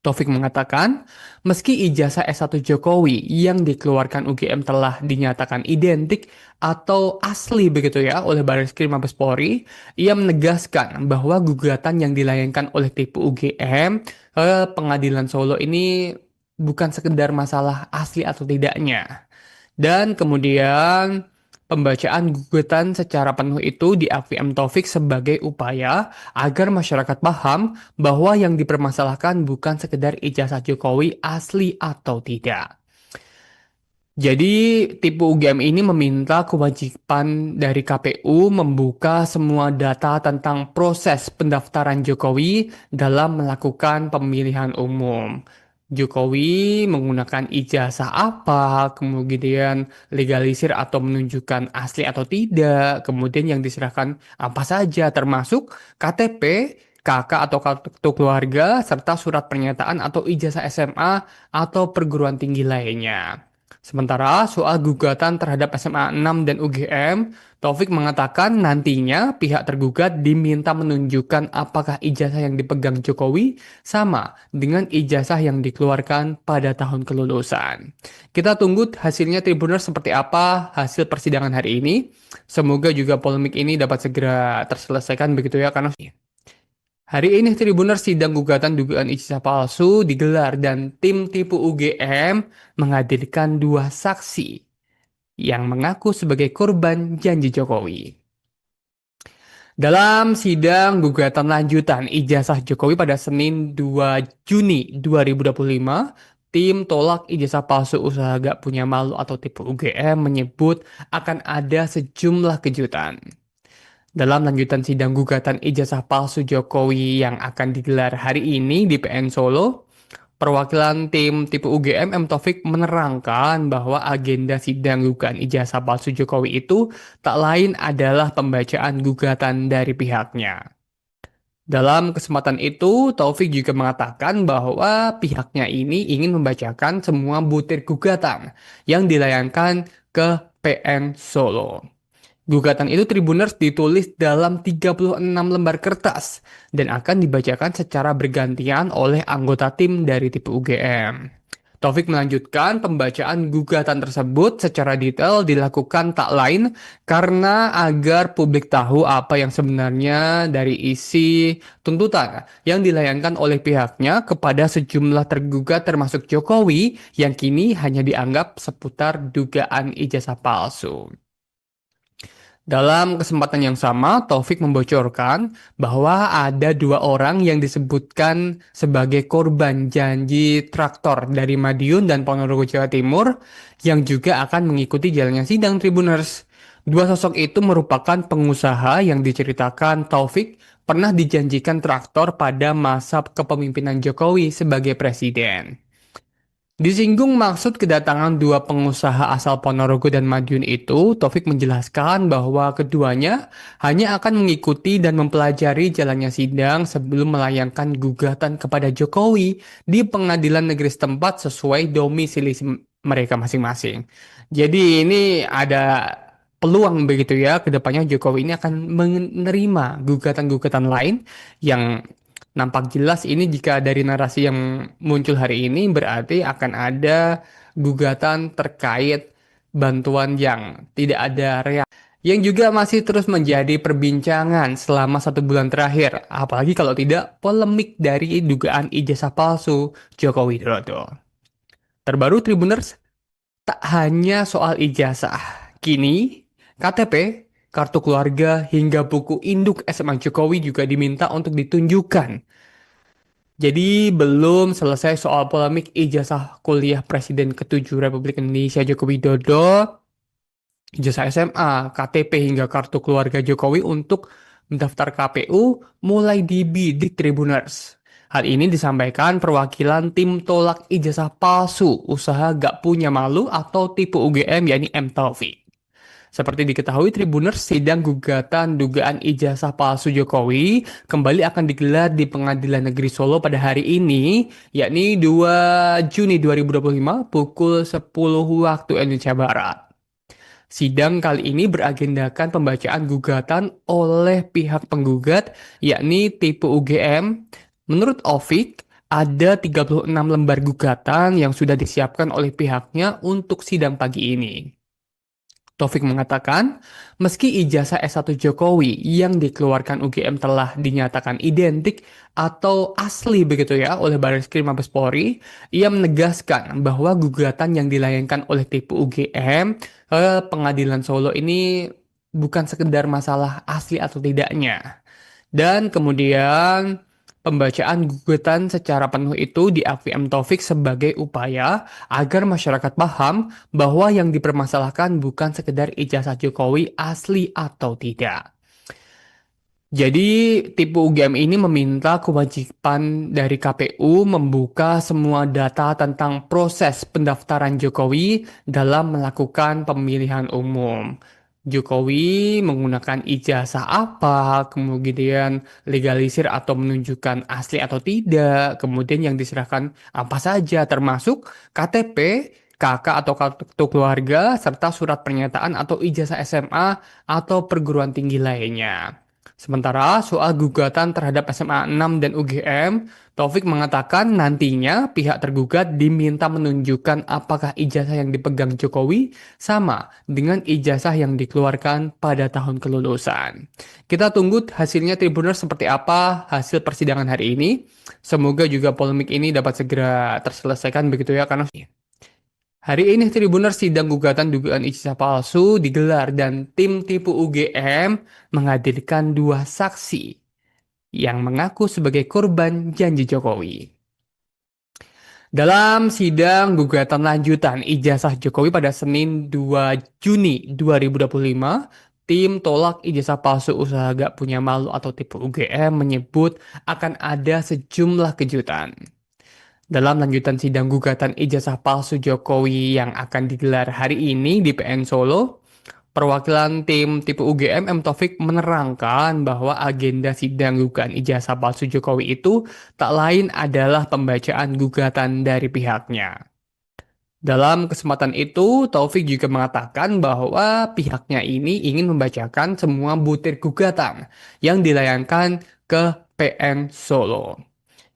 Taufik mengatakan, meski ijazah S1 Jokowi yang dikeluarkan UGM telah dinyatakan identik atau asli begitu ya oleh Bareskrim Mabes Polri, ia menegaskan bahwa gugatan yang dilayangkan oleh tim UGM ke Pengadilan Solo ini bukan sekedar masalah asli atau tidaknya. Dan kemudian pembacaan gugatan secara penuh itu diakui M. Taufik sebagai upaya agar masyarakat paham bahwa yang dipermasalahkan bukan sekedar ijazah Jokowi asli atau tidak. Jadi, tipe UGM ini meminta kewajiban dari KPU membuka semua data tentang proses pendaftaran Jokowi dalam melakukan pemilihan umum. Jokowi menggunakan ijazah apa, kemudian legalisir atau menunjukkan asli atau tidak, kemudian yang diserahkan apa saja, termasuk KTP, KK atau kartu keluarga, serta surat pernyataan atau ijazah SMA atau perguruan tinggi lainnya. Sementara soal gugatan terhadap SMA 6 dan UGM, Taufik mengatakan nantinya pihak tergugat diminta menunjukkan apakah ijazah yang dipegang Jokowi sama dengan ijazah yang dikeluarkan pada tahun kelulusan. Kita tunggu hasilnya Tribuners seperti apa hasil persidangan hari ini. Semoga juga polemik ini dapat segera terselesaikan begitu ya, karena hari ini Tribuners sidang gugatan dugaan ijazah palsu digelar dan tim tipu UGM menghadirkan dua saksi yang mengaku sebagai korban janji Jokowi. Dalam sidang gugatan lanjutan ijazah Jokowi pada Senin 2 Juni 2025, tim tolak ijazah palsu usaha gak punya malu atau tipu UGM menyebut akan ada sejumlah kejutan. Dalam lanjutan sidang gugatan ijazah palsu Jokowi yang akan digelar hari ini di PN Solo, perwakilan tim tipe UGM M. Taufik menerangkan bahwa agenda sidang gugatan ijazah palsu Jokowi itu tak lain adalah pembacaan gugatan dari pihaknya. Dalam kesempatan itu, Taufik juga mengatakan bahwa pihaknya ini ingin membacakan semua butir gugatan yang dilayangkan ke PN Solo. Gugatan itu Tribuners ditulis dalam 36 lembar kertas dan akan dibacakan secara bergantian oleh anggota tim dari tipe UGM. Taufik melanjutkan pembacaan gugatan tersebut secara detail dilakukan tak lain karena agar publik tahu apa yang sebenarnya dari isi tuntutan yang dilayangkan oleh pihaknya kepada sejumlah tergugat termasuk Jokowi yang kini hanya dianggap seputar dugaan ijazah palsu. Dalam kesempatan yang sama, Taufik membocorkan bahwa ada dua orang yang disebutkan sebagai korban janji traktor dari Madiun dan Ponorogo, Jawa Timur, yang juga akan mengikuti jalannya sidang Tribuners. Dua sosok itu merupakan pengusaha yang diceritakan Taufik pernah dijanjikan traktor pada masa kepemimpinan Jokowi sebagai presiden. Disinggung maksud kedatangan dua pengusaha asal Ponorogo dan Madiun itu, Taufik menjelaskan bahwa keduanya hanya akan mengikuti dan mempelajari jalannya sidang sebelum melayangkan gugatan kepada Jokowi di pengadilan negeri setempat sesuai domisili mereka masing-masing. Jadi ini ada peluang begitu ya, kedepannya Jokowi ini akan menerima gugatan-gugatan lain yang nampak jelas ini jika dari narasi yang muncul hari ini berarti akan ada gugatan terkait bantuan yang tidak ada reaksi. Yang juga masih terus menjadi perbincangan selama 1 bulan terakhir. Apalagi kalau tidak polemik dari dugaan ijazah palsu Joko Widodo. Terbaru Tribuners, tak hanya soal ijazah. Kini KTP, kartu keluarga, hingga buku induk SMA Jokowi juga diminta untuk ditunjukkan. Jadi belum selesai soal polemik ijazah kuliah Presiden ke-7 Republik Indonesia Joko Widodo, ijazah SMA, KTP hingga kartu keluarga Jokowi untuk mendaftar KPU mulai dibidik Tribuners. Hal ini disampaikan perwakilan tim tolak ijazah palsu usaha gak punya malu atau tipe UGM yakni M. Taufik. Seperti diketahui Tribuners, sidang gugatan dugaan ijazah palsu Jokowi kembali akan digelar di Pengadilan Negeri Solo pada hari ini, yakni 2 Juni 2025 pukul 10 waktu Indonesia Barat. Sidang kali ini beragendakan pembacaan gugatan oleh pihak penggugat, yakni Tipe UGM. Menurut Ovik, ada 36 lembar gugatan yang sudah disiapkan oleh pihaknya untuk sidang pagi ini. Taufik mengatakan, meski ijazah S1 Jokowi yang dikeluarkan UGM telah dinyatakan identik atau asli begitu ya oleh Barreskrim Mabes Polri, ia menegaskan bahwa gugatan yang dilayangkan oleh Tipe UGM ke Pengadilan Solo ini bukan sekedar masalah asli atau tidaknya. Dan kemudian pembacaan gugatan secara penuh itu diakui M. Taufik sebagai upaya agar masyarakat paham bahwa yang dipermasalahkan bukan sekedar ijazah Jokowi asli atau tidak. Jadi, tipe UGM ini meminta kewajiban dari KPU membuka semua data tentang proses pendaftaran Jokowi dalam melakukan pemilihan umum. Jokowi menggunakan ijazah apa, kemudian legalisir atau menunjukkan asli atau tidak, kemudian yang diserahkan apa saja, termasuk KTP, KK atau kartu keluarga, serta surat pernyataan atau ijazah SMA atau perguruan tinggi lainnya. Sementara soal gugatan terhadap SMA 6 dan UGM, Taufik mengatakan nantinya pihak tergugat diminta menunjukkan apakah ijazah yang dipegang Jokowi sama dengan ijazah yang dikeluarkan pada tahun kelulusan. Kita tunggu hasilnya Tribuners seperti apa hasil persidangan hari ini. Semoga juga polemik ini dapat segera terselesaikan begitu ya, karena hari ini Tribuners sidang gugatan dugaan ijazah palsu digelar dan tim tipu UGM menghadirkan dua saksi yang mengaku sebagai korban janji Jokowi. Dalam sidang gugatan lanjutan ijazah Jokowi pada Senin 2 Juni 2025, tim tolak ijazah palsu usaha gak punya malu atau tipu UGM menyebut akan ada sejumlah kejutan. Dalam lanjutan sidang gugatan ijazah palsu Jokowi yang akan digelar hari ini di PN Solo, perwakilan tim tipe UGM M. Taufik menerangkan bahwa agenda sidang gugatan ijazah palsu Jokowi itu tak lain adalah pembacaan gugatan dari pihaknya. Dalam kesempatan itu, Taufik juga mengatakan bahwa pihaknya ini ingin membacakan semua butir gugatan yang dilayangkan ke PN Solo.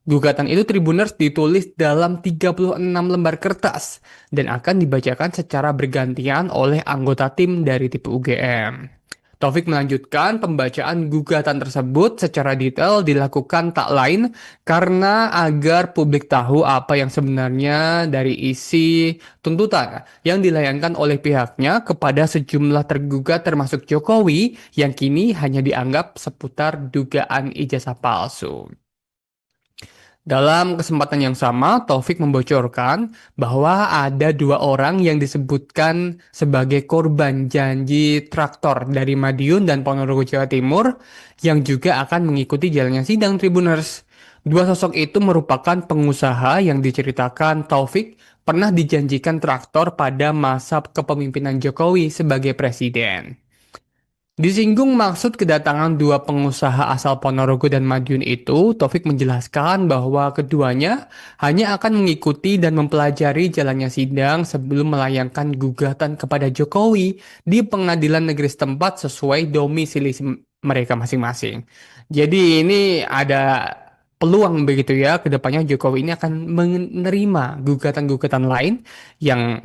Gugatan itu Tribuners ditulis dalam 36 lembar kertas dan akan dibacakan secara bergantian oleh anggota tim dari tipe UGM. Taufik melanjutkan pembacaan gugatan tersebut secara detail dilakukan tak lain karena agar publik tahu apa yang sebenarnya dari isi tuntutan yang dilayangkan oleh pihaknya kepada sejumlah tergugat termasuk Jokowi yang kini hanya dianggap seputar dugaan ijazah palsu. Dalam kesempatan yang sama, Taufik membocorkan bahwa ada dua orang yang disebutkan sebagai korban janji traktor dari Madiun dan Ponorogo, Jawa Timur yang juga akan mengikuti jalannya sidang Tribuners. Dua sosok itu merupakan pengusaha yang diceritakan Taufik pernah dijanjikan traktor pada masa kepemimpinan Jokowi sebagai presiden. Disinggung maksud kedatangan dua pengusaha asal Ponorogo dan Madiun itu, Taufik menjelaskan bahwa keduanya hanya akan mengikuti dan mempelajari jalannya sidang sebelum melayangkan gugatan kepada Jokowi di pengadilan negeri setempat sesuai domisili mereka masing-masing. Jadi ini ada peluang begitu ya, kedepannya Jokowi ini akan menerima gugatan-gugatan lain yang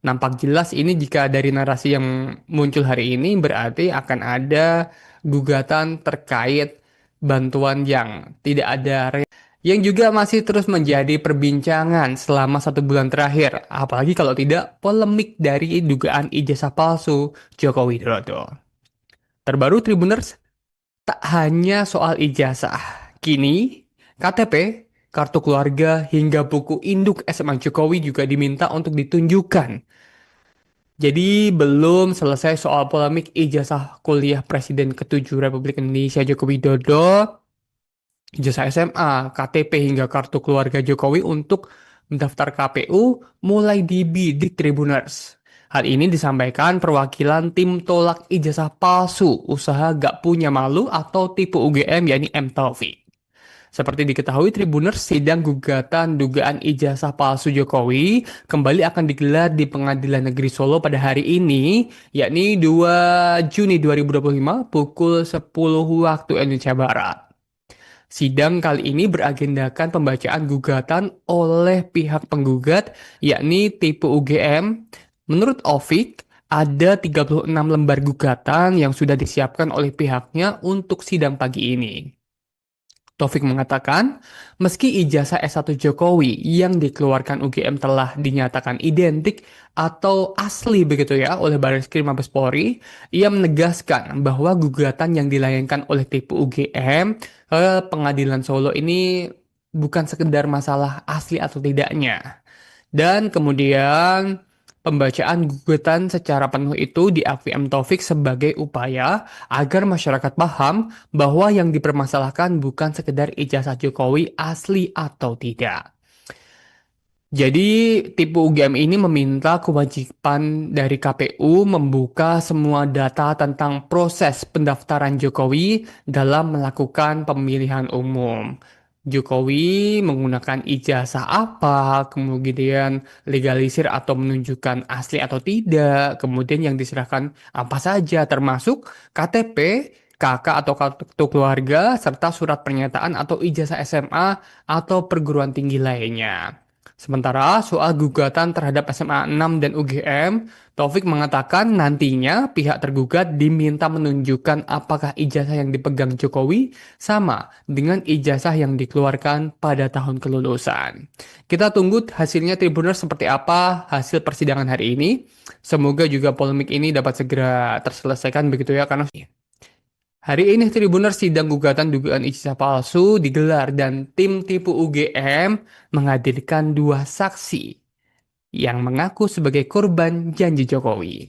nampak jelas ini jika dari narasi yang muncul hari ini berarti akan ada gugatan terkait bantuan yang tidak ada yang juga masih terus menjadi perbincangan selama 1 bulan terakhir, apalagi kalau tidak polemik dari dugaan ijazah palsu Joko Widodo. Terbaru Tribuners, tak hanya soal ijazah, kini KTP, kartu keluarga, hingga buku induk SMA Jokowi juga diminta untuk ditunjukkan. Jadi belum selesai soal polemik ijazah kuliah Presiden ke-7 Republik Indonesia Joko Widodo, ijazah SMA, KTP hingga kartu keluarga Jokowi untuk mendaftar KPU mulai dibidik Tribuners. Hal ini disampaikan perwakilan tim tolak ijazah palsu usaha gak punya malu atau tipe UGM yakni M. Taufik. Seperti diketahui Tribuners, sidang gugatan dugaan ijazah palsu Jokowi kembali akan digelar di Pengadilan Negeri Solo pada hari ini, yakni 2 Juni 2025 pukul 10 waktu Indonesia Barat. Sidang kali ini beragendakan pembacaan gugatan oleh pihak penggugat, yakni Tipe UGM. Menurut Ovik, ada 36 lembar gugatan yang sudah disiapkan oleh pihaknya untuk sidang pagi ini. Taufik mengatakan, meski ijazah S1 Jokowi yang dikeluarkan UGM telah dinyatakan identik atau asli begitu ya oleh Barreskrim Mabes Polri, ia menegaskan bahwa gugatan yang dilayangkan oleh Tipe UGM ke Pengadilan Solo ini bukan sekedar masalah asli atau tidaknya. Dan kemudian pembacaan gugatan secara penuh itu diakui M. Taufik sebagai upaya agar masyarakat paham bahwa yang dipermasalahkan bukan sekedar ijazah Jokowi asli atau tidak. Jadi, tipe UGM ini meminta kewajiban dari KPU membuka semua data tentang proses pendaftaran Jokowi dalam melakukan pemilihan umum. Jokowi menggunakan ijazah apa, kemudian legalisir atau menunjukkan asli atau tidak, kemudian yang diserahkan apa saja, termasuk KTP, KK atau kartu keluarga, serta surat pernyataan atau ijazah SMA atau perguruan tinggi lainnya. Sementara soal gugatan terhadap SMA 6 dan UGM, Taufik mengatakan nantinya pihak tergugat diminta menunjukkan apakah ijazah yang dipegang Jokowi sama dengan ijazah yang dikeluarkan pada tahun kelulusan. Kita tunggu hasilnya Tribuners seperti apa hasil persidangan hari ini. Semoga juga polemik ini dapat segera terselesaikan begitu ya, karena hari ini Tribuners sidang gugatan dugaan ijazah palsu digelar dan tim tipu UGM menghadirkan dua saksi yang mengaku sebagai korban janji Jokowi.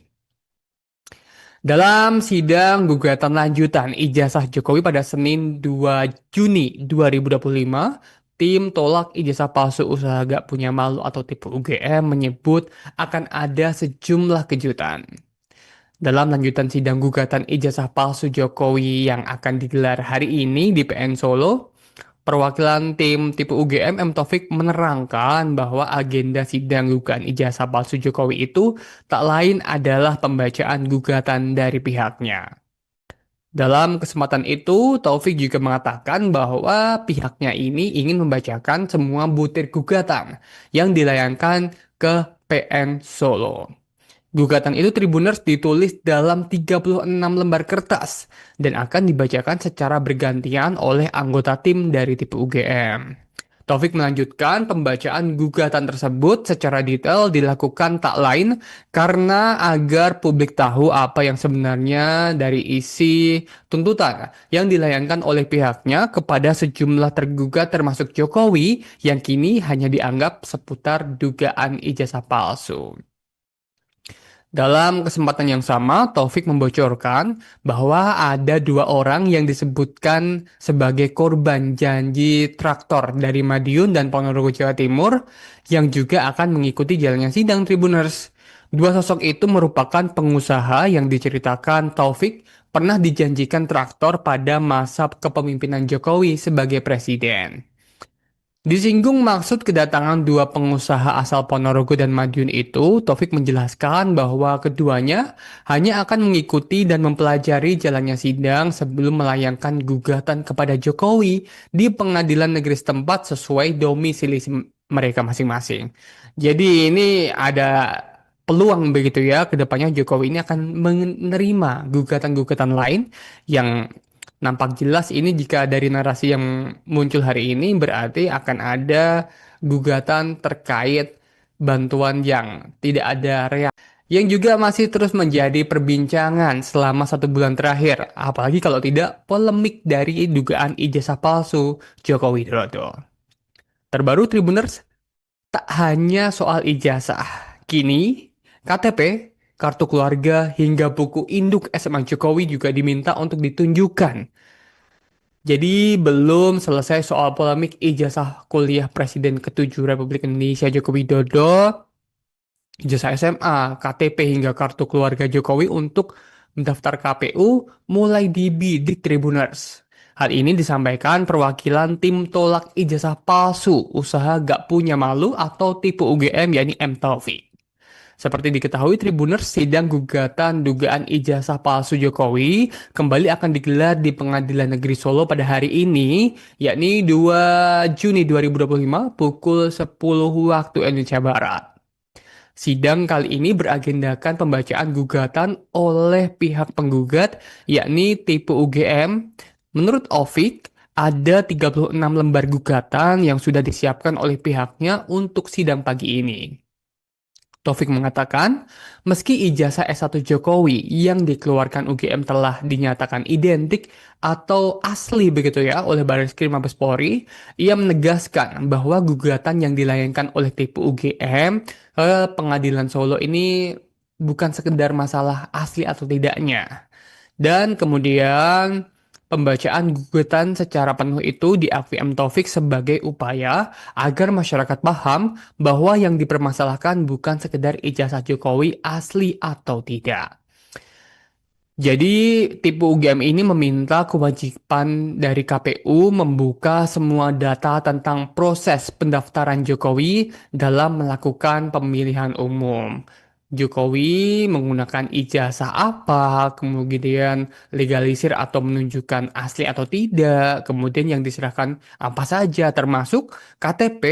Dalam sidang gugatan lanjutan ijazah Jokowi pada Senin 2 Juni 2025, tim tolak ijazah palsu usaha gak punya malu atau tipu UGM menyebut akan ada sejumlah kejutan. Dalam lanjutan sidang gugatan ijazah palsu Jokowi yang akan digelar hari ini di PN Solo, perwakilan tim tipe UGM M. Taufik menerangkan bahwa agenda sidang gugatan ijazah palsu Jokowi itu tak lain adalah pembacaan gugatan dari pihaknya. Dalam kesempatan itu, Taufik juga mengatakan bahwa pihaknya ini ingin membacakan semua butir gugatan yang dilayangkan ke PN Solo. Gugatan itu Tribuners ditulis dalam 36 lembar kertas dan akan dibacakan secara bergantian oleh anggota tim dari tipe UGM. Taufik melanjutkan pembacaan gugatan tersebut secara detail dilakukan tak lain karena agar publik tahu apa yang sebenarnya dari isi tuntutan yang dilayangkan oleh pihaknya kepada sejumlah tergugat termasuk Jokowi yang kini hanya dianggap seputar dugaan ijazah palsu. Dalam kesempatan yang sama, Taufik membocorkan bahwa ada dua orang yang disebutkan sebagai korban janji traktor dari Madiun dan Ponorogo, Jawa Timur yang juga akan mengikuti jalannya sidang Tribuners. Dua sosok itu merupakan pengusaha yang diceritakan Taufik pernah dijanjikan traktor pada masa kepemimpinan Jokowi sebagai presiden. Disinggung maksud kedatangan dua pengusaha asal Ponorogo dan Madiun itu, Taufik menjelaskan bahwa keduanya hanya akan mengikuti dan mempelajari jalannya sidang sebelum melayangkan gugatan kepada Jokowi di pengadilan negeri setempat sesuai domisili mereka masing-masing. Jadi ini ada peluang begitu ya, kedepannya Jokowi ini akan menerima gugatan-gugatan lain yang nampak jelas ini jika dari narasi yang muncul hari ini berarti akan ada gugatan terkait bantuan yang tidak ada reaksi. Yang juga masih terus menjadi perbincangan selama 1 bulan terakhir. Apalagi kalau tidak polemik dari dugaan ijazah palsu Joko Widodo. Terbaru Tribuners, tak hanya soal ijazah. Kini KTP, kartu keluarga, hingga buku induk SMA Jokowi juga diminta untuk ditunjukkan. Jadi belum selesai soal polemik ijazah kuliah Presiden ke-7 Republik Indonesia Joko Widodo, ijazah SMA, KTP hingga kartu keluarga Jokowi untuk mendaftar KPU mulai dibidik Tribuners. Hal ini disampaikan perwakilan tim tolak ijazah palsu usaha gak punya malu atau tipe UGM yakni M Taufik. Seperti diketahui Tribuners, sidang gugatan dugaan ijazah palsu Jokowi kembali akan digelar di Pengadilan Negeri Solo pada hari ini, yakni 2 Juni 2025 pukul 10 waktu Indonesia Barat. Sidang kali ini beragendakan pembacaan gugatan oleh pihak penggugat, yakni tipe UGM. Menurut Ovik, ada 36 lembar gugatan yang sudah disiapkan oleh pihaknya untuk sidang pagi ini. Taufik mengatakan, meski ijazah S1 Jokowi yang dikeluarkan UGM telah dinyatakan identik atau asli begitu ya oleh Barreskrim Mabes Polri, ia menegaskan bahwa gugatan yang dilayangkan oleh tipe UGM ke Pengadilan Solo ini bukan sekedar masalah asli atau tidaknya. Dan kemudian pembacaan gugatan secara penuh itu diakui M. Taufik sebagai upaya agar masyarakat paham bahwa yang dipermasalahkan bukan sekedar ijazah Jokowi asli atau tidak. Jadi tipe UGM ini meminta kewajiban dari KPU membuka semua data tentang proses pendaftaran Jokowi dalam melakukan pemilihan umum. Jokowi menggunakan ijazah apa, kemudian legalisir atau menunjukkan asli atau tidak, kemudian yang diserahkan apa saja termasuk KTP,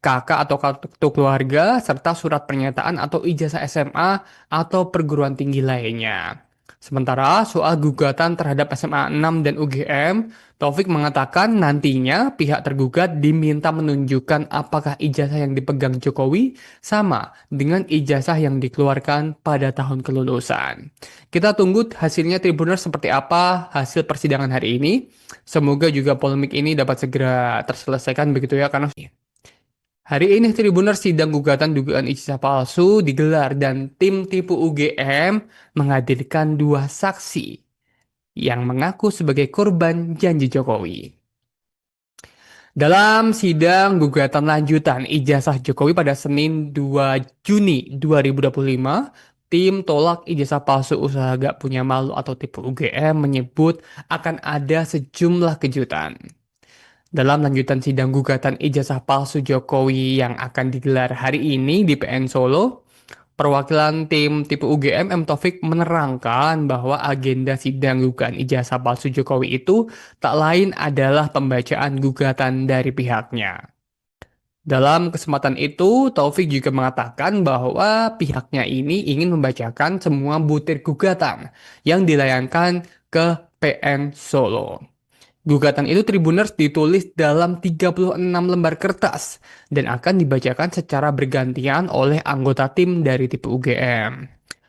KK atau kartu keluarga, serta surat pernyataan atau ijazah SMA atau perguruan tinggi lainnya. Sementara soal gugatan terhadap SMA 6 dan UGM, Taufik mengatakan nantinya pihak tergugat diminta menunjukkan apakah ijazah yang dipegang Jokowi sama dengan ijazah yang dikeluarkan pada tahun kelulusan. Kita tunggu hasilnya Tribuners seperti apa hasil persidangan hari ini. Semoga juga polemik ini dapat segera terselesaikan begitu ya karena hari ini Tribuners sidang gugatan dugaan ijazah palsu digelar dan tim tipu UGM menghadirkan dua saksi yang mengaku sebagai korban janji Jokowi. Dalam sidang gugatan lanjutan ijazah Jokowi pada Senin 2 Juni 2025, tim tolak ijazah palsu usaha gak punya malu atau tipu UGM menyebut akan ada sejumlah kejutan. Dalam lanjutan sidang gugatan ijazah palsu Jokowi yang akan digelar hari ini di PN Solo, perwakilan tim tipe UGM M. Taufik menerangkan bahwa agenda sidang gugatan ijazah palsu Jokowi itu tak lain adalah pembacaan gugatan dari pihaknya. Dalam kesempatan itu, Taufik juga mengatakan bahwa pihaknya ini ingin membacakan semua butir gugatan yang dilayangkan ke PN Solo. Gugatan itu Tribuners ditulis dalam 36 lembar kertas dan akan dibacakan secara bergantian oleh anggota tim dari tipe UGM.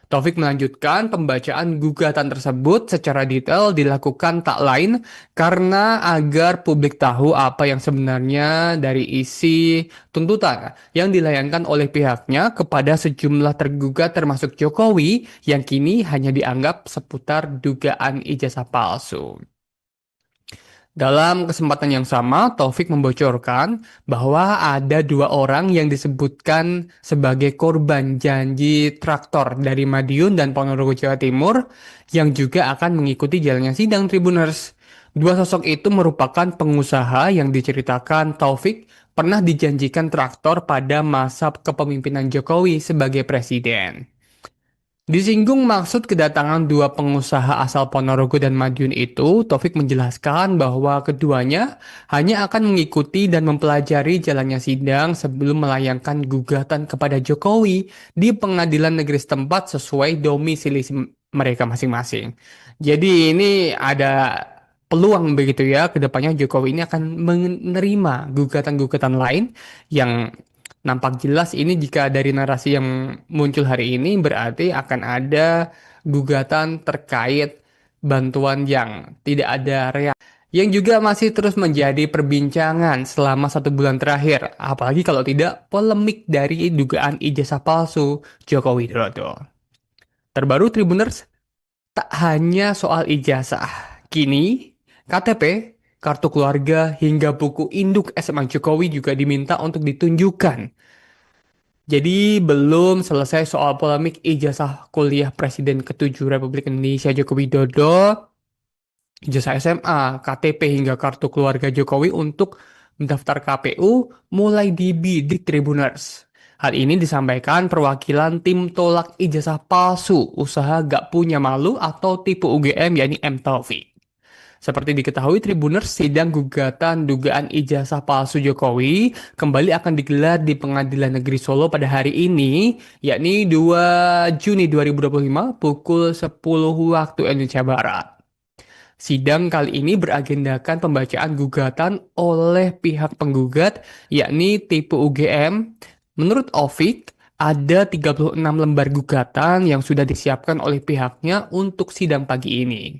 Taufik melanjutkan pembacaan gugatan tersebut secara detail dilakukan tak lain karena agar publik tahu apa yang sebenarnya dari isi tuntutan yang dilayangkan oleh pihaknya kepada sejumlah tergugat termasuk Jokowi yang kini hanya dianggap seputar dugaan ijazah palsu. Dalam kesempatan yang sama, Taufik membocorkan bahwa ada dua orang yang disebutkan sebagai korban janji traktor dari Madiun dan Ponorogo, Jawa Timur yang juga akan mengikuti jalannya sidang Tribuners. Dua sosok itu merupakan pengusaha yang diceritakan Taufik pernah dijanjikan traktor pada masa kepemimpinan Jokowi sebagai presiden. Disinggung maksud kedatangan dua pengusaha asal Ponorogo dan Madiun itu, Taufik menjelaskan bahwa keduanya hanya akan mengikuti dan mempelajari jalannya sidang sebelum melayangkan gugatan kepada Jokowi di pengadilan negeri setempat sesuai domisili mereka masing-masing. Jadi ini ada peluang begitu ya, kedepannya Jokowi ini akan menerima gugatan-gugatan lain yang nampak jelas ini jika dari narasi yang muncul hari ini berarti akan ada gugatan terkait bantuan yang tidak ada reaksi. Yang juga masih terus menjadi perbincangan selama 1 bulan terakhir. Apalagi kalau tidak polemik dari dugaan ijazah palsu Joko Widodo. Terbaru Tribuners, tak hanya soal ijazah. Kini KTP, kartu keluarga, hingga buku induk SMA Jokowi juga diminta untuk ditunjukkan. Jadi belum selesai soal polemik ijazah kuliah Presiden ke-7 Republik Indonesia Joko Widodo. ijazah SMA, KTP hingga kartu keluarga Jokowi untuk mendaftar KPU mulai dibidik Tribuners. Hal ini disampaikan perwakilan tim tolak ijazah palsu usaha gak punya malu atau tipe UGM yakni M Taufik. Seperti diketahui Tribuners, sidang gugatan dugaan ijazah palsu Jokowi kembali akan digelar di Pengadilan Negeri Solo pada hari ini, yakni 2 Juni 2025 pukul 10 waktu Indonesia Barat. Sidang kali ini beragendakan pembacaan gugatan oleh pihak penggugat, yakni tipe UGM. Menurut Ovik, ada 36 lembar gugatan yang sudah disiapkan oleh pihaknya untuk sidang pagi ini.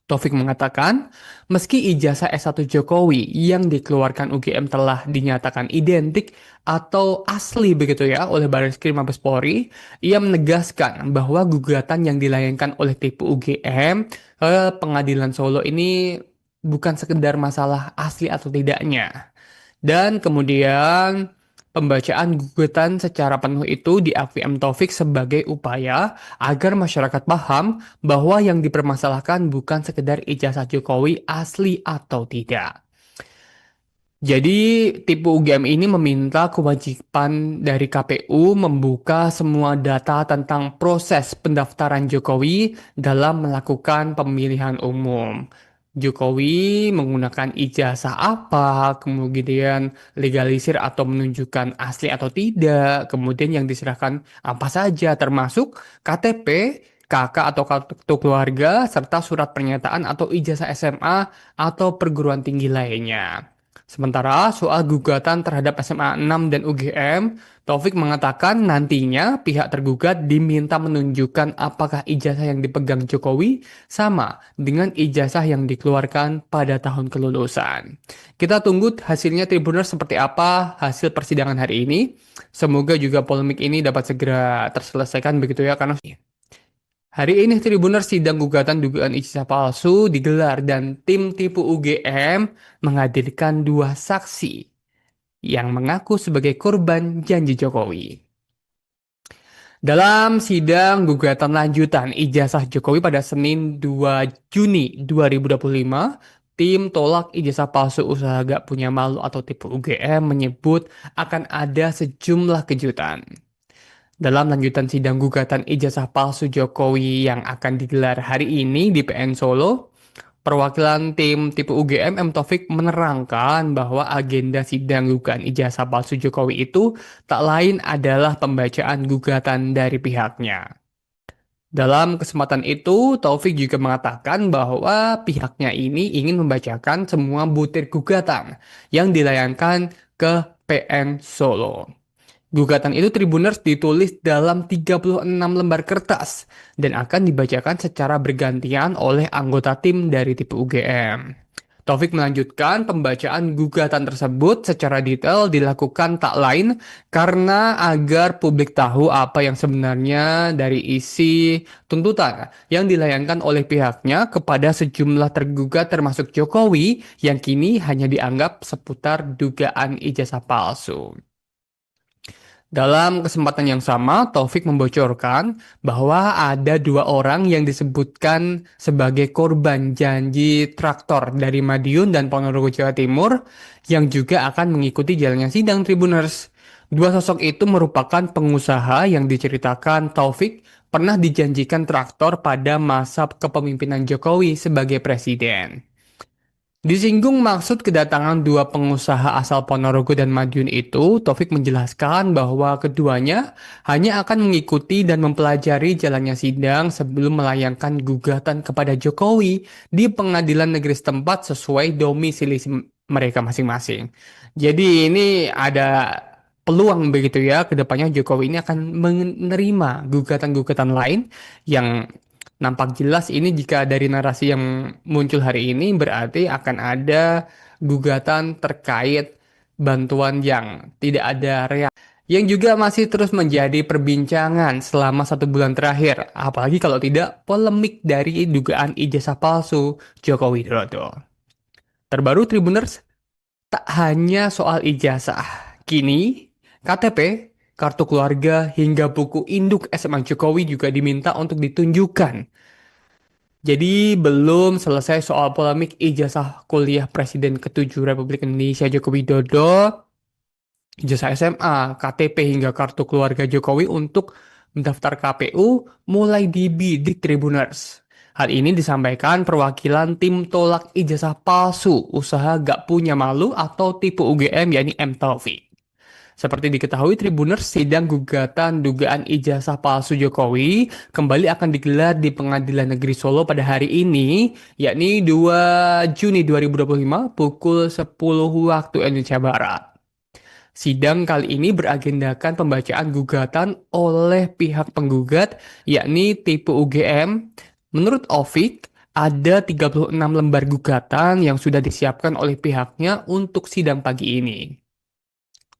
Taufik mengatakan, meski ijazah S1 Jokowi yang dikeluarkan UGM telah dinyatakan identik atau asli begitu ya oleh Barreskrim Mabes Polri, ia menegaskan bahwa gugatan yang dilayangkan oleh tipe UGM ke Pengadilan Solo ini bukan sekedar masalah asli atau tidaknya. Dan kemudian pembacaan gugatan secara penuh itu diakui M. Taufik sebagai upaya agar masyarakat paham bahwa yang dipermasalahkan bukan sekedar ijazah Jokowi asli atau tidak. Jadi, tipe UGM ini meminta kewajiban dari KPU membuka semua data tentang proses pendaftaran Jokowi dalam melakukan pemilihan umum. Jokowi menggunakan ijazah apa, kemudian legalisir atau menunjukkan asli atau tidak, kemudian yang diserahkan apa saja, termasuk KTP, KK atau kartu keluarga, serta surat pernyataan atau ijazah SMA atau perguruan tinggi lainnya. Sementara soal gugatan terhadap SMA 6 dan UGM, Taufik mengatakan nantinya pihak tergugat diminta menunjukkan apakah ijazah yang dipegang Jokowi sama dengan ijazah yang dikeluarkan pada tahun kelulusan. Kita tunggu hasilnya Tribuners seperti apa hasil persidangan hari ini. Semoga juga polemik ini dapat segera terselesaikan begitu ya karena hari ini Tribuners sidang gugatan dugaan ijazah palsu digelar dan tim tipu UGM menghadirkan dua saksi yang mengaku sebagai korban janji Jokowi. Dalam sidang gugatan lanjutan ijazah Jokowi pada Senin 2 Juni 2025, tim tolak ijazah palsu usaha gak punya malu atau tipu UGM menyebut akan ada sejumlah kejutan. Dalam lanjutan sidang gugatan ijazah palsu Jokowi yang akan digelar hari ini di PN Solo, perwakilan tim tipe UGM M. Taufik menerangkan bahwa agenda sidang gugatan ijazah palsu Jokowi itu tak lain adalah pembacaan gugatan dari pihaknya. Dalam kesempatan itu, Taufik juga mengatakan bahwa pihaknya ini ingin membacakan semua butir gugatan yang dilayangkan ke PN Solo. Gugatan itu Tribuners ditulis dalam 36 lembar kertas dan akan dibacakan secara bergantian oleh anggota tim dari tipe UGM. Taufik melanjutkan pembacaan gugatan tersebut secara detail dilakukan tak lain karena agar publik tahu apa yang sebenarnya dari isi tuntutan yang dilayangkan oleh pihaknya kepada sejumlah tergugat termasuk Jokowi yang kini hanya dianggap seputar dugaan ijazah palsu. Dalam kesempatan yang sama, Taufik membocorkan bahwa ada dua orang yang disebutkan sebagai korban janji traktor dari Madiun dan Ponorogo, Jawa Timur yang juga akan mengikuti jalannya sidang Tribuners. Dua sosok itu merupakan pengusaha yang diceritakan Taufik pernah dijanjikan traktor pada masa kepemimpinan Jokowi sebagai presiden. Disinggung maksud kedatangan dua pengusaha asal Ponorogo dan Madiun itu, Taufik menjelaskan bahwa keduanya hanya akan mengikuti dan mempelajari jalannya sidang sebelum melayangkan gugatan kepada Jokowi di pengadilan negeri setempat sesuai domisili mereka masing-masing. Jadi ini ada peluang begitu ya, kedepannya Jokowi ini akan menerima gugatan-gugatan lain yang nampak jelas ini jika dari narasi yang muncul hari ini berarti akan ada gugatan terkait bantuan yang tidak ada reaksi. Yang juga masih terus menjadi perbincangan selama 1 bulan terakhir. Apalagi kalau tidak polemik dari dugaan ijazah palsu Joko Widodo. Terbaru Tribuners, tak hanya soal ijazah. Kini KTP, kartu keluarga hingga buku induk SMA Jokowi juga diminta untuk ditunjukkan Jadi belum selesai soal polemik ijazah kuliah Presiden ke-7 Republik Indonesia Joko Widodo, ijazah SMA, KTP hingga kartu keluarga Jokowi untuk mendaftar KPU mulai dibidik Tribuners. Hal ini disampaikan perwakilan tim tolak ijazah palsu usaha gak punya malu atau tipu UGM yakni M Taufik. Seperti diketahui Tribuners, sidang gugatan dugaan ijazah palsu Jokowi kembali akan digelar di Pengadilan Negeri Solo pada hari ini, yakni 2 Juni 2025 pukul 10 waktu Indonesia Barat. Sidang kali ini beragendakan pembacaan gugatan oleh pihak penggugat, yakni tipe UGM. Menurut Ovik, ada 36 lembar gugatan yang sudah disiapkan oleh pihaknya untuk sidang pagi ini.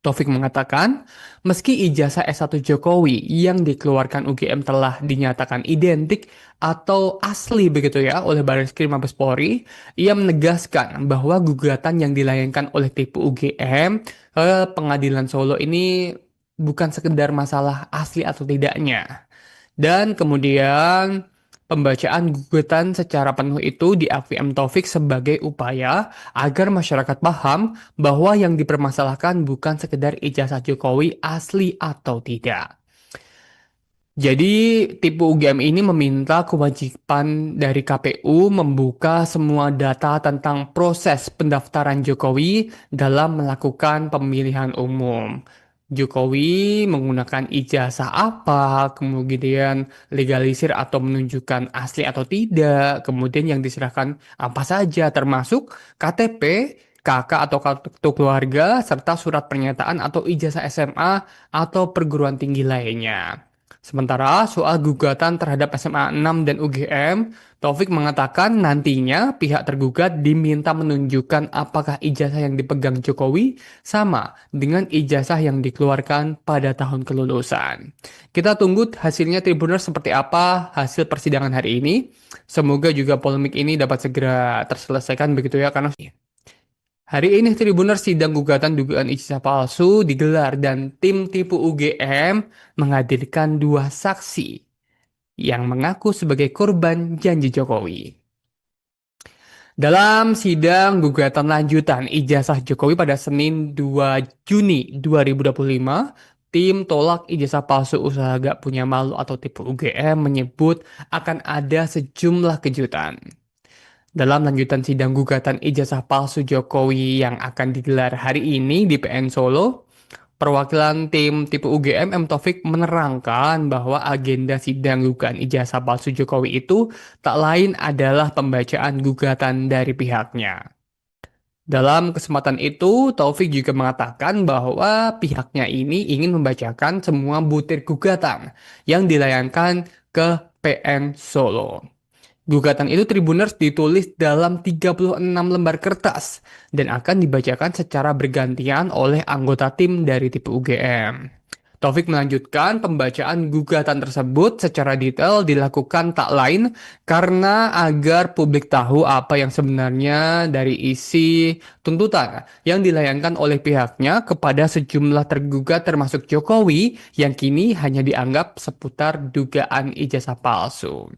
Taufik mengatakan, meski ijazah S1 Jokowi yang dikeluarkan UGM telah dinyatakan identik atau asli begitu ya oleh Barreskrim Mabes Polri, ia menegaskan bahwa gugatan yang dilayangkan oleh tipu UGM ke Pengadilan Solo ini bukan sekedar masalah asli atau tidaknya. Dan kemudian pembacaan gugatan secara penuh itu diakui M. Taufik sebagai upaya agar masyarakat paham bahwa yang dipermasalahkan bukan sekedar ijazah Jokowi asli atau tidak. Jadi, tipe UGM ini meminta kewajiban dari KPU membuka semua data tentang proses pendaftaran Jokowi dalam melakukan pemilihan umum. Jokowi menggunakan ijazah apa, kemudian legalisir atau menunjukkan asli atau tidak, kemudian yang diserahkan apa saja, termasuk KTP, KK atau kartu keluarga, serta surat pernyataan atau ijazah SMA atau perguruan tinggi lainnya. Sementara soal gugatan terhadap SMA 6 dan UGM, Taufik mengatakan nantinya pihak tergugat diminta menunjukkan apakah ijazah yang dipegang Jokowi sama dengan ijazah yang dikeluarkan pada tahun kelulusan. Kita tunggu hasilnya Tribuners seperti apa hasil persidangan hari ini. Semoga juga polemik ini dapat segera terselesaikan begitu ya karena hari ini Tribuners sidang gugatan dugaan ijazah palsu digelar dan tim tipu UGM menghadirkan dua saksi yang mengaku sebagai korban janji Jokowi. Dalam sidang gugatan lanjutan ijazah Jokowi pada Senin 2 Juni 2025, tim tolak ijazah palsu usaha gak punya malu atau tipu UGM menyebut akan ada sejumlah kejutan. Dalam lanjutan sidang gugatan ijazah palsu Jokowi yang akan digelar hari ini di PN Solo, perwakilan tim tipe UGM M. Taufik menerangkan bahwa agenda sidang gugatan ijazah palsu Jokowi itu tak lain adalah pembacaan gugatan dari pihaknya. Dalam kesempatan itu, Taufik juga mengatakan bahwa pihaknya ini ingin membacakan semua butir gugatan yang dilayangkan ke PN Solo. Gugatan itu Tribuners ditulis dalam 36 lembar kertas dan akan dibacakan secara bergantian oleh anggota tim dari tipe UGM. Taufik melanjutkan pembacaan gugatan tersebut secara detail dilakukan tak lain karena agar publik tahu apa yang sebenarnya dari isi tuntutan yang dilayangkan oleh pihaknya kepada sejumlah tergugat termasuk Jokowi yang kini hanya dianggap seputar dugaan ijazah palsu.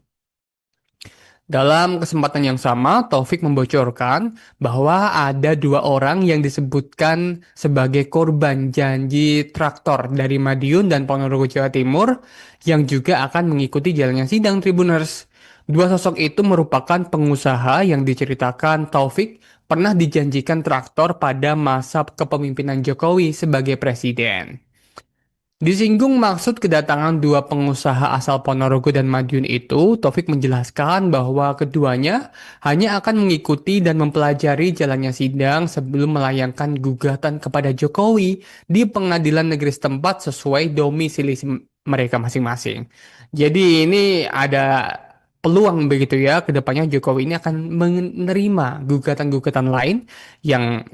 Dalam kesempatan yang sama, Taufik membocorkan bahwa ada dua orang yang disebutkan sebagai korban janji traktor dari Madiun dan Ponorogo Jawa Timur yang juga akan mengikuti jalannya sidang Tribuners. Dua sosok itu merupakan pengusaha yang diceritakan Taufik pernah dijanjikan traktor pada masa kepemimpinan Jokowi sebagai presiden. Disinggung maksud kedatangan dua pengusaha asal Ponorogo dan Madiun itu, Taufik menjelaskan bahwa keduanya hanya akan mengikuti dan mempelajari jalannya sidang sebelum melayangkan gugatan kepada Jokowi di pengadilan negeri setempat sesuai domisili mereka masing-masing. Jadi ini ada peluang begitu ya, kedepannya Jokowi ini akan menerima gugatan-gugatan lain yang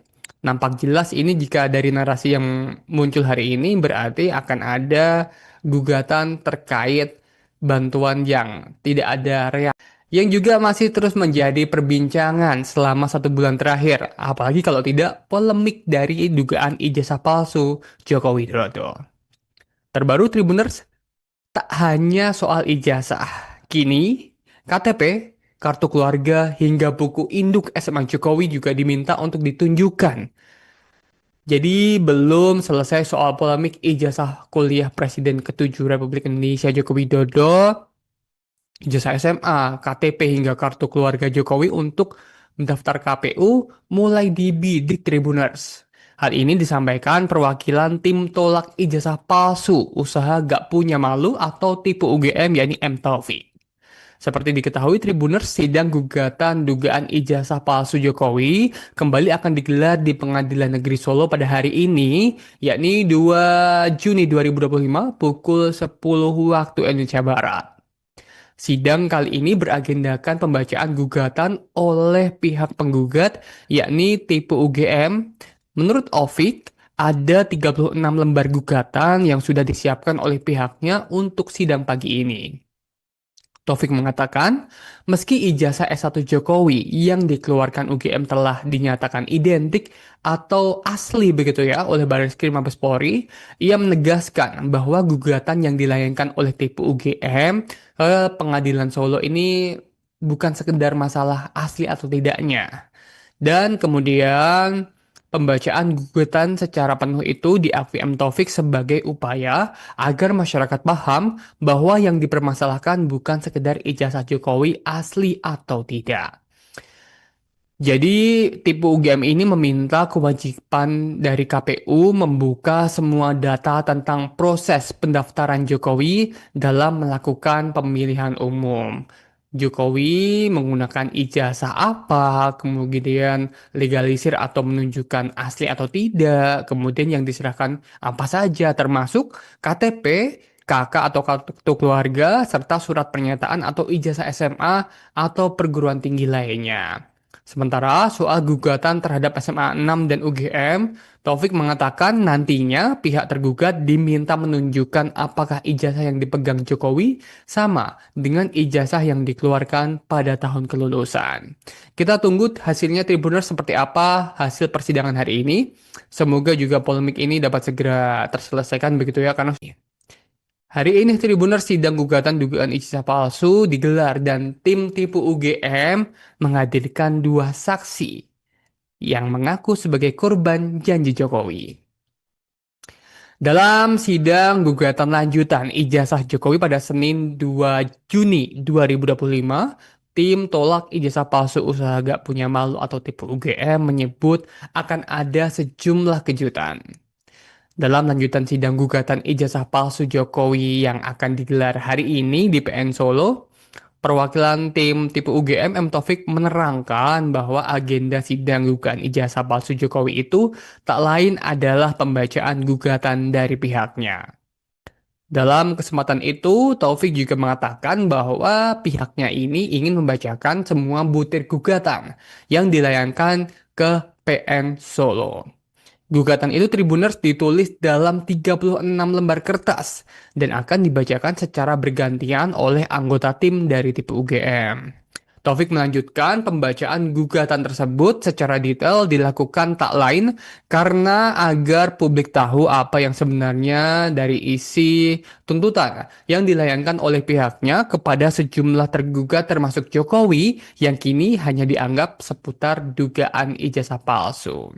nampak jelas ini jika dari narasi yang muncul hari ini berarti akan ada gugatan terkait bantuan yang tidak ada reaksi. Yang juga masih terus menjadi perbincangan selama 1 bulan terakhir. Apalagi kalau tidak polemik dari dugaan ijazah palsu Joko Widodo. Terbaru Tribuners, tak hanya soal ijazah. Kini KTP, kartu keluarga, hingga buku induk SMA Jokowi juga diminta untuk ditunjukkan. Jadi belum selesai soal polemik ijazah kuliah Presiden ke-7 Republik Indonesia Joko Widodo, ijazah SMA, KTP hingga kartu keluarga Jokowi untuk mendaftar KPU mulai dibidik Tribuners. Hal ini disampaikan perwakilan tim tolak ijazah palsu usaha gak punya malu atau tipu UGM yakni M. Taufik. Seperti diketahui Tribuners, sidang gugatan dugaan ijazah palsu Jokowi kembali akan digelar di Pengadilan Negeri Solo pada hari ini, yakni 2 Juni 2025 pukul 10 waktu Indonesia Barat. Sidang kali ini beragendakan pembacaan gugatan oleh pihak penggugat, yakni tipe UGM. Menurut Ovik, ada 36 lembar gugatan yang sudah disiapkan oleh pihaknya untuk sidang pagi ini. Taufik mengatakan, meski ijazah S1 Jokowi yang dikeluarkan UGM telah dinyatakan identik atau asli begitu ya oleh Barreskrim Mabes Polri, ia menegaskan bahwa gugatan yang dilayangkan oleh tipe UGM ke Pengadilan Solo ini bukan sekedar masalah asli atau tidaknya. Dan kemudian pembacaan gugatan secara penuh itu diakui M. Taufik sebagai upaya agar masyarakat paham bahwa yang dipermasalahkan bukan sekedar ijazah Jokowi asli atau tidak. Jadi, tipe UGM ini meminta kewajiban dari KPU membuka semua data tentang proses pendaftaran Jokowi dalam melakukan pemilihan umum. Jokowi menggunakan ijazah apa, kemudian legalisir atau menunjukkan asli atau tidak, kemudian yang diserahkan apa saja, termasuk KTP, KK atau kartu keluarga, serta surat pernyataan atau ijazah SMA atau perguruan tinggi lainnya. Sementara soal gugatan terhadap SMA 6 dan UGM, Taufik mengatakan nantinya pihak tergugat diminta menunjukkan apakah ijazah yang dipegang Jokowi sama dengan ijazah yang dikeluarkan pada tahun kelulusan. Kita tunggu hasilnya Tribuners seperti apa hasil persidangan hari ini. Semoga juga polemik ini dapat segera terselesaikan begitu ya, karena hari ini Tribuners sidang gugatan dugaan ijazah palsu digelar dan tim tipu UGM menghadirkan dua saksi yang mengaku sebagai korban janji Jokowi. Dalam sidang gugatan lanjutan ijazah Jokowi pada Senin 2 Juni 2025, tim tolak ijazah palsu usaha gak punya malu atau tipu UGM menyebut akan ada sejumlah kejutan. Dalam lanjutan sidang gugatan ijazah palsu Jokowi yang akan digelar hari ini di PN Solo, perwakilan tim tipe UGM M. Taufik menerangkan bahwa agenda sidang gugatan ijazah palsu Jokowi itu tak lain adalah pembacaan gugatan dari pihaknya. Dalam kesempatan itu, Taufik juga mengatakan bahwa pihaknya ini ingin membacakan semua butir gugatan yang dilayangkan ke PN Solo. Gugatan itu Tribuners ditulis dalam 36 lembar kertas dan akan dibacakan secara bergantian oleh anggota tim dari tipe UGM. Taufik melanjutkan pembacaan gugatan tersebut secara detail dilakukan tak lain karena agar publik tahu apa yang sebenarnya dari isi tuntutan yang dilayangkan oleh pihaknya kepada sejumlah tergugat termasuk Jokowi yang kini hanya dianggap seputar dugaan ijazah palsu.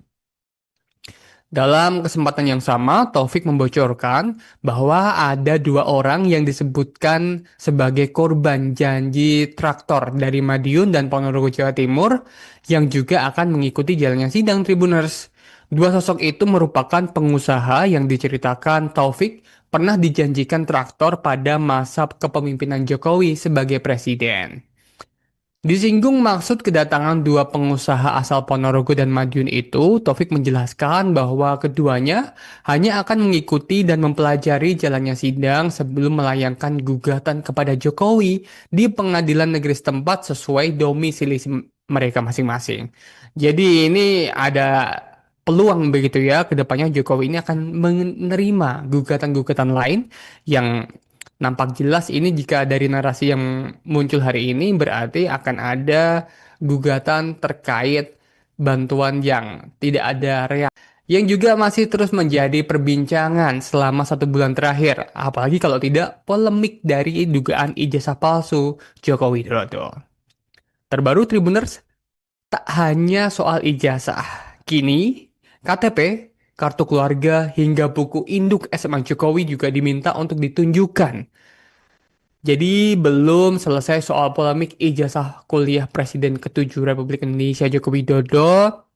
Dalam kesempatan yang sama, Taufik membocorkan bahwa ada dua orang yang disebutkan sebagai korban janji traktor dari Madiun dan Ponorogo, Jawa Timur yang juga akan mengikuti jalannya sidang Tribuners. Dua sosok itu merupakan pengusaha yang diceritakan Taufik pernah dijanjikan traktor pada masa kepemimpinan Jokowi sebagai presiden. Disinggung maksud kedatangan dua pengusaha asal Ponorogo dan Madiun itu, Taufik menjelaskan bahwa keduanya hanya akan mengikuti dan mempelajari jalannya sidang sebelum melayangkan gugatan kepada Jokowi di pengadilan negeri setempat sesuai domisili mereka masing-masing. Jadi ini ada peluang begitu ya, kedepannya Jokowi ini akan menerima gugatan-gugatan lain yang nampak jelas ini jika dari narasi yang muncul hari ini berarti akan ada gugatan terkait bantuan yang tidak ada reaksi. Yang juga masih terus menjadi perbincangan selama 1 bulan terakhir. Apalagi kalau tidak polemik dari dugaan ijazah palsu Joko Widodo. Terbaru Tribuners, tak hanya soal ijazah. Kini, KTP, kartu keluarga, hingga buku induk SMA Jokowi juga diminta untuk ditunjukkan. Jadi belum selesai soal polemik ijazah kuliah Presiden ke-7 Republik Indonesia Joko Widodo,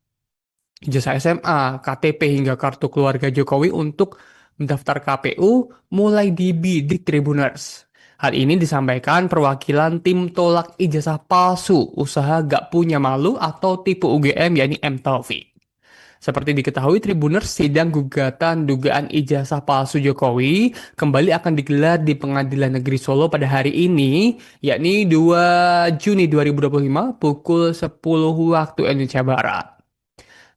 ijazah SMA, KTP hingga kartu keluarga Jokowi untuk mendaftar KPU mulai dibidik Tribuners. Hal ini disampaikan perwakilan tim tolak ijazah palsu usaha gak punya malu atau tipu UGM yakni M Taufik. Seperti diketahui Tribuners, sidang gugatan dugaan ijazah palsu Jokowi kembali akan digelar di Pengadilan Negeri Solo pada hari ini, yakni 2 Juni 2025 pukul 10 waktu Indonesia Barat.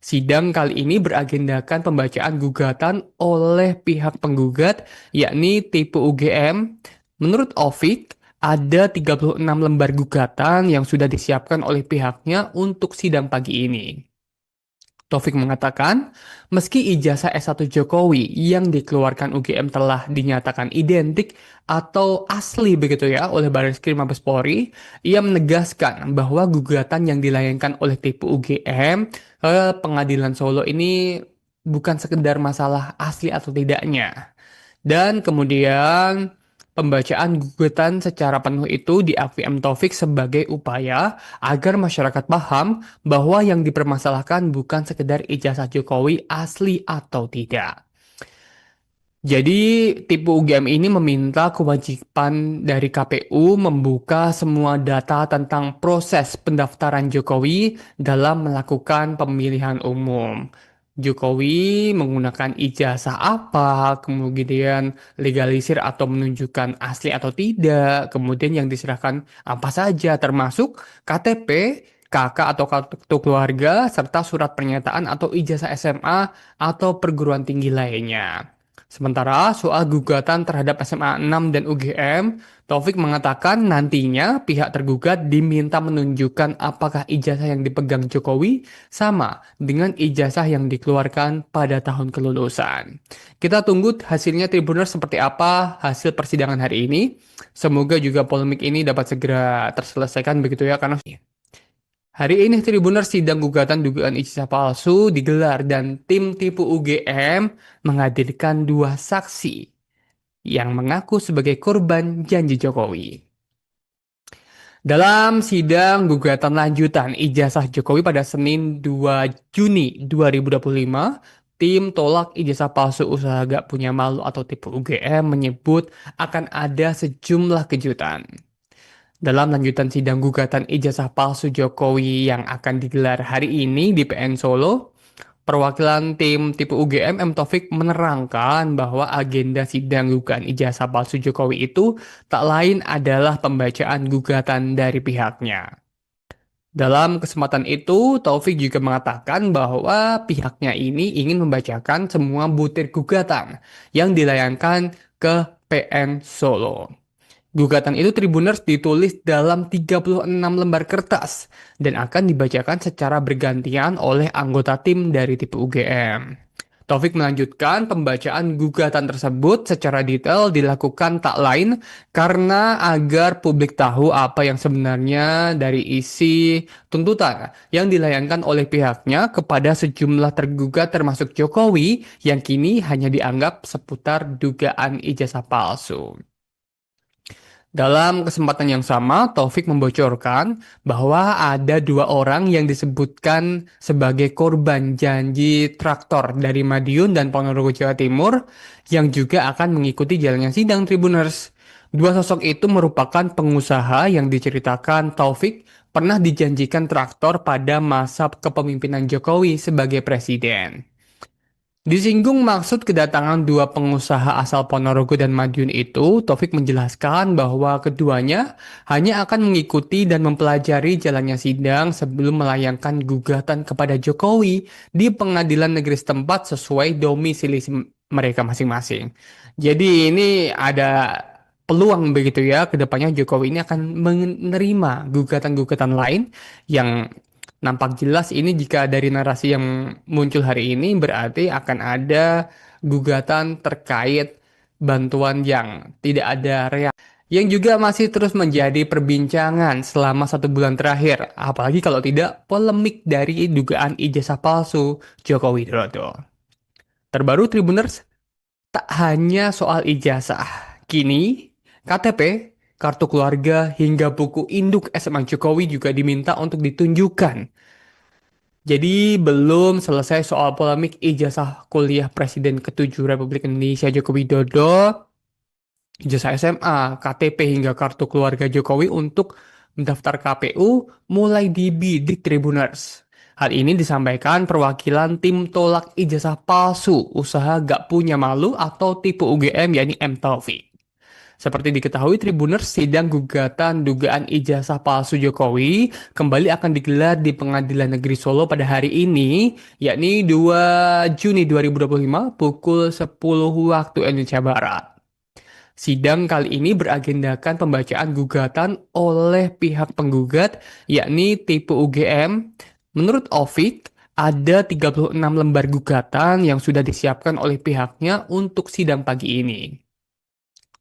Sidang kali ini beragendakan pembacaan gugatan oleh pihak penggugat, yakni tipe UGM. Menurut Ovik, ada 36 lembar gugatan yang sudah disiapkan oleh pihaknya untuk sidang pagi ini. Taufik mengatakan, meski ijazah S1 Jokowi yang dikeluarkan UGM telah dinyatakan identik atau asli begitu ya oleh Barreskrim Mabes Polri, ia menegaskan bahwa gugatan yang dilayangkan oleh tipu UGM ke Pengadilan Solo ini bukan sekedar masalah asli atau tidaknya. Dan kemudian pembacaan gugatan secara penuh itu diakui M. Taufik sebagai upaya agar masyarakat paham bahwa yang dipermasalahkan bukan sekedar ijazah Jokowi asli atau tidak. Jadi, tipe UGM ini meminta kewajiban dari KPU membuka semua data tentang proses pendaftaran Jokowi dalam melakukan pemilihan umum. Jokowi menggunakan ijazah apa, kemudian legalisir atau menunjukkan asli atau tidak, kemudian yang diserahkan apa saja, termasuk KTP, KK atau kartu keluarga, serta surat pernyataan atau ijazah SMA atau perguruan tinggi lainnya. Sementara soal gugatan terhadap SMA 6 dan UGM, Taufik mengatakan nantinya pihak tergugat diminta menunjukkan apakah ijazah yang dipegang Jokowi sama dengan ijazah yang dikeluarkan pada tahun kelulusan. Kita tunggu hasilnya Tribuners seperti apa hasil persidangan hari ini. Semoga juga polemik ini dapat segera terselesaikan begitu ya, karena hari ini Tribuners sidang gugatan dugaan ijazah palsu digelar dan tim tipu UGM menghadirkan dua saksi yang mengaku sebagai korban janji Jokowi. Dalam sidang gugatan lanjutan ijazah Jokowi pada Senin 2 Juni 2025, tim tolak ijazah palsu usaha gak punya malu atau tipu UGM menyebut akan ada sejumlah kejutan. Dalam lanjutan sidang gugatan ijazah palsu Jokowi yang akan digelar hari ini di PN Solo, perwakilan tim tipe UGM M. Taufik menerangkan bahwa agenda sidang gugatan ijazah palsu Jokowi itu tak lain adalah pembacaan gugatan dari pihaknya. Dalam kesempatan itu, Taufik juga mengatakan bahwa pihaknya ini ingin membacakan semua butir gugatan yang dilayangkan ke PN Solo. Gugatan itu Tribuners ditulis dalam 36 lembar kertas dan akan dibacakan secara bergantian oleh anggota tim dari tipe UGM. Taufik melanjutkan pembacaan gugatan tersebut secara detail dilakukan tak lain karena agar publik tahu apa yang sebenarnya dari isi tuntutan yang dilayangkan oleh pihaknya kepada sejumlah tergugat termasuk Jokowi yang kini hanya dianggap seputar dugaan ijazah palsu. Dalam kesempatan yang sama, Taufik membocorkan bahwa ada dua orang yang disebutkan sebagai korban janji traktor dari Madiun dan Ponorogo Jawa Timur yang juga akan mengikuti jalannya sidang Tribuners. Dua sosok itu merupakan pengusaha yang diceritakan Taufik pernah dijanjikan traktor pada masa kepemimpinan Jokowi sebagai presiden. Disinggung maksud kedatangan dua pengusaha asal Ponorogo dan Madiun itu, Taufik menjelaskan bahwa keduanya hanya akan mengikuti dan mempelajari jalannya sidang sebelum melayangkan gugatan kepada Jokowi di pengadilan negeri setempat sesuai domisili mereka masing-masing. Jadi ini ada peluang begitu ya, kedepannya Jokowi ini akan menerima gugatan-gugatan lain yang nampak jelas ini jika dari narasi yang muncul hari ini berarti akan ada gugatan terkait bantuan yang tidak ada reaksi yang juga masih terus menjadi perbincangan selama satu bulan terakhir, apalagi kalau tidak polemik dari dugaan ijazah palsu Joko Widodo. Terbaru Tribuners, tak hanya soal ijazah, kini KTP, kartu keluarga, hingga buku induk SMA Jokowi juga diminta untuk ditunjukkan. Jadi belum selesai soal polemik ijazah kuliah Presiden ke-7 Republik Indonesia Joko Widodo, ijazah SMA, KTP hingga kartu keluarga Jokowi untuk mendaftar KPU mulai dibidik Tribuners. Hal ini disampaikan perwakilan tim tolak ijazah palsu usaha gak punya malu atau tipe UGM yakni M Taufik. Seperti diketahui Tribuners, sidang gugatan dugaan ijazah palsu Jokowi kembali akan digelar di Pengadilan Negeri Solo pada hari ini, yakni 2 Juni 2025 pukul 10 waktu Indonesia Barat. Sidang kali ini beragendakan pembacaan gugatan oleh pihak penggugat, yakni tipe UGM. Menurut Ovik, ada 36 lembar gugatan yang sudah disiapkan oleh pihaknya untuk sidang pagi ini.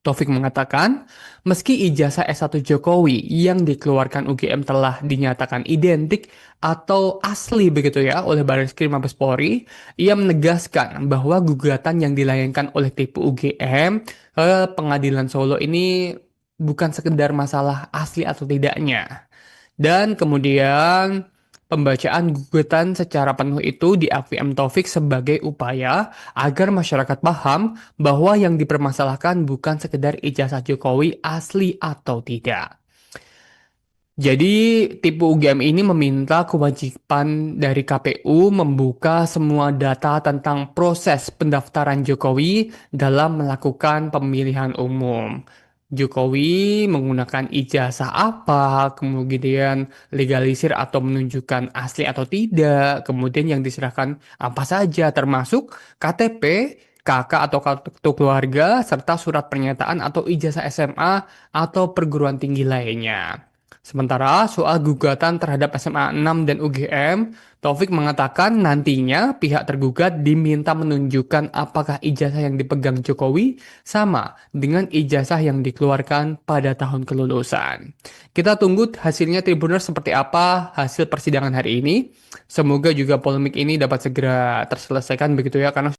Taufik mengatakan, meski ijazah S1 Jokowi yang dikeluarkan UGM telah dinyatakan identik atau asli begitu ya oleh Barreskrim Mabes Polri, ia menegaskan bahwa gugatan yang dilayangkan oleh tipe UGM ke Pengadilan Solo ini bukan sekedar masalah asli atau tidaknya. Dan kemudian pembacaan gugatan secara penuh itu diakui M. Taufik sebagai upaya agar masyarakat paham bahwa yang dipermasalahkan bukan sekedar ijazah Jokowi asli atau tidak. Jadi, tipe UGM ini meminta kewajiban dari KPU membuka semua data tentang proses pendaftaran Jokowi dalam melakukan pemilihan umum. Jokowi menggunakan ijazah apa, kemudian legalisir atau menunjukkan asli atau tidak, kemudian yang diserahkan apa saja, termasuk KTP, KK atau kartu keluarga, serta surat pernyataan atau ijazah SMA atau perguruan tinggi lainnya. Sementara soal gugatan terhadap SMA 6 dan UGM, Taufik mengatakan nantinya pihak tergugat diminta menunjukkan apakah ijazah yang dipegang Jokowi sama dengan ijazah yang dikeluarkan pada tahun kelulusan. Kita tunggu hasilnya Tribuners seperti apa hasil persidangan hari ini. Semoga juga polemik ini dapat segera terselesaikan begitu ya, karena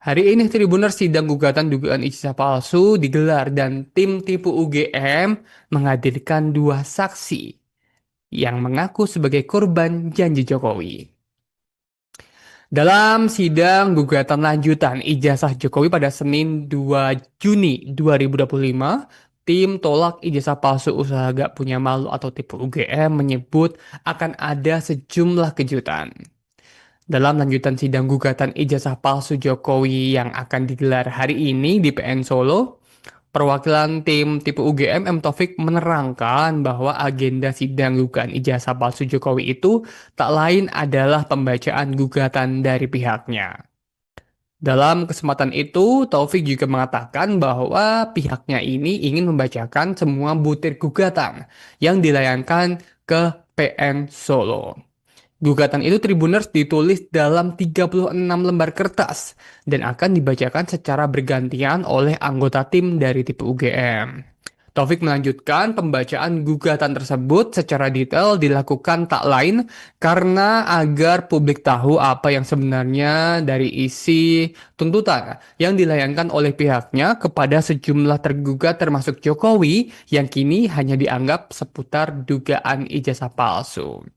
hari ini Tribuners sidang gugatan dugaan ijazah palsu digelar dan tim tipu UGM menghadirkan dua saksi yang mengaku sebagai korban janji Jokowi. Dalam sidang gugatan lanjutan ijazah Jokowi pada Senin 2 Juni 2025, tim tolak ijazah palsu usaha gak punya malu atau tipu UGM menyebut akan ada sejumlah kejutan. Dalam lanjutan sidang gugatan ijazah palsu Jokowi yang akan digelar hari ini di PN Solo, perwakilan tim tipe UGM M. Taufik menerangkan bahwa agenda sidang gugatan ijazah palsu Jokowi itu tak lain adalah pembacaan gugatan dari pihaknya. Dalam kesempatan itu, Taufik juga mengatakan bahwa pihaknya ini ingin membacakan semua butir gugatan yang dilayangkan ke PN Solo. Gugatan itu Tribuners ditulis dalam 36 lembar kertas dan akan dibacakan secara bergantian oleh anggota tim dari tipe UGM. Taufik melanjutkan pembacaan gugatan tersebut secara detail dilakukan tak lain karena agar publik tahu apa yang sebenarnya dari isi tuntutan yang dilayangkan oleh pihaknya kepada sejumlah tergugat termasuk Jokowi yang kini hanya dianggap seputar dugaan ijazah palsu.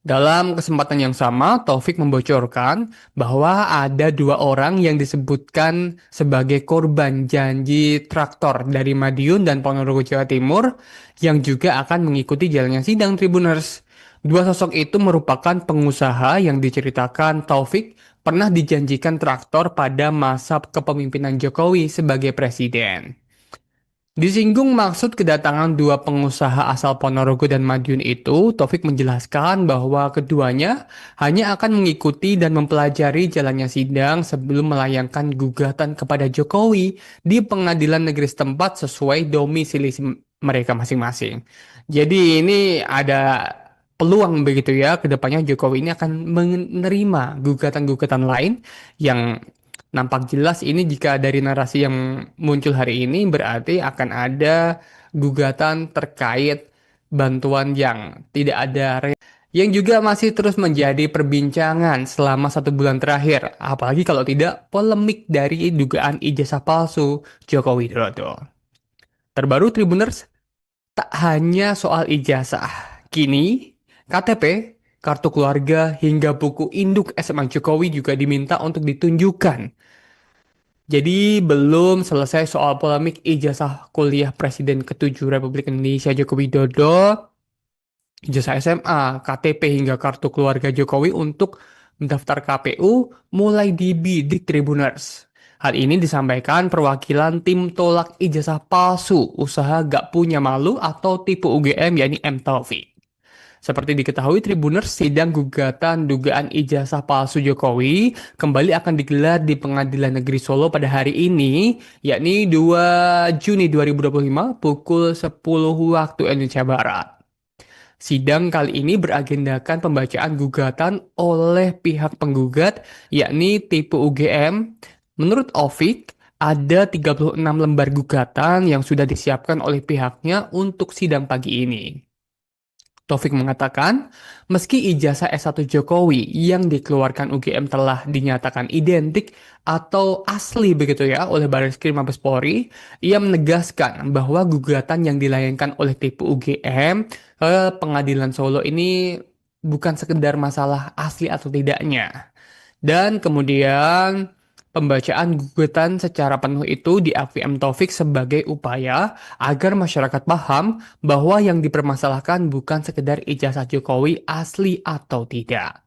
Dalam kesempatan yang sama, Taufik membocorkan bahwa ada dua orang yang disebutkan sebagai korban janji traktor dari Madiun dan Ponorogo, Jawa Timur yang juga akan mengikuti jalannya sidang Tribuners. Dua sosok itu merupakan pengusaha yang diceritakan Taufik pernah dijanjikan traktor pada masa kepemimpinan Jokowi sebagai presiden. Disinggung maksud kedatangan dua pengusaha asal Ponorogo dan Madiun itu, Taufik menjelaskan bahwa keduanya hanya akan mengikuti dan mempelajari jalannya sidang sebelum melayangkan gugatan kepada Jokowi di pengadilan negeri setempat sesuai domisili mereka masing-masing. Jadi ini ada peluang begitu ya, kedepannya Jokowi ini akan menerima gugatan-gugatan lain yang Nampak jelas ini jika dari narasi yang muncul hari ini berarti akan ada gugatan terkait bantuan yang tidak ada yang juga masih terus menjadi perbincangan selama 1 bulan terakhir, apalagi kalau tidak polemik dari dugaan ijazah palsu Joko Widodo. Terbaru Tribuners, tak hanya soal ijazah, kini KTP, kartu keluarga, hingga buku induk SMA Jokowi juga diminta untuk ditunjukkan. Jadi belum selesai soal polemik ijazah kuliah Presiden ke-7 Republik Indonesia Joko Widodo, ijazah SMA, KTP hingga kartu keluarga Jokowi untuk mendaftar KPU mulai dibidik Tribuners. Hal ini disampaikan perwakilan tim tolak ijazah palsu usaha gak punya malu atau tipu UGM yakni M Taufik. Seperti diketahui Tribuners, sidang gugatan dugaan ijazah palsu Jokowi kembali akan digelar di Pengadilan Negeri Solo pada hari ini, yakni 2 Juni 2025 pukul 10 waktu Indonesia Barat. Sidang kali ini beragendakan pembacaan gugatan oleh pihak penggugat, yakni tipe UGM. Menurut Ovik, ada 36 lembar gugatan yang sudah disiapkan oleh pihaknya untuk sidang pagi ini. Taufik mengatakan, meski ijazah S1 Jokowi yang dikeluarkan UGM telah dinyatakan identik atau asli begitu ya oleh Barreskrim Mabes Polri, ia menegaskan bahwa gugatan yang dilayangkan oleh tipe UGM ke Pengadilan Solo ini bukan sekedar masalah asli atau tidaknya. Dan kemudian pembacaan gugatan secara penuh itu diakui M. Taufik sebagai upaya agar masyarakat paham bahwa yang dipermasalahkan bukan sekedar ijazah Jokowi asli atau tidak.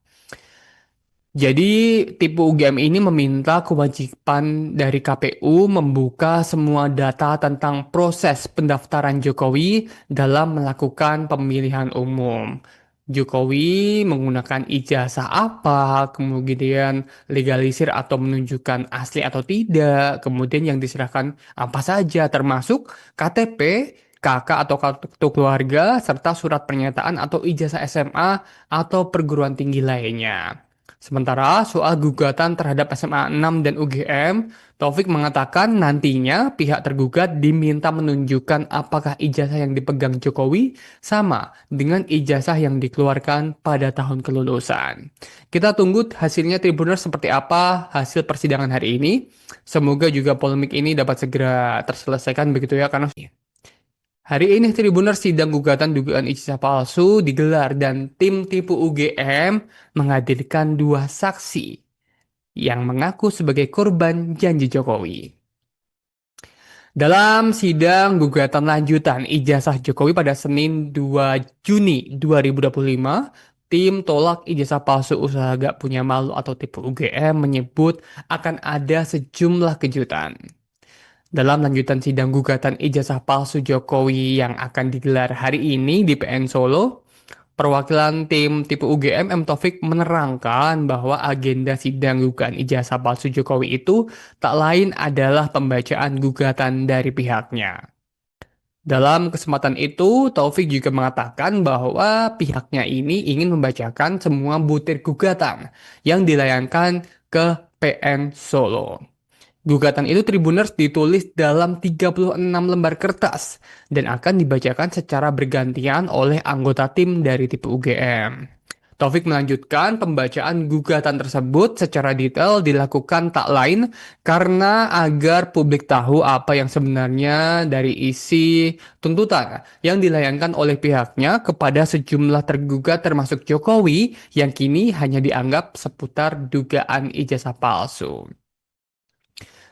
Jadi, tipe UGM ini meminta kewajiban dari KPU membuka semua data tentang proses pendaftaran Jokowi dalam melakukan pemilihan umum. Jokowi menggunakan ijazah apa, kemudian legalisir atau menunjukkan asli atau tidak, kemudian yang diserahkan apa saja, termasuk KTP, KK atau kartu keluarga, serta surat pernyataan atau ijazah SMA atau perguruan tinggi lainnya. Sementara soal gugatan terhadap SMA 6 dan UGM, Taufik mengatakan nantinya pihak tergugat diminta menunjukkan apakah ijazah yang dipegang Jokowi sama dengan ijazah yang dikeluarkan pada tahun kelulusan. Kita tunggu hasilnya Tribuners seperti apa hasil persidangan hari ini. Semoga juga polemik ini dapat segera terselesaikan begitu ya karena hari ini Tribuners sidang gugatan dugaan ijazah palsu digelar dan tim tipu UGM menghadirkan 2 saksi yang mengaku sebagai korban janji Jokowi. Dalam sidang gugatan lanjutan ijazah Jokowi pada Senin 2 Juni 2025, tim tolak ijazah palsu usaha gak punya malu atau tipu UGM menyebut akan ada sejumlah kejutan. Dalam lanjutan sidang gugatan ijazah palsu Jokowi yang akan digelar hari ini di PN Solo, perwakilan tim tipe UGM M. Taufik menerangkan bahwa agenda sidang gugatan ijazah palsu Jokowi itu tak lain adalah pembacaan gugatan dari pihaknya. Dalam kesempatan itu, Taufik juga mengatakan bahwa pihaknya ini ingin membacakan semua butir gugatan yang dilayangkan ke PN Solo. Gugatan itu Tribuners ditulis dalam 36 lembar kertas dan akan dibacakan secara bergantian oleh anggota tim dari tipe UGM. Taufik melanjutkan pembacaan gugatan tersebut secara detail dilakukan tak lain karena agar publik tahu apa yang sebenarnya dari isi tuntutan yang dilayangkan oleh pihaknya kepada sejumlah tergugat termasuk Jokowi yang kini hanya dianggap seputar dugaan ijazah palsu.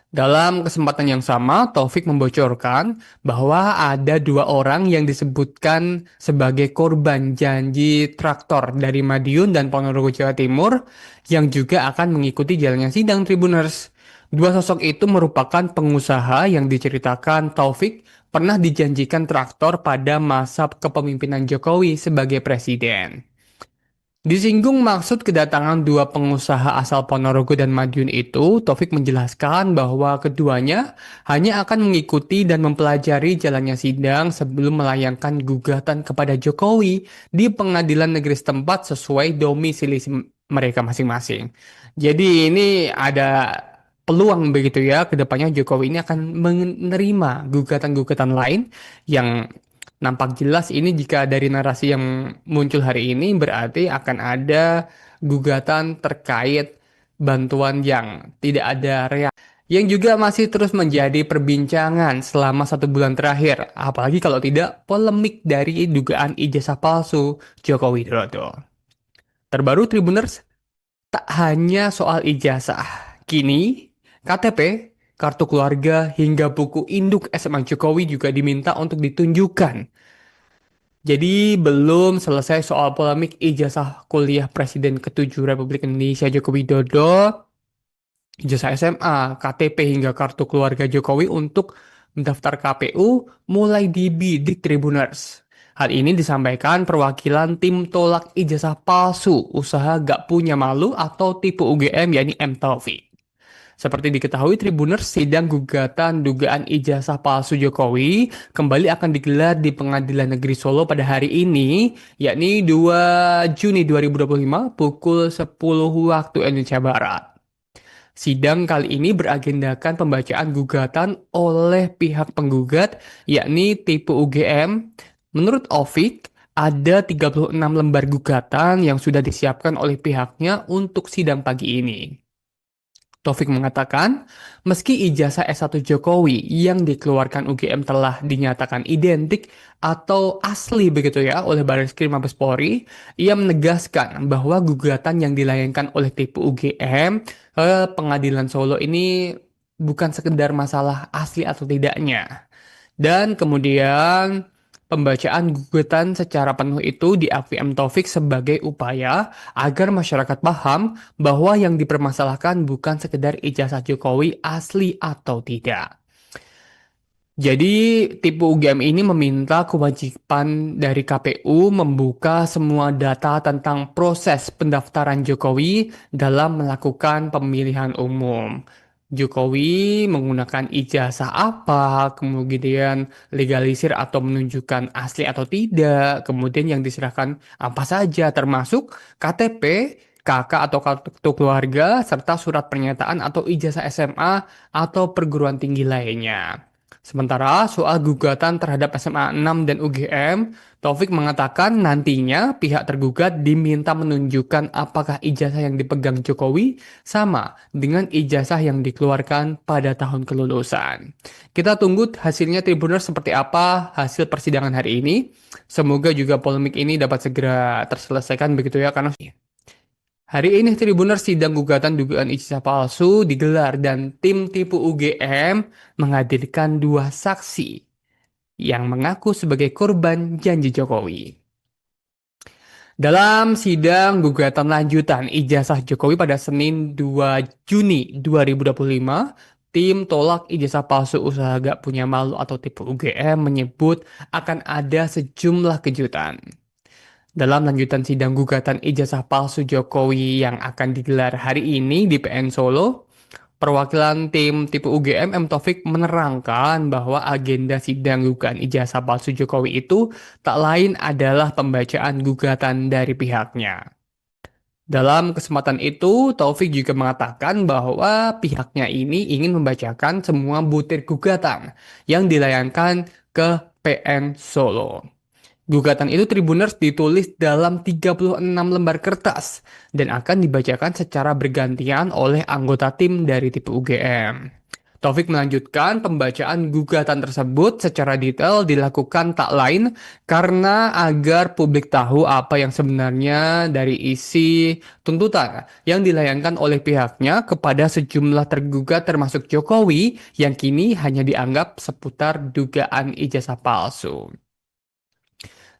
Dalam kesempatan yang sama, Taufik membocorkan bahwa ada 2 orang yang disebutkan sebagai korban janji traktor dari Madiun dan Ponorogo, Jawa Timur yang juga akan mengikuti jalannya sidang Tribuners. 2 sosok itu merupakan pengusaha yang diceritakan Taufik pernah dijanjikan traktor pada masa kepemimpinan Jokowi sebagai presiden. Disinggung maksud kedatangan 2 pengusaha asal Ponorogo dan Madiun itu, Taufik menjelaskan bahwa keduanya hanya akan mengikuti dan mempelajari jalannya sidang sebelum melayangkan gugatan kepada Jokowi di pengadilan negeri setempat sesuai domisili mereka masing-masing. Jadi ini ada peluang begitu ya, ke depannya Jokowi ini akan menerima gugatan-gugatan lain yang nampak jelas ini jika dari narasi yang muncul hari ini berarti akan ada gugatan terkait bantuan yang tidak ada yang juga masih terus menjadi perbincangan selama 1 bulan terakhir, apalagi kalau tidak polemik dari dugaan ijazah palsu Joko Widodo. Terbaru Tribuners, tak hanya soal ijazah, kini KTP, kartu keluarga, hingga buku induk SMA Jokowi juga diminta untuk ditunjukkan. Jadi belum selesai soal polemik ijazah kuliah Presiden ke-7 Republik Indonesia Joko Widodo, ijazah SMA, KTP hingga kartu keluarga Jokowi untuk mendaftar KPU mulai dibidik Tribuners. Hal ini disampaikan perwakilan tim tolak ijazah palsu usaha gak punya malu atau tipe UGM yakni M Taufik. Seperti diketahui Tribuners, sidang gugatan dugaan ijazah palsu Jokowi kembali akan digelar di Pengadilan Negeri Solo pada hari ini, yakni 2 Juni 2025 pukul 10 waktu Indonesia Barat. Sidang kali ini beragendakan pembacaan gugatan oleh pihak penggugat, yakni tipe UGM. Menurut Ovik, ada 36 lembar gugatan yang sudah disiapkan oleh pihaknya untuk sidang pagi ini. Taufik mengatakan, meski ijazah S1 Jokowi yang dikeluarkan UGM telah dinyatakan identik atau asli begitu ya oleh Barreskrim Mabes Polri, ia menegaskan bahwa gugatan yang dilayangkan oleh tipe UGM ke Pengadilan Solo ini bukan sekedar masalah asli atau tidaknya. Dan kemudian pembacaan gugatan secara penuh itu diakui M. Taufik sebagai upaya agar masyarakat paham bahwa yang dipermasalahkan bukan sekedar ijazah Jokowi asli atau tidak. Jadi, tipe UGM ini meminta kewajiban dari KPU membuka semua data tentang proses pendaftaran Jokowi dalam melakukan pemilihan umum. Jokowi menggunakan ijazah apa, kemudian legalisir atau menunjukkan asli atau tidak, kemudian yang diserahkan apa saja, termasuk KTP, KK atau kartu keluarga, serta surat pernyataan atau ijazah SMA atau perguruan tinggi lainnya. Sementara soal gugatan terhadap SMA 6 dan UGM, Taufik mengatakan nantinya pihak tergugat diminta menunjukkan apakah ijazah yang dipegang Jokowi sama dengan ijazah yang dikeluarkan pada tahun kelulusan. Kita tunggu hasilnya Tribuners seperti apa hasil persidangan hari ini. Semoga juga polemik ini dapat segera terselesaikan begitu ya, karena hari ini Tribuners sidang gugatan dugaan ijazah palsu digelar dan tim tipu UGM menghadirkan 2 saksi yang mengaku sebagai korban janji Jokowi. Dalam sidang gugatan lanjutan ijazah Jokowi pada Senin 2 Juni 2025, tim tolak ijazah palsu usaha gak punya malu atau tipu UGM menyebut akan ada sejumlah kejutan. Dalam lanjutan sidang gugatan ijazah palsu Jokowi yang akan digelar hari ini di PN Solo, perwakilan tim tipe UGM M. Taufik menerangkan bahwa agenda sidang gugatan ijazah palsu Jokowi itu tak lain adalah pembacaan gugatan dari pihaknya. Dalam kesempatan itu, Taufik juga mengatakan bahwa pihaknya ini ingin membacakan semua butir gugatan yang dilayangkan ke PN Solo. Gugatan itu Tribuners ditulis dalam 36 lembar kertas dan akan dibacakan secara bergantian oleh anggota tim dari tipe UGM. Taufik melanjutkan pembacaan gugatan tersebut secara detail dilakukan tak lain karena agar publik tahu apa yang sebenarnya dari isi tuntutan yang dilayangkan oleh pihaknya kepada sejumlah tergugat termasuk Jokowi yang kini hanya dianggap seputar dugaan ijazah palsu.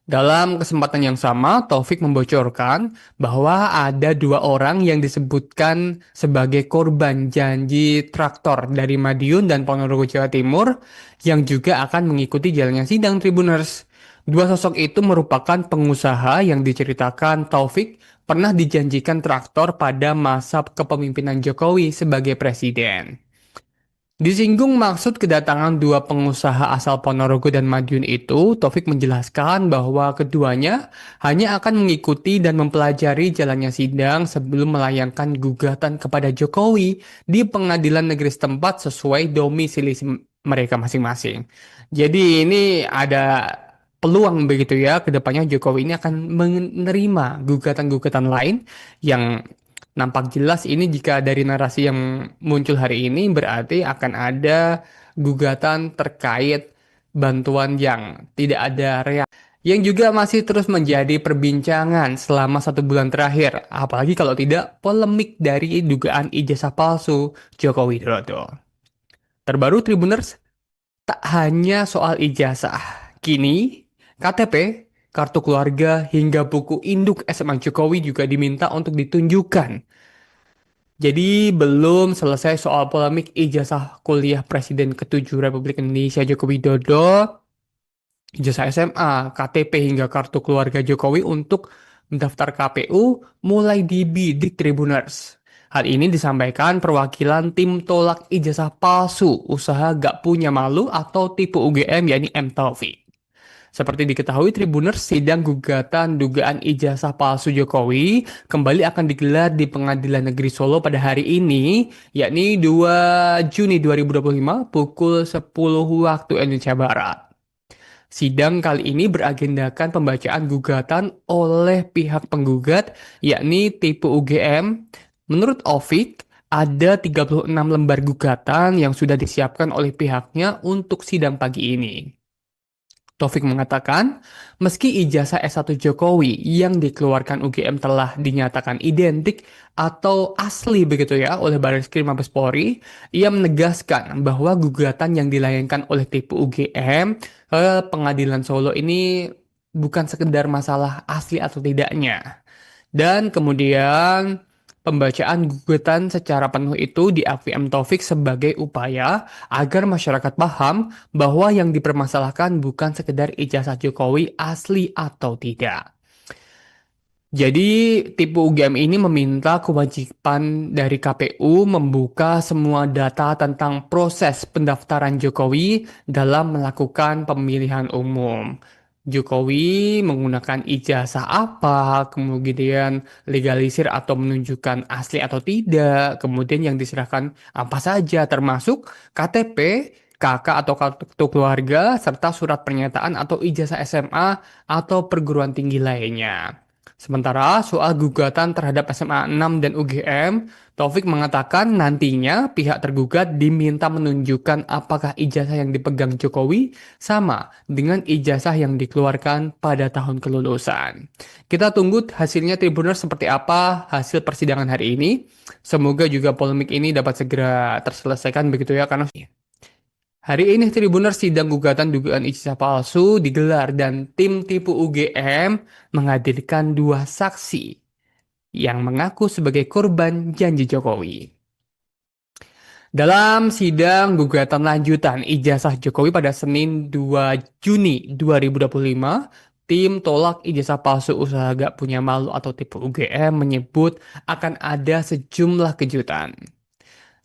Dalam kesempatan yang sama, Taufik membocorkan bahwa ada 2 orang yang disebutkan sebagai korban janji traktor dari Madiun dan Ponorogo, Jawa Timur yang juga akan mengikuti jalannya sidang Tribuners. 2 sosok itu merupakan pengusaha yang diceritakan Taufik pernah dijanjikan traktor pada masa kepemimpinan Jokowi sebagai presiden. Disinggung maksud kedatangan dua pengusaha asal Ponorogo dan Madiun itu, Taufik menjelaskan bahwa keduanya hanya akan mengikuti dan mempelajari jalannya sidang sebelum melayangkan gugatan kepada Jokowi di pengadilan negeri setempat sesuai domisili mereka masing-masing. Jadi ini ada peluang begitu ya, kedepannya Jokowi ini akan menerima gugatan-gugatan lain yang nampak jelas ini jika dari narasi yang muncul hari ini berarti akan ada gugatan terkait bantuan yang tidak ada reaksi yang juga masih terus menjadi perbincangan selama 1 bulan terakhir, apalagi kalau tidak polemik dari dugaan ijazah palsu Joko Widodo. Terbaru Tribuners, tak hanya soal ijazah, kini KTP, kartu keluarga, hingga buku induk SMA Jokowi juga diminta untuk ditunjukkan. Jadi belum selesai soal polemik ijazah kuliah Presiden ke-7 Republik Indonesia Joko Widodo, ijazah SMA, KTP hingga kartu keluarga Jokowi untuk mendaftar KPU mulai dibidik Tribuners. Hal ini disampaikan perwakilan tim tolak ijazah palsu usaha gak punya malu atau tipe UGM yakni M Taufik. Seperti diketahui Tribuners, sidang gugatan dugaan ijazah palsu Jokowi kembali akan digelar di Pengadilan Negeri Solo pada hari ini, yakni 2 Juni 2025 pukul 10 waktu Indonesia Barat. Sidang kali ini beragendakan pembacaan gugatan oleh pihak penggugat, yakni tipe UGM. Menurut Ovik, ada 36 lembar gugatan yang sudah disiapkan oleh pihaknya untuk sidang pagi ini. Taufik mengatakan, meski ijazah S1 Jokowi yang dikeluarkan UGM telah dinyatakan identik atau asli begitu ya oleh Barreskrim Mabes Polri, ia menegaskan bahwa gugatan yang dilayangkan oleh tipe UGM ke Pengadilan Solo ini bukan sekedar masalah asli atau tidaknya. Dan kemudian pembacaan gugatan secara penuh itu diakui M. Taufik sebagai upaya agar masyarakat paham bahwa yang dipermasalahkan bukan sekedar ijazah Jokowi asli atau tidak. Jadi, tipe UGM ini meminta kewajiban dari KPU membuka semua data tentang proses pendaftaran Jokowi dalam melakukan pemilihan umum. Jokowi menggunakan ijazah apa, kemudian legalisir atau menunjukkan asli atau tidak, kemudian yang diserahkan apa saja, termasuk KTP, KK atau kartu keluarga, serta surat pernyataan atau ijazah SMA atau perguruan tinggi lainnya. Sementara soal gugatan terhadap SMA 6 dan UGM, Taufik mengatakan nantinya pihak tergugat diminta menunjukkan apakah ijazah yang dipegang Jokowi sama dengan ijazah yang dikeluarkan pada tahun kelulusan. Kita tunggu hasilnya Tribuners seperti apa hasil persidangan hari ini. Semoga juga polemik ini dapat segera terselesaikan begitu ya karena hari ini Tribuners sidang gugatan dugaan ijazah palsu digelar dan tim tipu UGM menghadirkan dua saksi yang mengaku sebagai korban janji Jokowi. Dalam sidang gugatan lanjutan ijazah Jokowi pada Senin 2 Juni 2025, tim tolak ijazah palsu usaha gak punya malu atau tipu UGM menyebut akan ada sejumlah kejutan.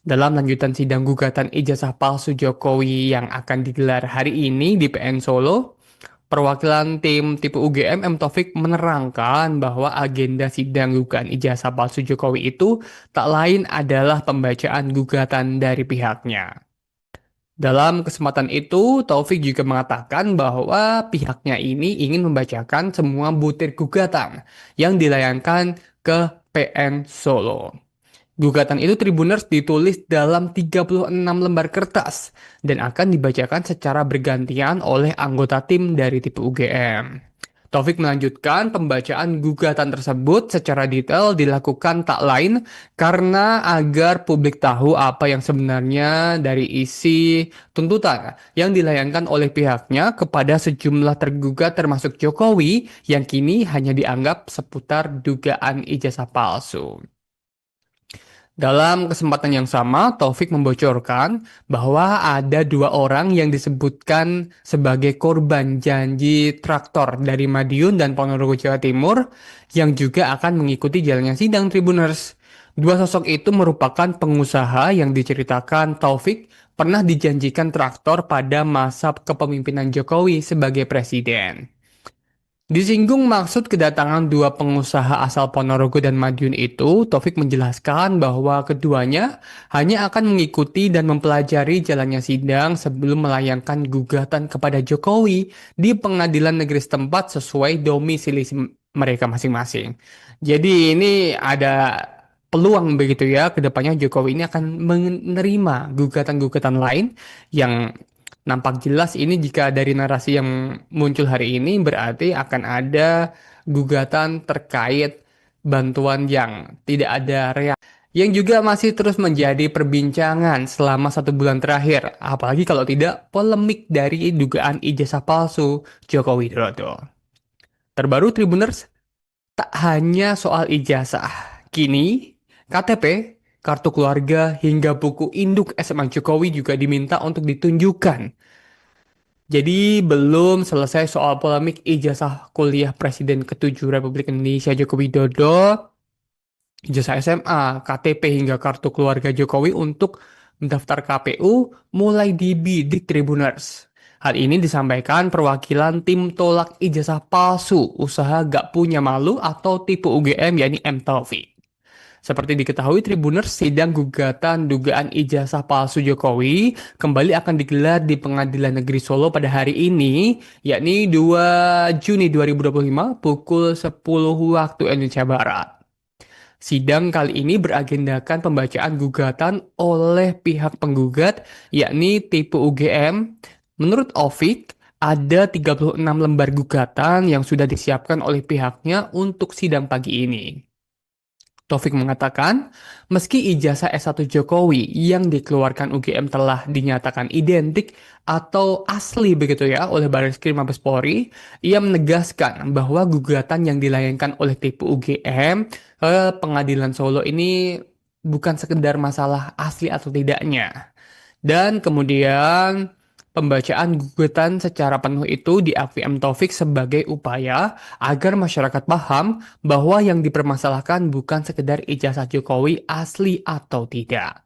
Dalam lanjutan sidang gugatan ijazah palsu Jokowi yang akan digelar hari ini di PN Solo, perwakilan tim tipe UGM M. Taufik menerangkan bahwa agenda sidang gugatan ijazah palsu Jokowi itu tak lain adalah pembacaan gugatan dari pihaknya. Dalam kesempatan itu, Taufik juga mengatakan bahwa pihaknya ini ingin membacakan semua butir gugatan yang dilayangkan ke PN Solo. Gugatan itu Tribuners ditulis dalam 36 lembar kertas dan akan dibacakan secara bergantian oleh anggota tim dari tipe UGM. Taufik melanjutkan pembacaan gugatan tersebut secara detail dilakukan tak lain karena agar publik tahu apa yang sebenarnya dari isi tuntutan yang dilayangkan oleh pihaknya kepada sejumlah tergugat termasuk Jokowi yang kini hanya dianggap seputar dugaan ijazah palsu. Dalam kesempatan yang sama, Taufik membocorkan bahwa ada dua orang yang disebutkan sebagai korban janji traktor dari Madiun dan Ponorogo, Jawa Timur yang juga akan mengikuti jalannya sidang Tribuners. Dua sosok itu merupakan pengusaha yang diceritakan Taufik pernah dijanjikan traktor pada masa kepemimpinan Jokowi sebagai presiden. Disinggung maksud kedatangan dua pengusaha asal Ponorogo dan Madiun itu, Taufik menjelaskan bahwa keduanya hanya akan mengikuti dan mempelajari jalannya sidang sebelum melayangkan gugatan kepada Jokowi di pengadilan negeri setempat sesuai domisili mereka masing-masing. Jadi ini ada peluang begitu ya, kedepannya Jokowi ini akan menerima gugatan-gugatan lain yang nampak jelas ini jika dari narasi yang muncul hari ini berarti akan ada gugatan terkait bantuan yang tidak ada reaksi. Yang juga masih terus menjadi perbincangan selama 1 bulan terakhir, apalagi kalau tidak polemik dari dugaan ijazah palsu Joko Widodo. Terbaru Tribuners, tak hanya soal ijazah, kini KTP, kartu keluarga, hingga buku induk SMA Jokowi juga diminta untuk ditunjukkan. Jadi belum selesai soal polemik ijazah kuliah Presiden ke-7 Republik Indonesia Joko Widodo, ijazah SMA, KTP hingga kartu keluarga Jokowi untuk mendaftar KPU mulai dibidik Tribuners. Hal ini disampaikan perwakilan tim tolak ijazah palsu usaha gak punya malu atau tipe UGM yakni M. Taufik. Seperti diketahui Tribuners, sidang gugatan dugaan ijazah palsu Jokowi kembali akan digelar di Pengadilan Negeri Solo pada hari ini, yakni 2 Juni 2025 pukul 10 waktu Indonesia Barat. Sidang kali ini beragendakan pembacaan gugatan oleh pihak penggugat, yakni tipe UGM. Menurut Ovik, ada 36 lembar gugatan yang sudah disiapkan oleh pihaknya untuk sidang pagi ini. Taufik mengatakan, meski ijazah S1 Jokowi yang dikeluarkan UGM telah dinyatakan identik atau asli begitu ya oleh Barreskrim Mabes Polri, ia menegaskan bahwa gugatan yang dilayangkan oleh tipe UGM ke Pengadilan Solo ini bukan sekedar masalah asli atau tidaknya. Dan kemudian pembacaan gugatan secara penuh itu diakui M. Taufik sebagai upaya agar masyarakat paham bahwa yang dipermasalahkan bukan sekedar ijazah Jokowi asli atau tidak.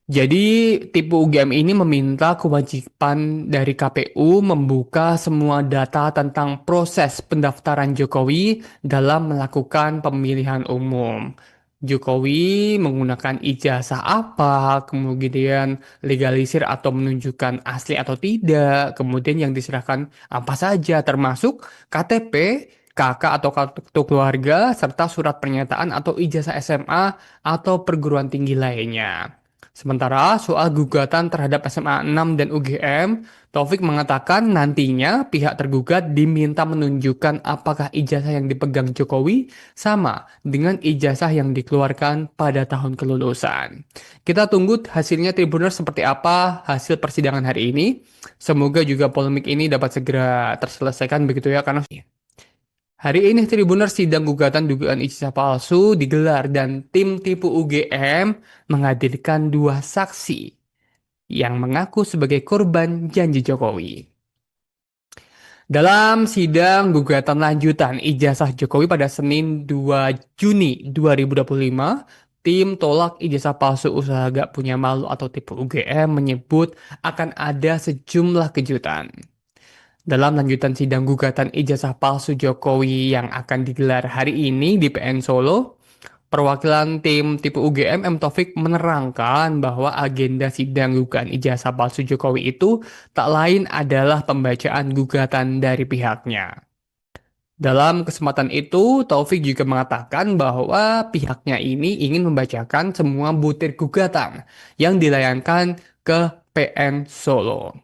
Jadi, tipe UGM ini meminta kewajiban dari KPU membuka semua data tentang proses pendaftaran Jokowi dalam melakukan pemilihan umum. Jokowi menggunakan ijazah apa, kemudian legalisir atau menunjukkan asli atau tidak, kemudian yang diserahkan apa saja, termasuk KTP, KK atau kartu keluarga, serta surat pernyataan atau ijazah SMA atau perguruan tinggi lainnya. Sementara soal gugatan terhadap SMA 6 dan UGM, Taufik mengatakan nantinya pihak tergugat diminta menunjukkan apakah ijazah yang dipegang Jokowi sama dengan ijazah yang dikeluarkan pada tahun kelulusan. Kita tunggu hasilnya Tribuners seperti apa hasil persidangan hari ini. Semoga juga polemik ini dapat segera terselesaikan begitu ya, karena hari ini Tribuners sidang gugatan dugaan ijazah palsu digelar dan tim tipu UGM menghadirkan 2 saksi yang mengaku sebagai korban janji Jokowi. Dalam sidang gugatan lanjutan ijazah Jokowi pada Senin 2 Juni 2025, tim tolak ijazah palsu usaha gak punya malu atau tipu UGM menyebut akan ada sejumlah kejutan. Dalam lanjutan sidang gugatan ijazah palsu Jokowi yang akan digelar hari ini di PN Solo, perwakilan tim tipe UGM M. Taufik menerangkan bahwa agenda sidang gugatan ijazah palsu Jokowi itu tak lain adalah pembacaan gugatan dari pihaknya. Dalam kesempatan itu, Taufik juga mengatakan bahwa pihaknya ini ingin membacakan semua butir gugatan yang dilayangkan ke PN Solo.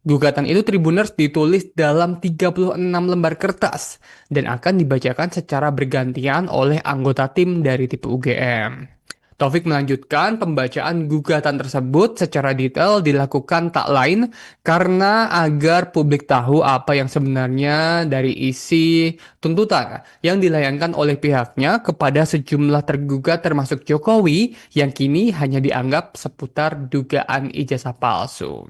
Gugatan itu Tribuners ditulis dalam 36 lembar kertas dan akan dibacakan secara bergantian oleh anggota tim dari tipe UGM. Taufik melanjutkan pembacaan gugatan tersebut secara detail dilakukan tak lain karena agar publik tahu apa yang sebenarnya dari isi tuntutan yang dilayangkan oleh pihaknya kepada sejumlah tergugat termasuk Jokowi yang kini hanya dianggap seputar dugaan ijazah palsu.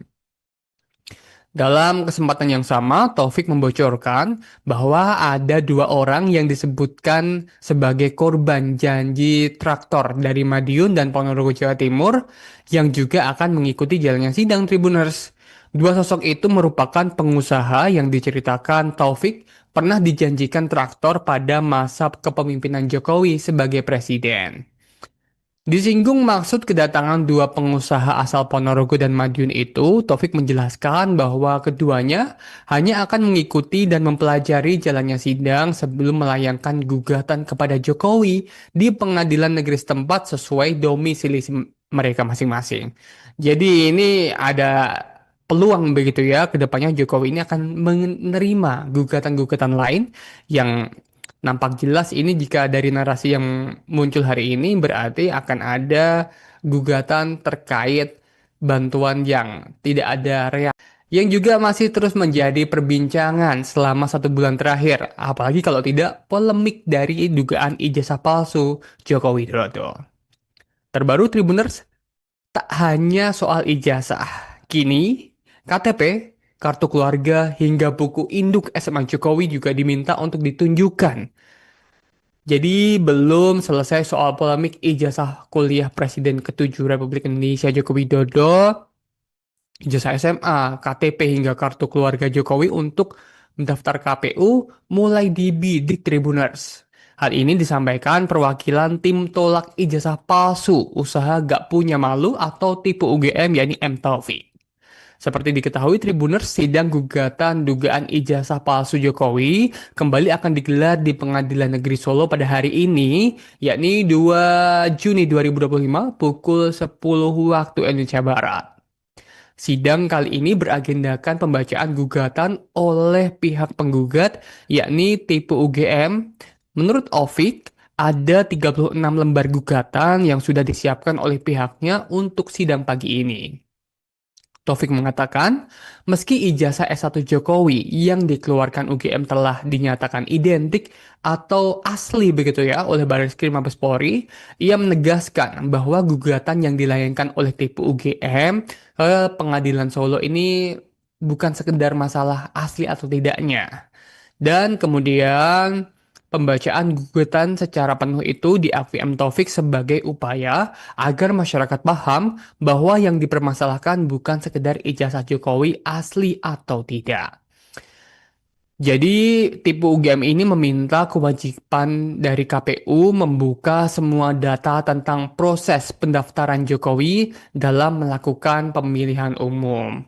Dalam kesempatan yang sama, Taufik membocorkan bahwa ada dua orang yang disebutkan sebagai korban janji traktor dari Madiun dan Ponorogo, Jawa Timur yang juga akan mengikuti jalannya sidang Tribuners. Dua sosok itu merupakan pengusaha yang diceritakan Taufik pernah dijanjikan traktor pada masa kepemimpinan Jokowi sebagai presiden. Disinggung maksud kedatangan dua pengusaha asal Ponorogo dan Madiun itu, Taufik menjelaskan bahwa keduanya hanya akan mengikuti dan mempelajari jalannya sidang sebelum melayangkan gugatan kepada Jokowi di pengadilan negeri setempat sesuai domisili mereka masing-masing. Jadi ini ada peluang begitu ya, kedepannya Jokowi ini akan menerima gugatan-gugatan lain yang nampak jelas ini jika dari narasi yang muncul hari ini berarti akan ada gugatan terkait bantuan yang tidak ada reaksi yang juga masih terus menjadi perbincangan selama 1 bulan terakhir, apalagi kalau tidak polemik dari dugaan ijazah palsu Joko Widodo. Terbaru Tribuners, tak hanya soal ijazah, kini KTP, kartu keluarga, hingga buku induk SMA Jokowi juga diminta untuk ditunjukkan. Jadi belum selesai soal polemik ijazah kuliah Presiden ke-7 Republik Indonesia Joko Widodo, ijazah SMA, KTP hingga kartu keluarga Jokowi untuk mendaftar KPU mulai dibidik Tribuners. Hal ini disampaikan perwakilan tim tolak ijazah palsu usaha gak punya malu atau tipe UGM yakni M Taufik. Seperti diketahui Tribuners, sidang gugatan dugaan ijazah palsu Jokowi kembali akan digelar di Pengadilan Negeri Solo pada hari ini, yakni 2 Juni 2025 pukul 10 waktu Indonesia Barat. Sidang kali ini beragendakan pembacaan gugatan oleh pihak penggugat, yakni tipe UGM. Menurut Ovik, ada 36 lembar gugatan yang sudah disiapkan oleh pihaknya untuk sidang pagi ini. Taufik mengatakan, meski ijazah S1 Jokowi yang dikeluarkan UGM telah dinyatakan identik atau asli begitu ya oleh Barreskrim Mabes Polri, ia menegaskan bahwa gugatan yang dilayangkan oleh tipe UGM ke Pengadilan Solo ini bukan sekedar masalah asli atau tidaknya. Dan kemudian pembacaan gugatan secara penuh itu diakui M. Taufik sebagai upaya agar masyarakat paham bahwa yang dipermasalahkan bukan sekedar ijazah Jokowi asli atau tidak. Jadi, tipe UGM ini meminta kewajiban dari KPU membuka semua data tentang proses pendaftaran Jokowi dalam melakukan pemilihan umum.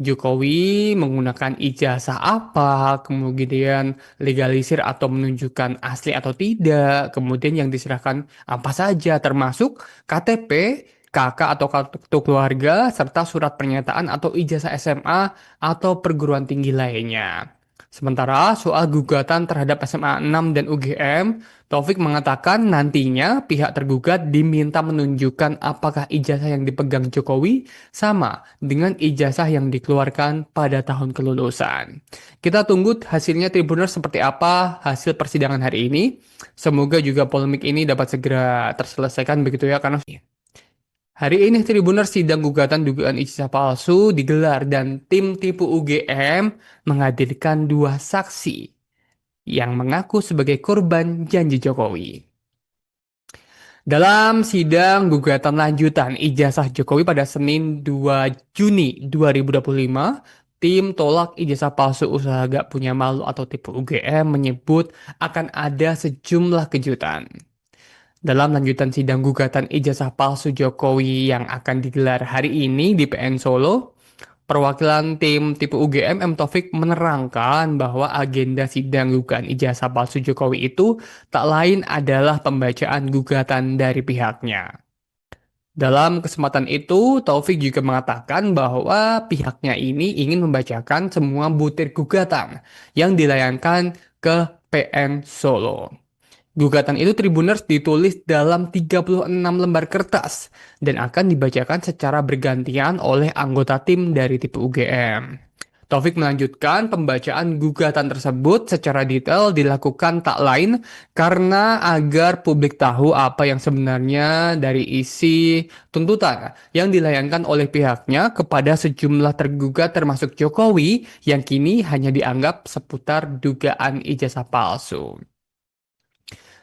Jokowi menggunakan ijazah apa, kemudian legalisir atau menunjukkan asli atau tidak, kemudian yang diserahkan apa saja, termasuk KTP, KK atau kartu keluarga, serta surat pernyataan atau ijazah SMA atau perguruan tinggi lainnya. Sementara soal gugatan terhadap SMA 6 dan UGM, Taufik mengatakan nantinya pihak tergugat diminta menunjukkan apakah ijazah yang dipegang Jokowi sama dengan ijazah yang dikeluarkan pada tahun kelulusan. Kita tunggu hasilnya Tribuners seperti apa hasil persidangan hari ini. Semoga juga polemik ini dapat segera terselesaikan begitu ya karena hari ini Tribuners sidang gugatan dugaan ijazah palsu digelar dan tim tipu UGM menghadirkan dua saksi yang mengaku sebagai korban janji Jokowi. Dalam sidang gugatan lanjutan ijazah Jokowi pada Senin 2 Juni 2025, tim tolak ijazah palsu usaha gak punya malu atau tipu UGM menyebut akan ada sejumlah kejutan. Dalam lanjutan sidang gugatan ijazah palsu Jokowi yang akan digelar hari ini di PN Solo, perwakilan tim tipe UGM M. Taufik menerangkan bahwa agenda sidang gugatan ijazah palsu Jokowi itu tak lain adalah pembacaan gugatan dari pihaknya. Dalam kesempatan itu, Taufik juga mengatakan bahwa pihaknya ini ingin membacakan semua butir gugatan yang dilayangkan ke PN Solo. Gugatan itu Tribuners ditulis dalam 36 lembar kertas dan akan dibacakan secara bergantian oleh anggota tim dari tipe UGM. Taufik melanjutkan pembacaan gugatan tersebut secara detail dilakukan tak lain karena agar publik tahu apa yang sebenarnya dari isi tuntutan yang dilayangkan oleh pihaknya kepada sejumlah tergugat termasuk Jokowi yang kini hanya dianggap seputar dugaan ijazah palsu.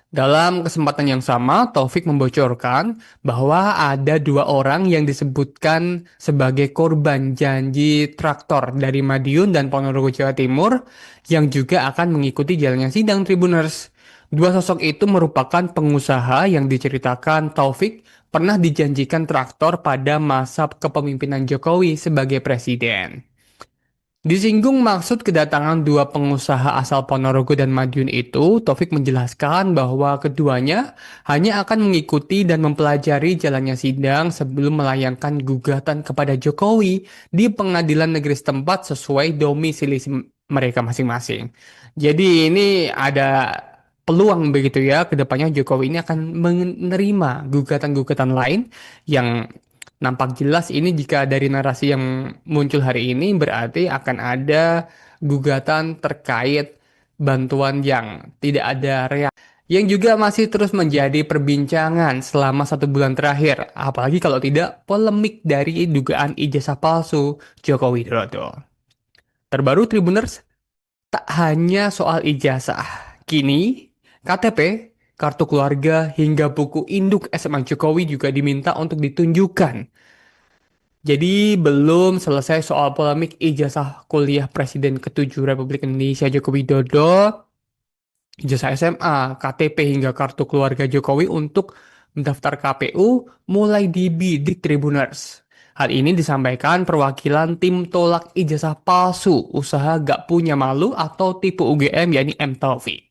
Dalam kesempatan yang sama, Taufik membocorkan bahwa ada dua orang yang disebutkan sebagai korban janji traktor dari Madiun dan Ponorogo, Jawa Timur yang juga akan mengikuti jalannya sidang Tribuners. Dua sosok itu merupakan pengusaha yang diceritakan Taufik pernah dijanjikan traktor pada masa kepemimpinan Jokowi sebagai presiden. Disinggung maksud kedatangan dua pengusaha asal Ponorogo dan Madiun itu, Taufik menjelaskan bahwa keduanya hanya akan mengikuti dan mempelajari jalannya sidang sebelum melayangkan gugatan kepada Jokowi di pengadilan negeri setempat sesuai domisili mereka masing-masing. Jadi ini ada peluang begitu ya, kedepannya Jokowi ini akan menerima gugatan-gugatan lain yang nampak jelas ini jika dari narasi yang muncul hari ini berarti akan ada gugatan terkait bantuan yang tidak ada reaksi. Yang juga masih terus menjadi perbincangan selama 1 bulan terakhir. Apalagi kalau tidak polemik dari dugaan ijazah palsu Joko Widodo. Terbaru Tribuners, tak hanya soal ijazah. Kini, KTP, kartu keluarga, hingga buku induk SMA Jokowi juga diminta untuk ditunjukkan. Jadi belum selesai soal polemik ijazah kuliah Presiden ke-7 Republik Indonesia Joko Widodo, ijazah SMA, KTP hingga kartu keluarga Jokowi untuk mendaftar KPU mulai dibidik Tribuners. Hal ini disampaikan perwakilan tim tolak ijazah palsu usaha gak punya malu atau tipe UGM yakni M. Taufik.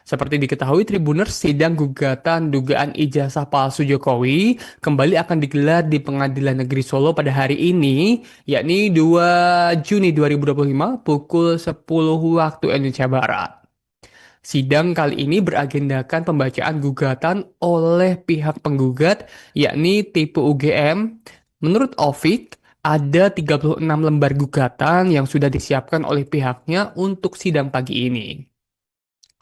Seperti diketahui Tribuners, sidang gugatan dugaan ijazah palsu Jokowi kembali akan digelar di Pengadilan Negeri Solo pada hari ini, yakni 2 Juni 2025 pukul 10 waktu Indonesia Barat. Sidang kali ini beragendakan pembacaan gugatan oleh pihak penggugat, yakni tipe UGM. Menurut Ovik, ada 36 lembar gugatan yang sudah disiapkan oleh pihaknya untuk sidang pagi ini.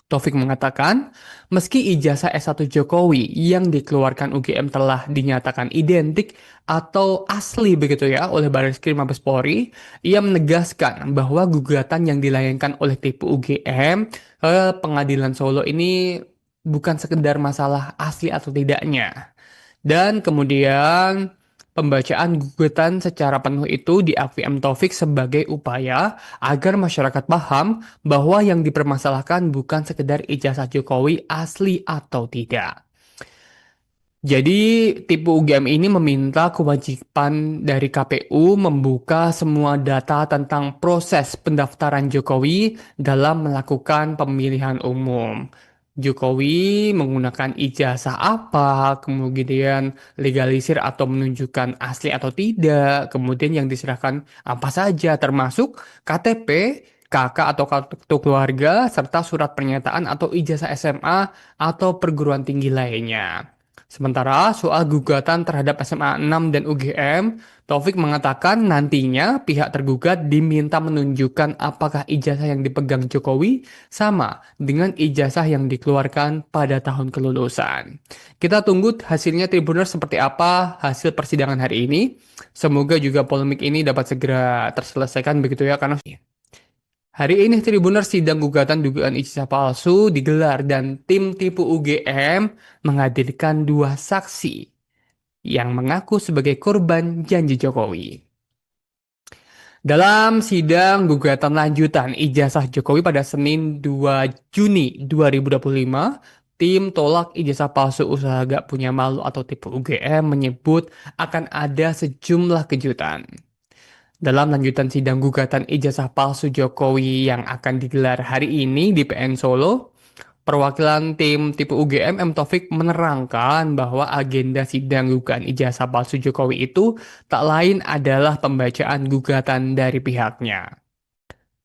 Taufik mengatakan, meski ijazah S1 Jokowi yang dikeluarkan UGM telah dinyatakan identik atau asli begitu ya oleh Barreskrim Mabes Polri, ia menegaskan bahwa gugatan yang dilayangkan oleh tipe UGM ke Pengadilan Solo ini bukan sekedar masalah asli atau tidaknya. Dan kemudian pembacaan gugatan secara penuh itu diakui M. Taufik sebagai upaya agar masyarakat paham bahwa yang dipermasalahkan bukan sekedar ijazah Jokowi asli atau tidak. Jadi, tipe UGM ini meminta kewajiban dari KPU membuka semua data tentang proses pendaftaran Jokowi dalam melakukan pemilihan umum. Jokowi menggunakan ijazah apa, kemudian legalisir atau menunjukkan asli atau tidak, kemudian yang diserahkan apa saja, termasuk KTP, KK atau kartu keluarga, serta surat pernyataan atau ijazah SMA atau perguruan tinggi lainnya. Sementara soal gugatan terhadap SMA 6 dan UGM, Taufik mengatakan nantinya pihak tergugat diminta menunjukkan apakah ijazah yang dipegang Jokowi sama dengan ijazah yang dikeluarkan pada tahun kelulusan. Kita tunggu hasilnya Tribuners seperti apa hasil persidangan hari ini. Semoga juga polemik ini dapat segera terselesaikan begitu ya karena hari ini Tribuners sidang gugatan dugaan ijazah palsu digelar dan tim tipu UGM menghadirkan dua saksi yang mengaku sebagai korban janji Jokowi. Dalam sidang gugatan lanjutan ijazah Jokowi pada Senin 2 Juni 2025, tim tolak ijazah palsu usaha gak punya malu atau tipu UGM menyebut akan ada sejumlah kejutan. Dalam lanjutan sidang gugatan ijazah palsu Jokowi yang akan digelar hari ini di PN Solo, perwakilan tim tipe UGM M. Taufik menerangkan bahwa agenda sidang gugatan ijazah palsu Jokowi itu tak lain adalah pembacaan gugatan dari pihaknya.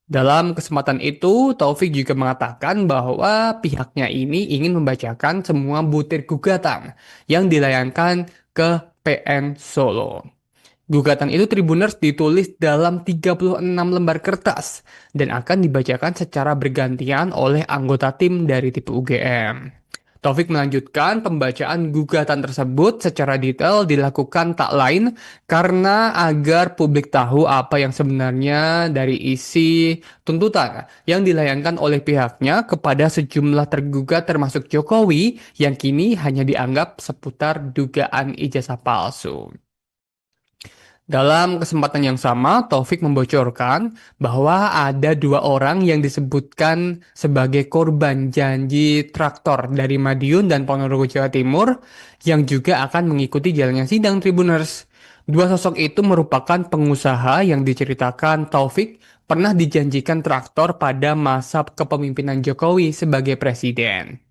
Dalam kesempatan itu, Taufik juga mengatakan bahwa pihaknya ini ingin membacakan semua butir gugatan yang dilayangkan ke PN Solo. Gugatan itu Tribuners ditulis dalam 36 lembar kertas dan akan dibacakan secara bergantian oleh anggota tim dari tipe UGM. Taufik melanjutkan pembacaan gugatan tersebut secara detail dilakukan tak lain karena agar publik tahu apa yang sebenarnya dari isi tuntutan yang dilayangkan oleh pihaknya kepada sejumlah tergugat termasuk Jokowi yang kini hanya dianggap seputar dugaan ijazah palsu. Dalam kesempatan yang sama, Taufik membocorkan bahwa ada dua orang yang disebutkan sebagai korban janji traktor dari Madiun dan Ponorogo, Jawa Timur yang juga akan mengikuti jalannya sidang Tribuners. Dua sosok itu merupakan pengusaha yang diceritakan Taufik pernah dijanjikan traktor pada masa kepemimpinan Jokowi sebagai presiden.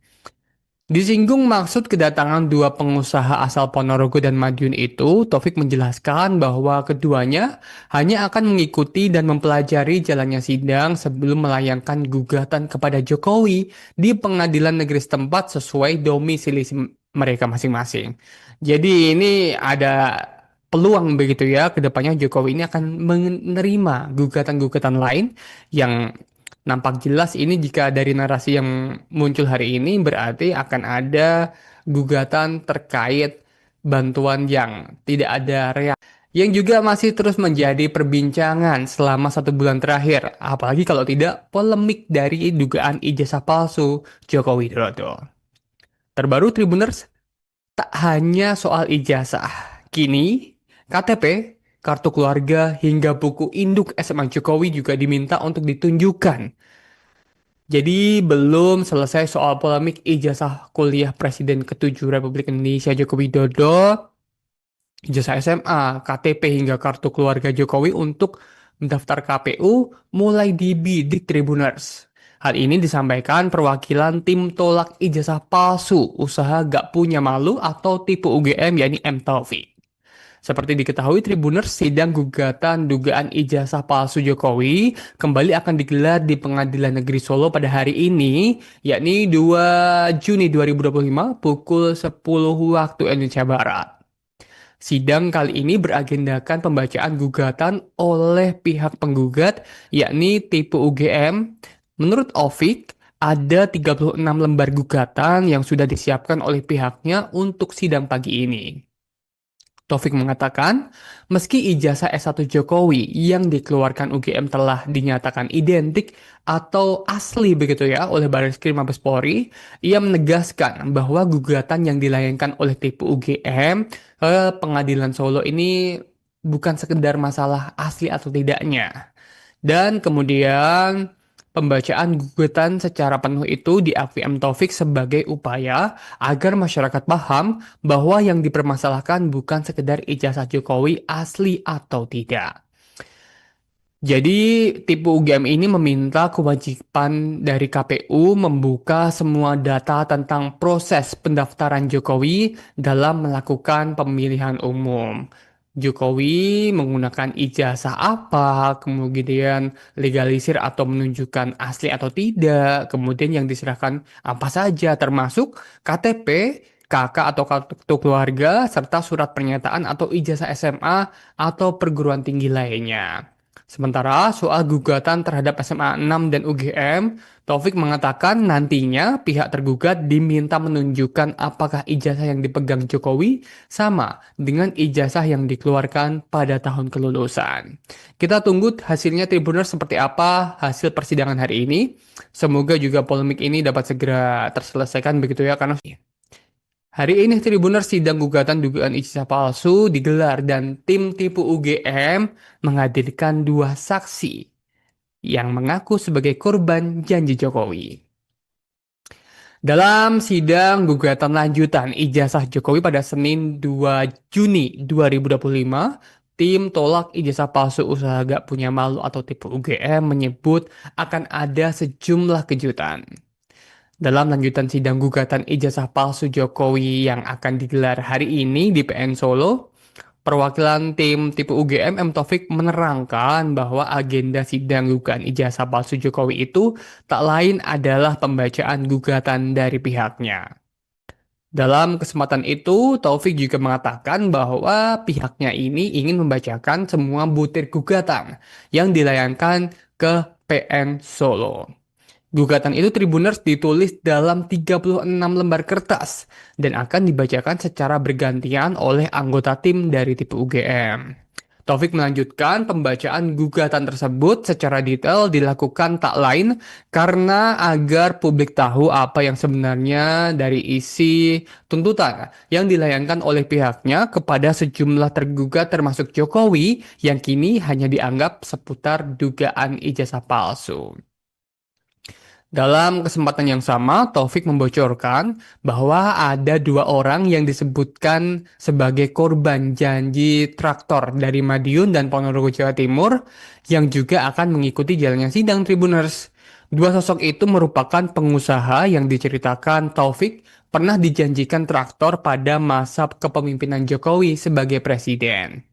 Disinggung maksud kedatangan dua pengusaha asal Ponorogo dan Madiun itu, Taufik menjelaskan bahwa keduanya hanya akan mengikuti dan mempelajari jalannya sidang sebelum melayangkan gugatan kepada Jokowi di pengadilan negeri setempat sesuai domisili mereka masing-masing. Jadi ini ada peluang begitu ya, kedepannya Jokowi ini akan menerima gugatan-gugatan lain yang nampak jelas ini jika dari narasi yang muncul hari ini berarti akan ada gugatan terkait bantuan yang tidak ada reaksi yang juga masih terus menjadi perbincangan selama 1 bulan terakhir, apalagi kalau tidak polemik dari dugaan ijazah palsu Joko Widodo. Terbaru Tribuners, tak hanya soal ijazah, kini KTP, kartu keluarga, hingga buku induk SMA Jokowi juga diminta untuk ditunjukkan. Jadi belum selesai soal polemik ijazah kuliah Presiden ke-7 Republik Indonesia Joko Widodo, ijazah SMA, KTP hingga kartu keluarga Jokowi untuk mendaftar KPU mulai dibidik Tribuners. Hal ini disampaikan perwakilan tim tolak ijazah palsu usaha gak punya malu atau tipe UGM yakni M Taufik. Seperti diketahui Tribuners, sidang gugatan dugaan ijazah palsu Jokowi kembali akan digelar di Pengadilan Negeri Solo pada hari ini, yakni 2 Juni 2025 pukul 10 waktu Indonesia Barat. Sidang kali ini beragendakan pembacaan gugatan oleh pihak penggugat, yakni tipe UGM. Menurut Ovik, ada 36 lembar gugatan yang sudah disiapkan oleh pihaknya untuk sidang pagi ini. Taufik mengatakan, meski ijazah S1 Jokowi yang dikeluarkan UGM telah dinyatakan identik atau asli begitu ya oleh Barreskrim Mabes Polri, ia menegaskan bahwa gugatan yang dilayangkan oleh tipe UGM ke Pengadilan Solo ini bukan sekedar masalah asli atau tidaknya. Dan kemudian pembacaan gugatan secara penuh itu diakui M. Taufik sebagai upaya agar masyarakat paham bahwa yang dipermasalahkan bukan sekedar ijazah Jokowi asli atau tidak. Jadi, tipe UGM ini meminta kewajiban dari KPU membuka semua data tentang proses pendaftaran Jokowi dalam melakukan pemilihan umum. Jokowi menggunakan ijazah apa, kemudian legalisir atau menunjukkan asli atau tidak, kemudian yang diserahkan apa saja, termasuk KTP, KK atau kartu keluarga, serta surat pernyataan atau ijazah SMA atau perguruan tinggi lainnya. Sementara soal gugatan terhadap SMA 6 dan UGM, Taufik mengatakan nantinya pihak tergugat diminta menunjukkan apakah ijazah yang dipegang Jokowi sama dengan ijazah yang dikeluarkan pada tahun kelulusan. Kita tunggu hasilnya Tribuners seperti apa hasil persidangan hari ini. Semoga juga polemik ini dapat segera terselesaikan begitu ya karena hari ini Tribuners sidang gugatan dugaan ijazah palsu digelar dan tim tipu UGM menghadirkan dua saksi yang mengaku sebagai korban janji Jokowi. Dalam sidang gugatan lanjutan ijazah Jokowi pada Senin 2 Juni 2025, tim tolak ijazah palsu usaha gak punya malu atau tipe UGM menyebut akan ada sejumlah kejutan. Dalam lanjutan sidang gugatan ijazah palsu Jokowi yang akan digelar hari ini di PN Solo, perwakilan tim tipe UGM M. Taufik menerangkan bahwa agenda sidang gugatan ijazah palsu Jokowi itu tak lain adalah pembacaan gugatan dari pihaknya. Dalam kesempatan itu, Taufik juga mengatakan bahwa pihaknya ini ingin membacakan semua butir gugatan yang dilayangkan ke PN Solo. Gugatan itu Tribuners ditulis dalam 36 lembar kertas dan akan dibacakan secara bergantian oleh anggota tim dari TIP UGM. Taufik melanjutkan pembacaan gugatan tersebut secara detail dilakukan tak lain karena agar publik tahu apa yang sebenarnya dari isi tuntutan yang dilayangkan oleh pihaknya kepada sejumlah tergugat termasuk Jokowi yang kini hanya dianggap seputar dugaan ijazah palsu. Dalam kesempatan yang sama, Taufik membocorkan bahwa ada dua orang yang disebutkan sebagai korban janji traktor dari Madiun dan Ponorogo, Jawa Timur yang juga akan mengikuti jalannya sidang Tribuners. Dua sosok itu merupakan pengusaha yang diceritakan Taufik pernah dijanjikan traktor pada masa kepemimpinan Jokowi sebagai presiden.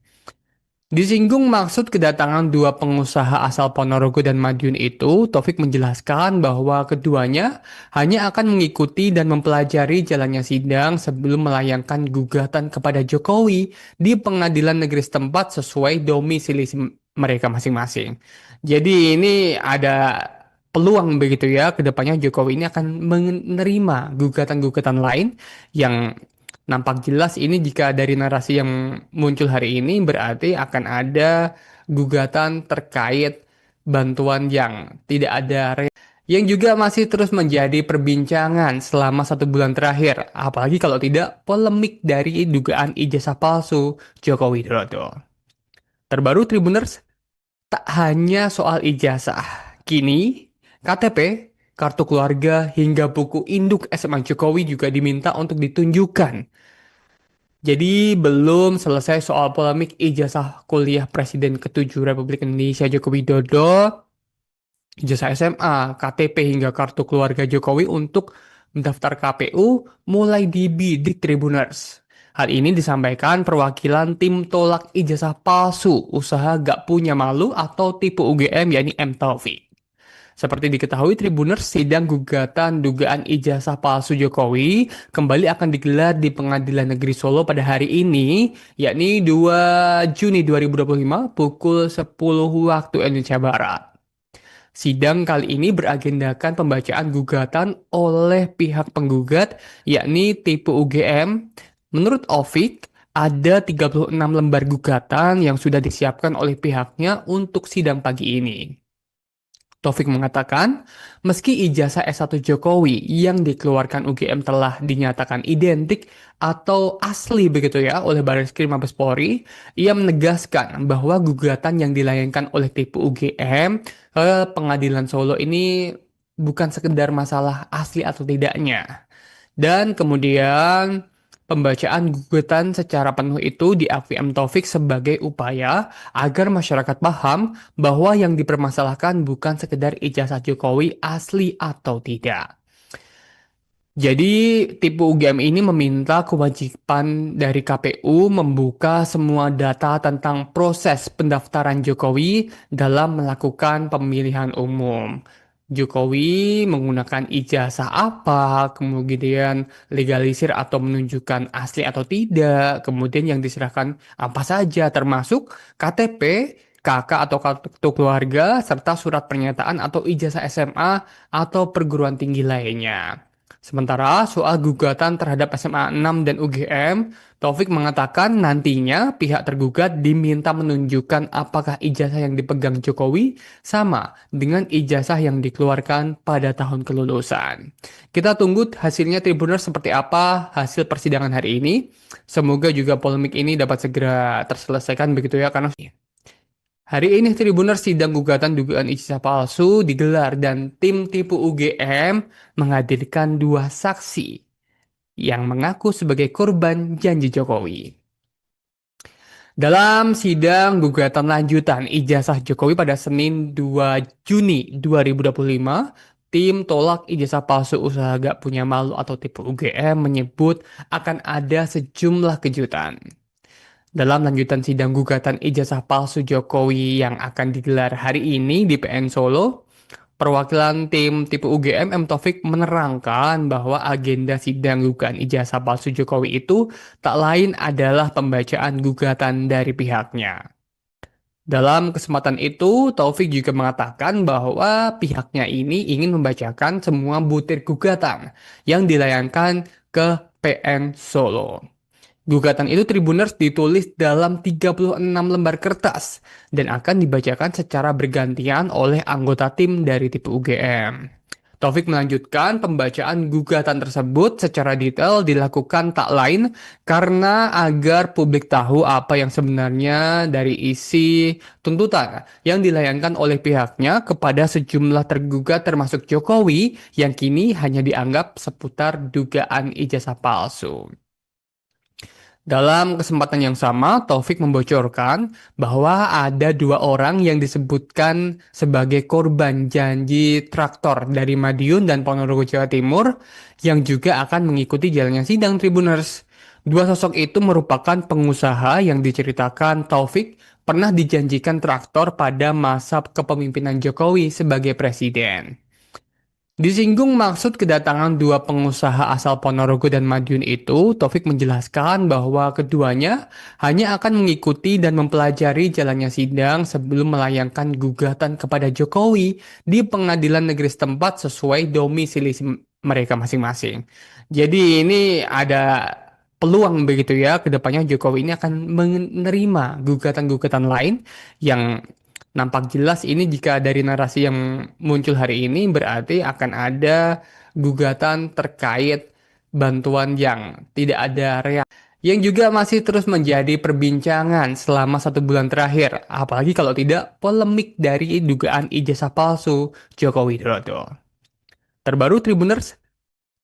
Disinggung maksud kedatangan dua pengusaha asal Ponorogo dan Madiun itu, Taufik menjelaskan bahwa keduanya hanya akan mengikuti dan mempelajari jalannya sidang sebelum melayangkan gugatan kepada Jokowi di pengadilan negeri setempat sesuai domisili mereka masing-masing. Jadi ini ada peluang begitu ya, kedepannya Jokowi ini akan menerima gugatan-gugatan lain yang nampak jelas ini jika dari narasi yang muncul hari ini berarti akan ada gugatan terkait bantuan yang tidak ada yang juga masih terus menjadi perbincangan selama 1 bulan terakhir, apalagi kalau tidak polemik dari dugaan ijazah palsu Joko Widodo. Terbaru Tribuners, tak hanya soal ijazah, kini KTP, kartu keluarga, hingga buku induk SMA Jokowi juga diminta untuk ditunjukkan. Jadi belum selesai soal polemik ijazah kuliah Presiden ke-7 Republik Indonesia Joko Widodo, ijazah SMA, KTP hingga kartu keluarga Jokowi untuk mendaftar KPU mulai dibidik Tribuners. Hal ini disampaikan perwakilan tim tolak ijazah palsu usaha gak punya malu atau tipe UGM yakni M Taufik. Seperti diketahui Tribuners, sidang gugatan dugaan ijazah palsu Jokowi kembali akan digelar di Pengadilan Negeri Solo pada hari ini, yakni 2 Juni 2025 pukul 10 waktu Indonesia Barat. Sidang kali ini beragendakan pembacaan gugatan oleh pihak penggugat, yakni tipe UGM. Menurut Ovik, ada 36 lembar gugatan yang sudah disiapkan oleh pihaknya untuk sidang pagi ini. Taufik mengatakan, meski ijazah S1 Jokowi yang dikeluarkan UGM telah dinyatakan identik atau asli begitu ya oleh Barreskrim Mabes Polri, ia menegaskan bahwa gugatan yang dilayangkan oleh tipe UGM ke Pengadilan Solo ini bukan sekedar masalah asli atau tidaknya. Dan kemudian pembacaan gugatan secara penuh itu diakui M. Taufik sebagai upaya agar masyarakat paham bahwa yang dipermasalahkan bukan sekedar ijazah Jokowi asli atau tidak. Jadi, tipe UGM ini meminta kewajiban dari KPU membuka semua data tentang proses pendaftaran Jokowi dalam melakukan pemilihan umum. Jokowi menggunakan ijazah apa, kemudian legalisir atau menunjukkan asli atau tidak, kemudian yang diserahkan apa saja, termasuk KTP, KK atau kartu keluarga, serta surat pernyataan atau ijazah SMA atau perguruan tinggi lainnya. Sementara soal gugatan terhadap SMA 6 dan UGM, Taufik mengatakan nantinya pihak tergugat diminta menunjukkan apakah ijazah yang dipegang Jokowi sama dengan ijazah yang dikeluarkan pada tahun kelulusan. Kita tunggu hasilnya Tribuners seperti apa hasil persidangan hari ini. Semoga juga polemik ini dapat segera terselesaikan begitu ya, karena hari ini Tribuners sidang gugatan dugaan ijazah palsu digelar dan tim tipu UGM menghadirkan dua saksi yang mengaku sebagai korban janji Jokowi. Dalam sidang gugatan lanjutan ijazah Jokowi pada Senin 2 Juni 2025, tim tolak ijazah palsu usaha gak punya malu atau tipu UGM menyebut akan ada sejumlah kejutan. Dalam lanjutan sidang gugatan ijazah palsu Jokowi yang akan digelar hari ini di PN Solo, Perwakilan tim tipe UGM M. Taufik menerangkan bahwa agenda sidang dugaan ijazah palsu Jokowi itu tak lain adalah pembacaan gugatan dari pihaknya. Dalam kesempatan itu, Taufik juga mengatakan bahwa pihaknya ini ingin membacakan semua butir gugatan yang dilayangkan ke PN Solo. Gugatan itu Tribuners ditulis dalam 36 lembar kertas dan akan dibacakan secara bergantian oleh anggota tim dari tipe UGM. Taufik melanjutkan pembacaan gugatan tersebut secara detail dilakukan tak lain karena agar publik tahu apa yang sebenarnya dari isi tuntutan yang dilayangkan oleh pihaknya kepada sejumlah tergugat termasuk Jokowi yang kini hanya dianggap seputar dugaan ijazah palsu. Dalam kesempatan yang sama, Taufik membocorkan bahwa ada dua orang yang disebutkan sebagai korban janji traktor dari Madiun dan Ponorogo, Jawa Timur yang juga akan mengikuti jalannya sidang Tribuners. Dua sosok itu merupakan pengusaha yang diceritakan Taufik pernah dijanjikan traktor pada masa kepemimpinan Jokowi sebagai presiden. Disinggung maksud kedatangan dua pengusaha asal Ponorogo dan Madiun itu, Taufik menjelaskan bahwa keduanya hanya akan mengikuti dan mempelajari jalannya sidang sebelum melayangkan gugatan kepada Jokowi di pengadilan negeri setempat sesuai domisili mereka masing-masing. Jadi ini ada peluang begitu ya, kedepannya Jokowi ini akan menerima gugatan-gugatan lain yang nampak jelas ini jika dari narasi yang muncul hari ini berarti akan ada gugatan terkait bantuan yang tidak ada reaksi. Yang juga masih terus menjadi perbincangan selama 1 bulan terakhir. Apalagi kalau tidak polemik dari dugaan ijazah palsu Joko Widodo. Terbaru Tribuners,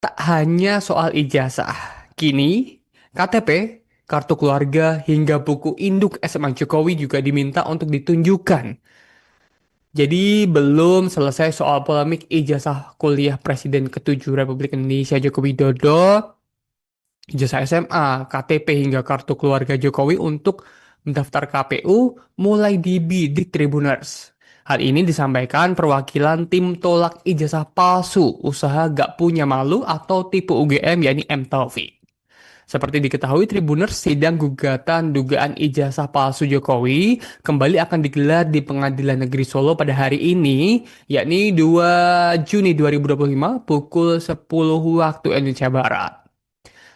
tak hanya soal ijazah. Kini KTP, kartu keluarga, hingga buku induk SMA Jokowi juga diminta untuk ditunjukkan. Jadi belum selesai soal polemik ijazah kuliah Presiden ke-7 Republik Indonesia Joko Widodo, ijazah SMA, KTP hingga kartu keluarga Jokowi untuk mendaftar KPU mulai dibidik Tribuners. Hal ini disampaikan perwakilan tim tolak ijazah palsu usaha gak punya malu atau tipe UGM yakni M. Taufik. Seperti diketahui Tribuners, sidang gugatan dugaan ijazah palsu Jokowi kembali akan digelar di Pengadilan Negeri Solo pada hari ini, yakni 2 Juni 2025 pukul 10 waktu Indonesia Barat.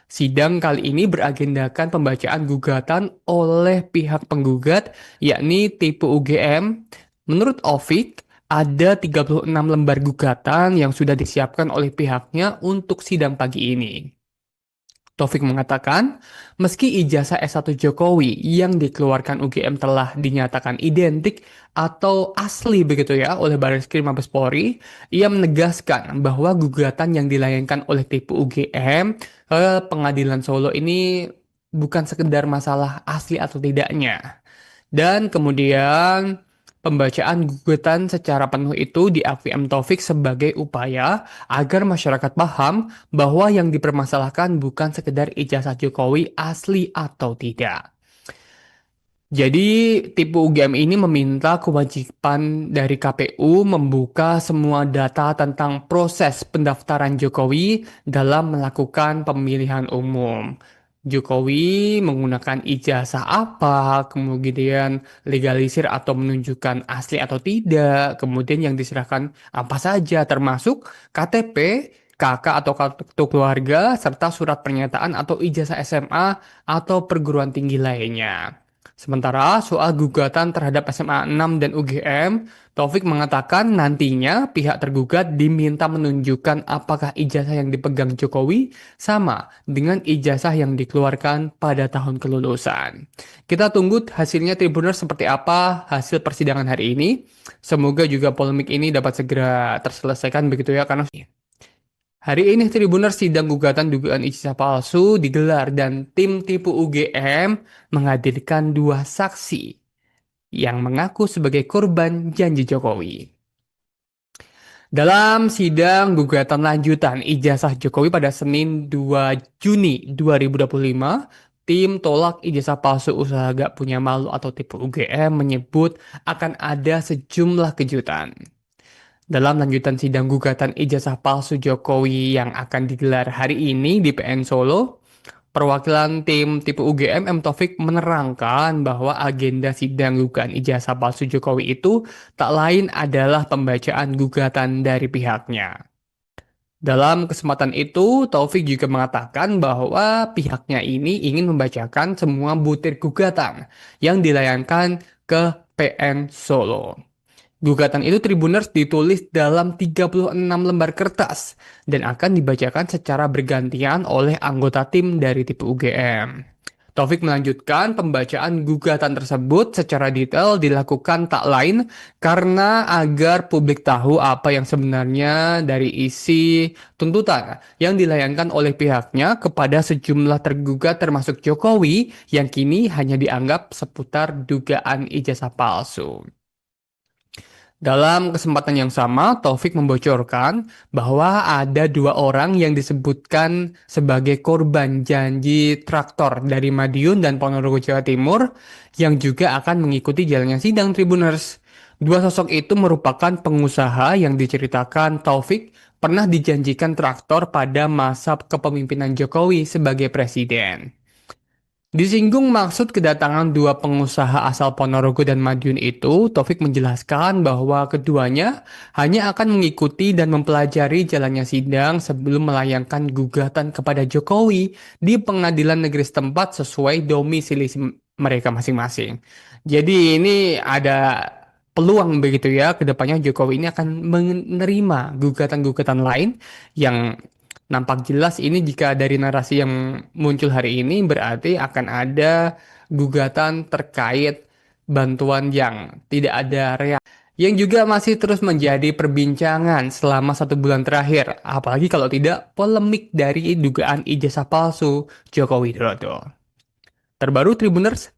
Sidang kali ini beragendakan pembacaan gugatan oleh pihak penggugat, yakni tipe UGM. Menurut Ovik, ada 36 lembar gugatan yang sudah disiapkan oleh pihaknya untuk sidang pagi ini. Taufik mengatakan, meski ijazah S1 Jokowi yang dikeluarkan UGM telah dinyatakan identik atau asli begitu ya oleh Barreskrim Mabes Polri, ia menegaskan bahwa gugatan yang dilayangkan oleh tipe UGM ke Pengadilan Solo ini bukan sekedar masalah asli atau tidaknya. Dan kemudian pembacaan gugatan secara penuh itu diakui M. Taufik sebagai upaya agar masyarakat paham bahwa yang dipermasalahkan bukan sekedar ijazah Jokowi asli atau tidak. Jadi tipe UGM ini meminta kewajiban dari KPU membuka semua data tentang proses pendaftaran Jokowi dalam melakukan pemilihan umum. Jokowi menggunakan ijazah apa, kemudian legalisir atau menunjukkan asli atau tidak, kemudian yang diserahkan apa saja termasuk KTP, KK atau kartu keluarga, serta surat pernyataan atau ijazah SMA atau perguruan tinggi lainnya. Sementara soal gugatan terhadap SMA 6 dan UGM, Taufik mengatakan nantinya pihak tergugat diminta menunjukkan apakah ijazah yang dipegang Jokowi sama dengan ijazah yang dikeluarkan pada tahun kelulusan. Kita tunggu hasilnya Tribuners seperti apa hasil persidangan hari ini. Semoga juga polemik ini dapat segera terselesaikan begitu ya karena hari ini Tribuners sidang gugatan dugaan ijazah palsu digelar dan tim tipu UGM menghadirkan dua saksi yang mengaku sebagai korban janji Jokowi. Dalam sidang gugatan lanjutan ijazah Jokowi pada Senin 2 Juni 2025, tim tolak ijazah palsu usaha gak punya malu atau tipu UGM menyebut akan ada sejumlah kejutan. Dalam lanjutan sidang gugatan ijazah palsu Jokowi yang akan digelar hari ini di PN Solo, perwakilan tim tipe UGM M Taufik menerangkan bahwa agenda sidang gugatan ijazah palsu Jokowi itu tak lain adalah pembacaan gugatan dari pihaknya. Dalam kesempatan itu, Taufik juga mengatakan bahwa pihaknya ini ingin membacakan semua butir gugatan yang dilayangkan ke PN Solo. Gugatan itu Tribuners ditulis dalam 36 lembar kertas dan akan dibacakan secara bergantian oleh anggota tim dari tipe UGM. Taufik melanjutkan pembacaan gugatan tersebut secara detail dilakukan tak lain karena agar publik tahu apa yang sebenarnya dari isi tuntutan yang dilayangkan oleh pihaknya kepada sejumlah tergugat termasuk Jokowi yang kini hanya dianggap seputar dugaan ijazah palsu. Dalam kesempatan yang sama, Taufik membocorkan bahwa ada dua orang yang disebutkan sebagai korban janji traktor dari Madiun dan Ponorogo, Jawa Timur, yang juga akan mengikuti jalannya sidang Tribuners. Dua sosok itu merupakan pengusaha yang diceritakan Taufik pernah dijanjikan traktor pada masa kepemimpinan Jokowi sebagai presiden. Disinggung maksud kedatangan dua pengusaha asal Ponorogo dan Madiun itu, Taufik menjelaskan bahwa keduanya hanya akan mengikuti dan mempelajari jalannya sidang sebelum melayangkan gugatan kepada Jokowi di pengadilan negeri setempat sesuai domisili mereka masing-masing. Jadi ini ada peluang begitu ya, kedepannya Jokowi ini akan menerima gugatan-gugatan lain yang nampak jelas ini jika dari narasi yang muncul hari ini berarti akan ada gugatan terkait bantuan yang tidak ada reaksi yang juga masih terus menjadi perbincangan selama 1 bulan terakhir, apalagi kalau tidak polemik dari dugaan ijazah palsu Joko Widodo. Terbaru Tribuners,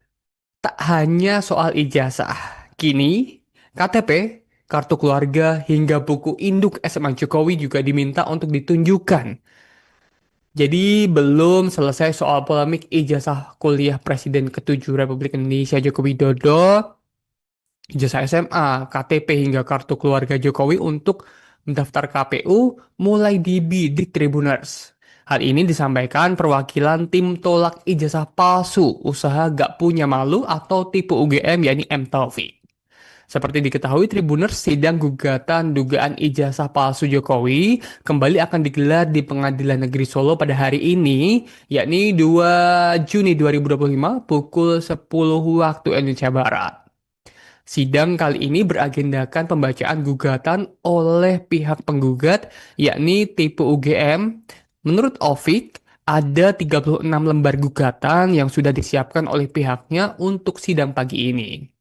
tak hanya soal ijazah, kini KTP, kartu keluarga, hingga buku induk SMA Jokowi juga diminta untuk ditunjukkan. Jadi belum selesai soal polemik ijazah kuliah Presiden ke-7 Republik Indonesia Joko Widodo, ijazah SMA, KTP hingga kartu keluarga Jokowi untuk mendaftar KPU mulai dibidik Tribuners. Hal ini disampaikan perwakilan tim tolak ijazah palsu usaha gak punya malu atau tipe UGM yakni M Taufik. Seperti diketahui Tribuners, sidang gugatan dugaan ijazah palsu Jokowi kembali akan digelar di Pengadilan Negeri Solo pada hari ini, yakni 2 Juni 2025 pukul 10 waktu Indonesia Barat. Sidang kali ini beragendakan pembacaan gugatan oleh pihak penggugat, yakni tipe UGM. Menurut Ovik, ada 36 lembar gugatan yang sudah disiapkan oleh pihaknya untuk sidang pagi ini.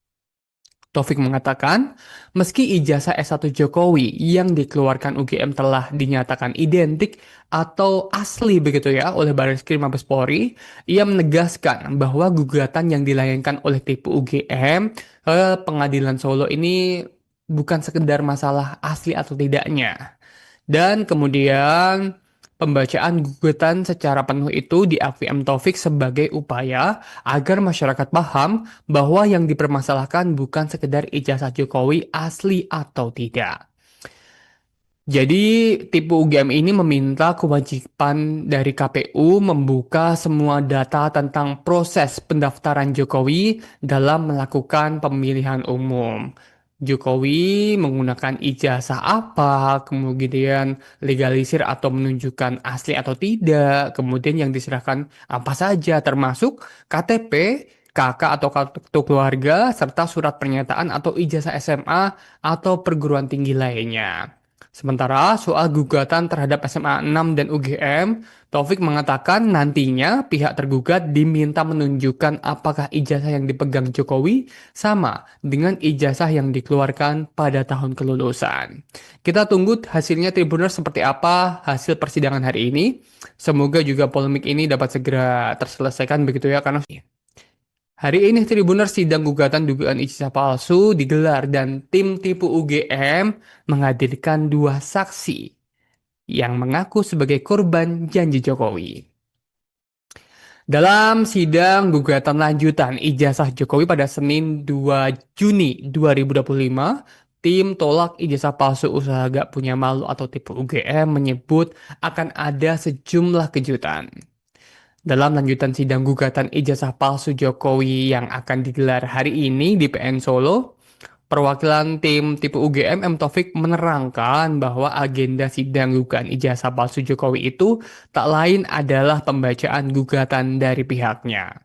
Taufik mengatakan, meski ijazah S1 Jokowi yang dikeluarkan UGM telah dinyatakan identik atau asli begitu ya oleh Barreskrim Mabes Polri, ia menegaskan bahwa gugatan yang dilayangkan oleh tipe UGM ke Pengadilan Solo ini bukan sekedar masalah asli atau tidaknya. Dan kemudian pembacaan gugatan secara penuh itu diakui M. Taufik sebagai upaya agar masyarakat paham bahwa yang dipermasalahkan bukan sekedar ijazah Jokowi asli atau tidak. Jadi, tipe UGM ini meminta kewajiban dari KPU membuka semua data tentang proses pendaftaran Jokowi dalam melakukan pemilihan umum. Jokowi menggunakan ijazah apa, kemudian legalisir atau menunjukkan asli atau tidak, kemudian yang diserahkan apa saja, termasuk KTP, KK atau kartu keluarga, serta surat pernyataan atau ijazah SMA atau perguruan tinggi lainnya. Sementara soal gugatan terhadap SMA 6 dan UGM, Taufik mengatakan nantinya pihak tergugat diminta menunjukkan apakah ijazah yang dipegang Jokowi sama dengan ijazah yang dikeluarkan pada tahun kelulusan. Kita tunggu hasilnya Tribuners seperti apa hasil persidangan hari ini. Semoga juga polemik ini dapat segera terselesaikan begitu ya, karena hari ini Tribuners sidang gugatan dugaan ijazah palsu digelar dan tim tipu UGM menghadirkan dua saksi yang mengaku sebagai korban janji Jokowi. Dalam sidang gugatan lanjutan ijazah Jokowi pada Senin 2 Juni 2025, Tim tolak ijazah palsu usaha gak punya malu atau tipu UGM menyebut akan ada sejumlah kejutan. Dalam lanjutan sidang gugatan ijazah palsu Jokowi yang akan digelar hari ini di PN Solo, perwakilan tim tipu UGM Taufik menerangkan bahwa agenda sidang gugatan ijazah palsu Jokowi itu tak lain adalah pembacaan gugatan dari pihaknya.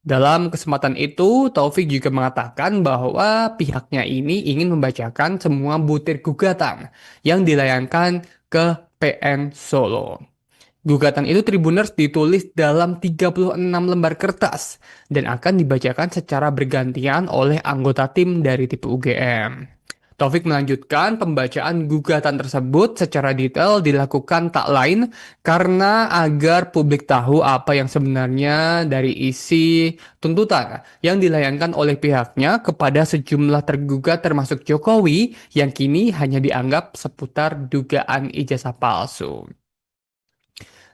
Dalam kesempatan itu, Taufik juga mengatakan bahwa pihaknya ini ingin membacakan semua butir gugatan yang dilayangkan ke PN Solo. Gugatan itu Tribuners ditulis dalam 36 lembar kertas dan akan dibacakan secara bergantian oleh anggota tim dari tipe UGM. Taufik melanjutkan pembacaan gugatan tersebut secara detail dilakukan tak lain karena agar publik tahu apa yang sebenarnya dari isi tuntutan yang dilayangkan oleh pihaknya kepada sejumlah tergugat termasuk Jokowi yang kini hanya dianggap seputar dugaan ijazah palsu.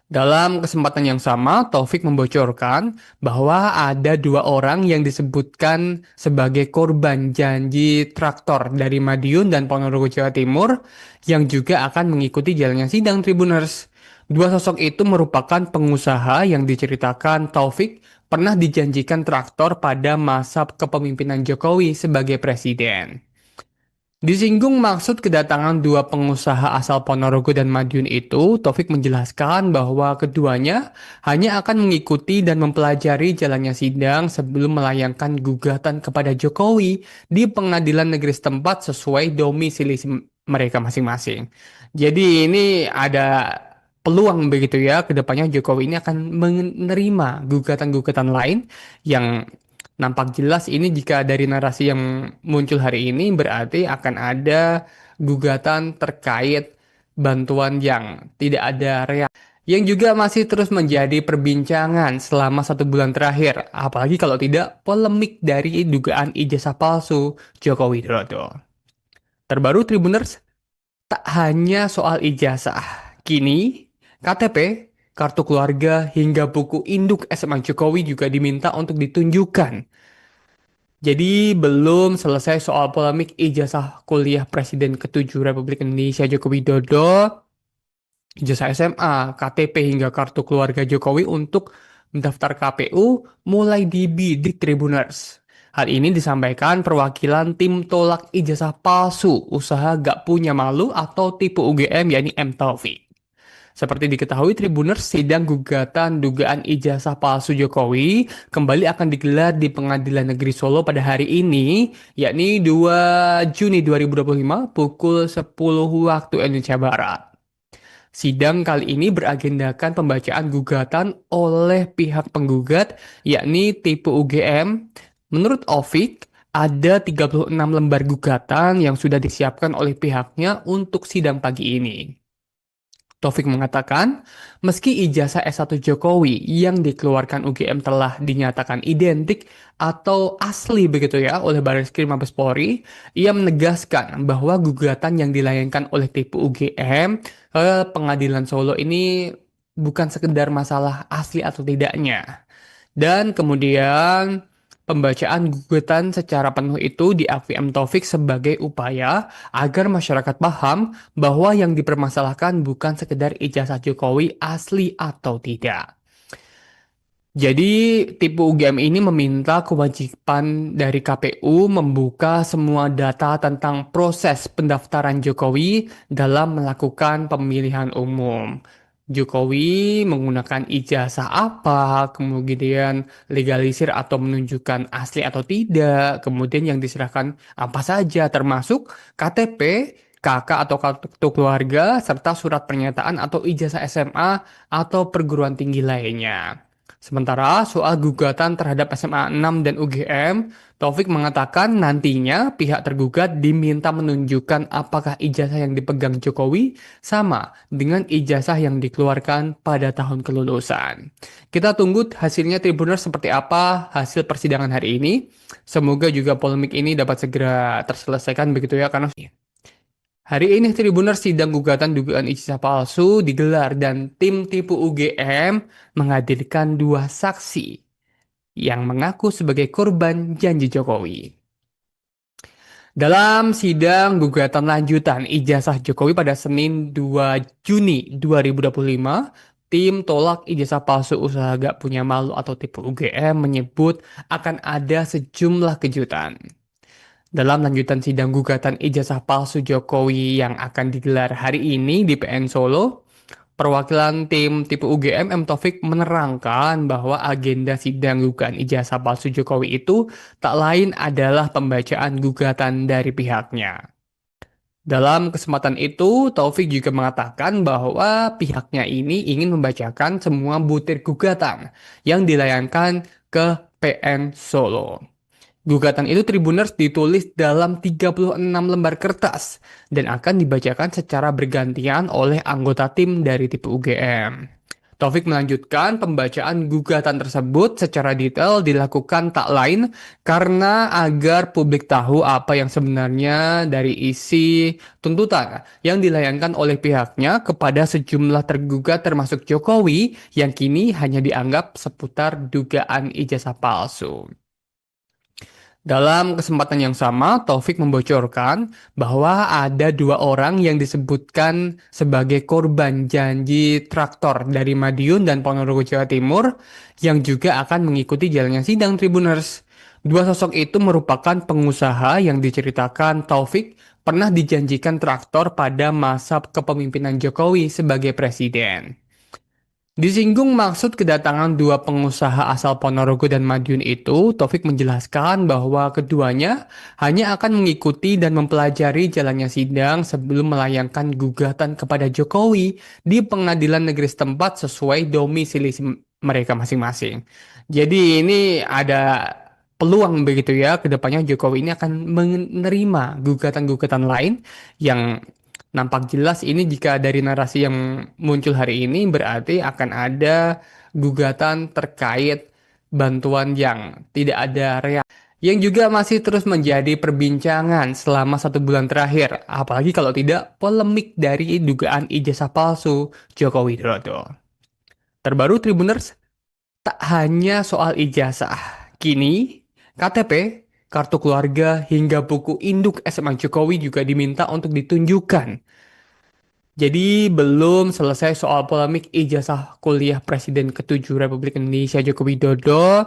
Dalam kesempatan yang sama, Taufik membocorkan bahwa ada dua orang yang disebutkan sebagai korban janji traktor dari Madiun dan Ponorogo, Jawa Timur yang juga akan mengikuti jalannya sidang Tribuners. Dua sosok itu merupakan pengusaha yang diceritakan Taufik pernah dijanjikan traktor pada masa kepemimpinan Jokowi sebagai presiden. Disinggung maksud kedatangan dua pengusaha asal Ponorogo dan Madiun itu, Taufik menjelaskan bahwa keduanya hanya akan mengikuti dan mempelajari jalannya sidang sebelum melayangkan gugatan kepada Jokowi di pengadilan negeri setempat sesuai domisili mereka masing-masing. Jadi ini ada peluang begitu ya, kedepannya Jokowi ini akan menerima gugatan-gugatan lain yang nampak jelas ini jika dari narasi yang muncul hari ini berarti akan ada gugatan terkait bantuan yang tidak ada reaksi. Yang juga masih terus menjadi perbincangan selama 1 bulan terakhir. Apalagi kalau tidak polemik dari dugaan ijazah palsu Joko Widodo. Terbaru Tribuners, tak hanya soal ijazah. Kini KTP, kartu keluarga, hingga buku induk SMA Jokowi juga diminta untuk ditunjukkan. Jadi belum selesai soal polemik ijazah kuliah Presiden ke-7 Republik Indonesia Joko Widodo, ijazah SMA, KTP hingga kartu keluarga Jokowi untuk mendaftar KPU mulai dibidik Tribuners. Hal ini disampaikan perwakilan tim tolak ijazah palsu usaha gak punya malu atau tipu UGM yakni Taufik. Seperti diketahui Tribuners, sidang gugatan dugaan ijazah palsu Jokowi kembali akan digelar di Pengadilan Negeri Solo pada hari ini, yakni 2 Juni 2025 pukul 10 waktu Indonesia Barat. Sidang kali ini beragendakan pembacaan gugatan oleh pihak penggugat, yakni tipe UGM. Menurut Ovik, ada 36 lembar gugatan yang sudah disiapkan oleh pihaknya untuk sidang pagi ini. Taufik mengatakan, meski ijazah S1 Jokowi yang dikeluarkan UGM telah dinyatakan identik atau asli begitu ya oleh Barreskrim Mabes Polri, ia menegaskan bahwa gugatan yang dilayangkan oleh tipe UGM ke Pengadilan Solo ini bukan sekedar masalah asli atau tidaknya. Dan kemudian pembacaan gugatan secara penuh itu diakui Taufik sebagai upaya agar masyarakat paham bahwa yang dipermasalahkan bukan sekedar ijazah Jokowi asli atau tidak. Jadi, tipe UGM ini meminta kewajiban dari KPU membuka semua data tentang proses pendaftaran Jokowi dalam melakukan pemilihan umum. Jokowi menggunakan ijazah apa, kemudian legalisir atau menunjukkan asli atau tidak, kemudian yang diserahkan apa saja, termasuk KTP, KK atau kartu keluarga, serta surat pernyataan atau ijazah SMA atau perguruan tinggi lainnya. Sementara soal gugatan terhadap SMA 6 dan UGM, Taufik mengatakan nantinya pihak tergugat diminta menunjukkan apakah ijazah yang dipegang Jokowi sama dengan ijazah yang dikeluarkan pada tahun kelulusan. Kita tunggu hasilnya Tribuners seperti apa hasil persidangan hari ini. Semoga juga polemik ini dapat segera terselesaikan begitu ya karena hari ini Tribuners sidang gugatan dugaan ijazah palsu digelar dan tim tipu UGM menghadirkan dua saksi yang mengaku sebagai korban janji Jokowi. Dalam sidang gugatan lanjutan ijazah Jokowi pada Senin 2 Juni 2025, tim tolak ijazah palsu usaha gak punya malu atau tipe UGM menyebut akan ada sejumlah kejutan. Dalam lanjutan sidang gugatan ijazah palsu Jokowi yang akan digelar hari ini di PN Solo, perwakilan tim tipe UGM M Taufik menerangkan bahwa agenda sidang gugatan ijazah palsu Jokowi itu tak lain adalah pembacaan gugatan dari pihaknya. Dalam kesempatan itu, Taufik juga mengatakan bahwa pihaknya ini ingin membacakan semua butir gugatan yang dilayangkan ke PN Solo. Gugatan itu Tribuners ditulis dalam 36 lembar kertas dan akan dibacakan secara bergantian oleh anggota tim dari tipe UGM. Taufik melanjutkan pembacaan gugatan tersebut secara detail dilakukan tak lain karena agar publik tahu apa yang sebenarnya dari isi tuntutan yang dilayangkan oleh pihaknya kepada sejumlah tergugat termasuk Jokowi yang kini hanya dianggap seputar dugaan ijazah palsu. Dalam kesempatan yang sama, Taufik membocorkan bahwa ada dua orang yang disebutkan sebagai korban janji traktor dari Madiun dan Ponorogo, Jawa Timur, yang juga akan mengikuti jalannya sidang Tribuners. Dua sosok itu merupakan pengusaha yang diceritakan Taufik pernah dijanjikan traktor pada masa kepemimpinan Jokowi sebagai presiden. Disinggung maksud kedatangan dua pengusaha asal Ponorogo dan Madiun itu, Taufik menjelaskan bahwa keduanya hanya akan mengikuti dan mempelajari jalannya sidang sebelum melayangkan gugatan kepada Jokowi di pengadilan negeri setempat sesuai domisili mereka masing-masing. Jadi ini ada peluang begitu ya, kedepannya Jokowi ini akan menerima gugatan-gugatan lain yang nampak jelas ini jika dari narasi yang muncul hari ini berarti akan ada gugatan terkait bantuan yang tidak ada reaksi yang juga masih terus menjadi perbincangan selama 1 bulan terakhir, apalagi kalau tidak polemik dari dugaan ijazah palsu Joko Widodo. Terbaru Tribuners, tak hanya soal ijazah, kini KTP, kartu keluarga, hingga buku induk SMA Jokowi juga diminta untuk ditunjukkan. Jadi belum selesai soal polemik ijazah kuliah Presiden ke-7 Republik Indonesia Joko Widodo,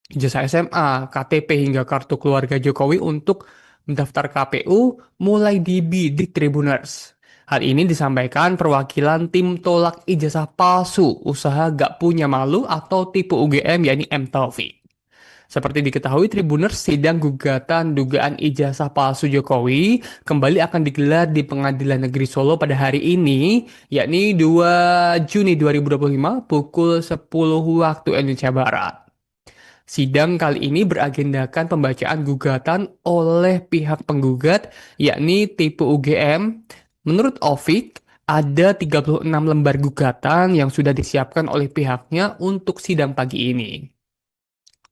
ijazah SMA, KTP hingga kartu keluarga Jokowi untuk mendaftar KPU mulai dibidik Tribuners. Hal ini disampaikan perwakilan tim tolak ijazah palsu usaha gak punya malu atau tipe UGM yakni M Taufik. Seperti diketahui Tribuners, sidang gugatan dugaan ijazah palsu Jokowi kembali akan digelar di Pengadilan Negeri Solo pada hari ini, yakni 2 Juni 2025 pukul 10 waktu Indonesia Barat. Sidang kali ini beragendakan pembacaan gugatan oleh pihak penggugat, yakni tipe UGM. Menurut Ovik, ada 36 lembar gugatan yang sudah disiapkan oleh pihaknya untuk sidang pagi ini.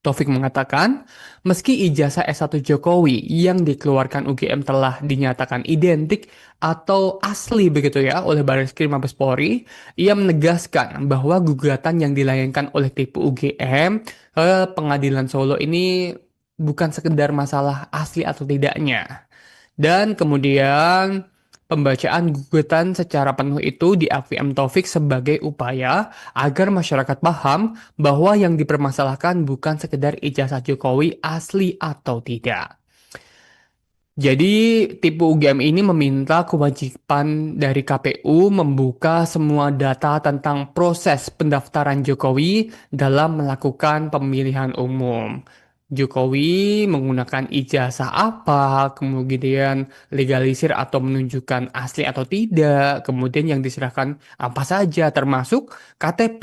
Taufik mengatakan, meski ijazah S1 Jokowi yang dikeluarkan UGM telah dinyatakan identik atau asli begitu ya oleh Barreskrim Mabes Polri, ia menegaskan bahwa gugatan yang dilayangkan oleh tipe UGM ke Pengadilan Solo ini bukan sekedar masalah asli atau tidaknya. Dan kemudian pembacaan gugatan secara penuh itu diakui M. Taufik sebagai upaya agar masyarakat paham bahwa yang dipermasalahkan bukan sekedar ijazah Jokowi asli atau tidak. Jadi tipe UGM ini meminta kewajiban dari KPU membuka semua data tentang proses pendaftaran Jokowi dalam melakukan pemilihan umum. Jokowi menggunakan ijazah apa, kemudian legalisir atau menunjukkan asli atau tidak, kemudian yang diserahkan apa saja termasuk KTP,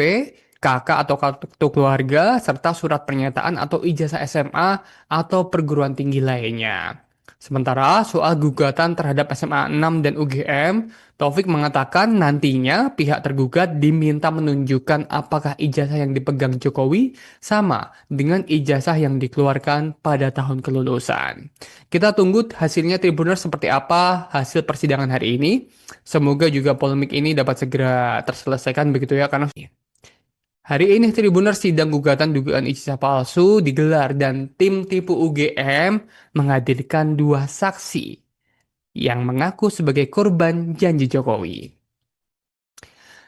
KK atau kartu keluarga, serta surat pernyataan atau ijazah SMA atau perguruan tinggi lainnya. Sementara soal gugatan terhadap SMA 6 dan UGM, Taufik mengatakan nantinya pihak tergugat diminta menunjukkan apakah ijazah yang dipegang Jokowi sama dengan ijazah yang dikeluarkan pada tahun kelulusan. Kita tunggu hasilnya Tribuners seperti apa hasil persidangan hari ini. Semoga juga polemik ini dapat segera terselesaikan begitu ya karena Hari ini Tribuners sidang gugatan dugaan ijazah palsu digelar dan tim tipu UGM menghadirkan dua saksi yang mengaku sebagai korban janji Jokowi.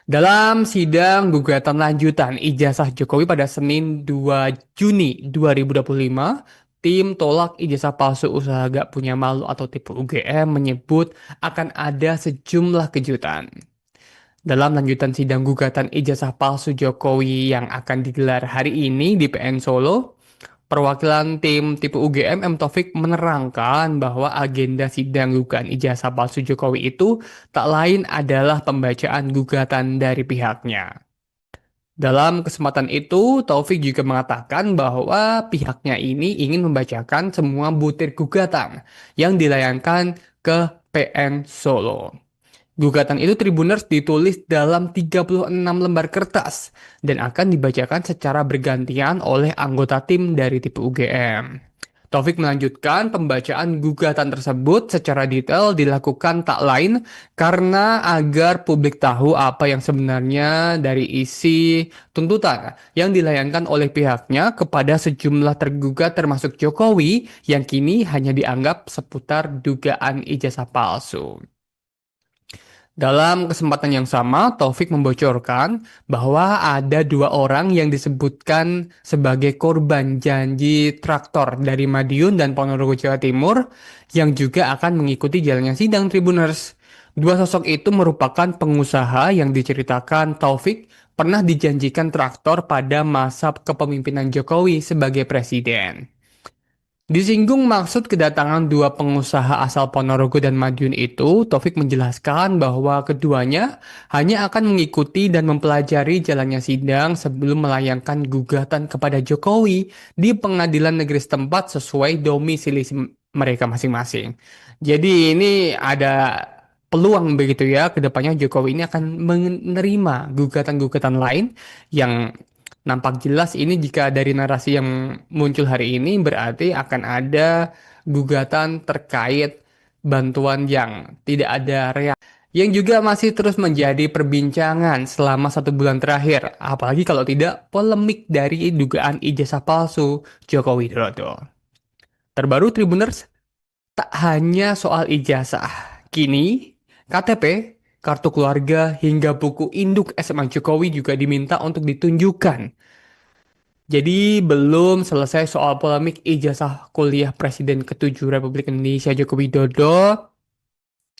Dalam sidang gugatan lanjutan ijazah Jokowi pada Senin 2 Juni 2025, tim tolak ijazah palsu usaha gak punya malu atau tipu UGM menyebut akan ada sejumlah kejutan. Dalam lanjutan sidang gugatan ijazah palsu Jokowi yang akan digelar hari ini di PN Solo, perwakilan tim tipe UGM M Taufik menerangkan bahwa agenda sidang gugatan ijazah palsu Jokowi itu tak lain adalah pembacaan gugatan dari pihaknya. Dalam kesempatan itu, Taufik juga mengatakan bahwa pihaknya ini ingin membacakan semua butir gugatan yang dilayangkan ke PN Solo. Gugatan itu Tribuners ditulis dalam 36 lembar kertas dan akan dibacakan secara bergantian oleh anggota tim dari tipe UGM. Taufik melanjutkan pembacaan gugatan tersebut secara detail dilakukan tak lain karena agar publik tahu apa yang sebenarnya dari isi tuntutan yang dilayangkan oleh pihaknya kepada sejumlah tergugat termasuk Jokowi yang kini hanya dianggap seputar dugaan ijazah palsu. Dalam kesempatan yang sama, Taufik membocorkan bahwa ada dua orang yang disebutkan sebagai korban janji traktor dari Madiun dan Ponorogo, Jawa Timur yang juga akan mengikuti jalannya sidang Tribuners. Dua sosok itu merupakan pengusaha yang diceritakan Taufik pernah dijanjikan traktor pada masa kepemimpinan Jokowi sebagai presiden. Disinggung maksud kedatangan dua pengusaha asal Ponorogo dan Madiun itu, Taufik menjelaskan bahwa keduanya hanya akan mengikuti dan mempelajari jalannya sidang sebelum melayangkan gugatan kepada Jokowi di pengadilan negeri setempat sesuai domisili mereka masing-masing. Jadi ini ada peluang begitu ya, kedepannya Jokowi ini akan menerima gugatan-gugatan lain yang nampak jelas ini jika dari narasi yang muncul hari ini berarti akan ada gugatan terkait bantuan yang tidak ada reaksi. Yang juga masih terus menjadi perbincangan selama 1 bulan terakhir. Apalagi kalau tidak polemik dari dugaan ijazah palsu Joko Widodo. Terbaru Tribuners, tak hanya soal ijazah. Kini KTP, kartu keluarga, hingga buku induk SMA Jokowi juga diminta untuk ditunjukkan. Jadi belum selesai soal polemik ijazah kuliah Presiden ke-7 Republik Indonesia Joko Widodo,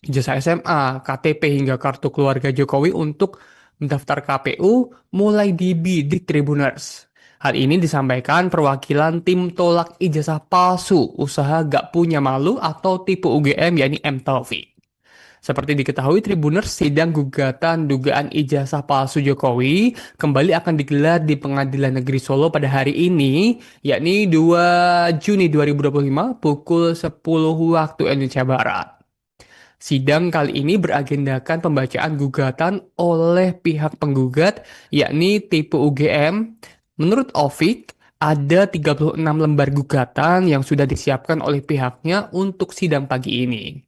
ijazah SMA, KTP hingga kartu keluarga Jokowi untuk mendaftar KPU mulai dibidik Tribuners. Hal ini disampaikan perwakilan tim tolak ijazah palsu usaha gak punya malu atau tipe UGM yakni M Taufik. Seperti diketahui Tribuners, sidang gugatan dugaan ijazah palsu Jokowi kembali akan digelar di Pengadilan Negeri Solo pada hari ini, yakni 2 Juni 2025 pukul 10 waktu Indonesia Barat. Sidang kali ini beragendakan pembacaan gugatan oleh pihak penggugat, yakni tipe UGM. Menurut Ovik, ada 36 lembar gugatan yang sudah disiapkan oleh pihaknya untuk sidang pagi ini.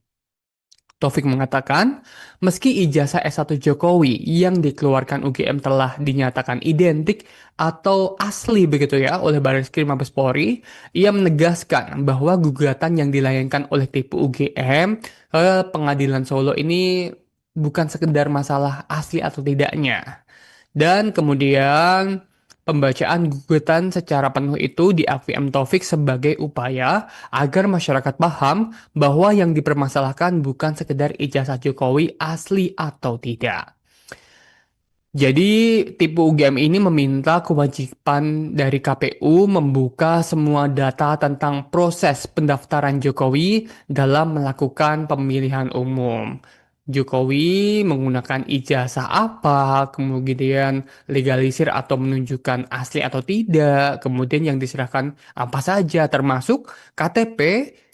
Taufik mengatakan, meski ijazah S1 Jokowi yang dikeluarkan UGM telah dinyatakan identik atau asli begitu ya oleh Barreskrim Mabes Polri, ia menegaskan bahwa gugatan yang dilayangkan oleh tipe UGM ke Pengadilan Solo ini bukan sekedar masalah asli atau tidaknya. Dan kemudian pembacaan gugatan secara penuh itu diakui M. Taufik sebagai upaya agar masyarakat paham bahwa yang dipermasalahkan bukan sekedar ijazah Jokowi asli atau tidak. Jadi, tipe UGM ini meminta kewajiban dari KPU membuka semua data tentang proses pendaftaran Jokowi dalam melakukan pemilihan umum. Jokowi menggunakan ijazah apa, kemudian legalisir atau menunjukkan asli atau tidak, kemudian yang diserahkan apa saja, termasuk KTP,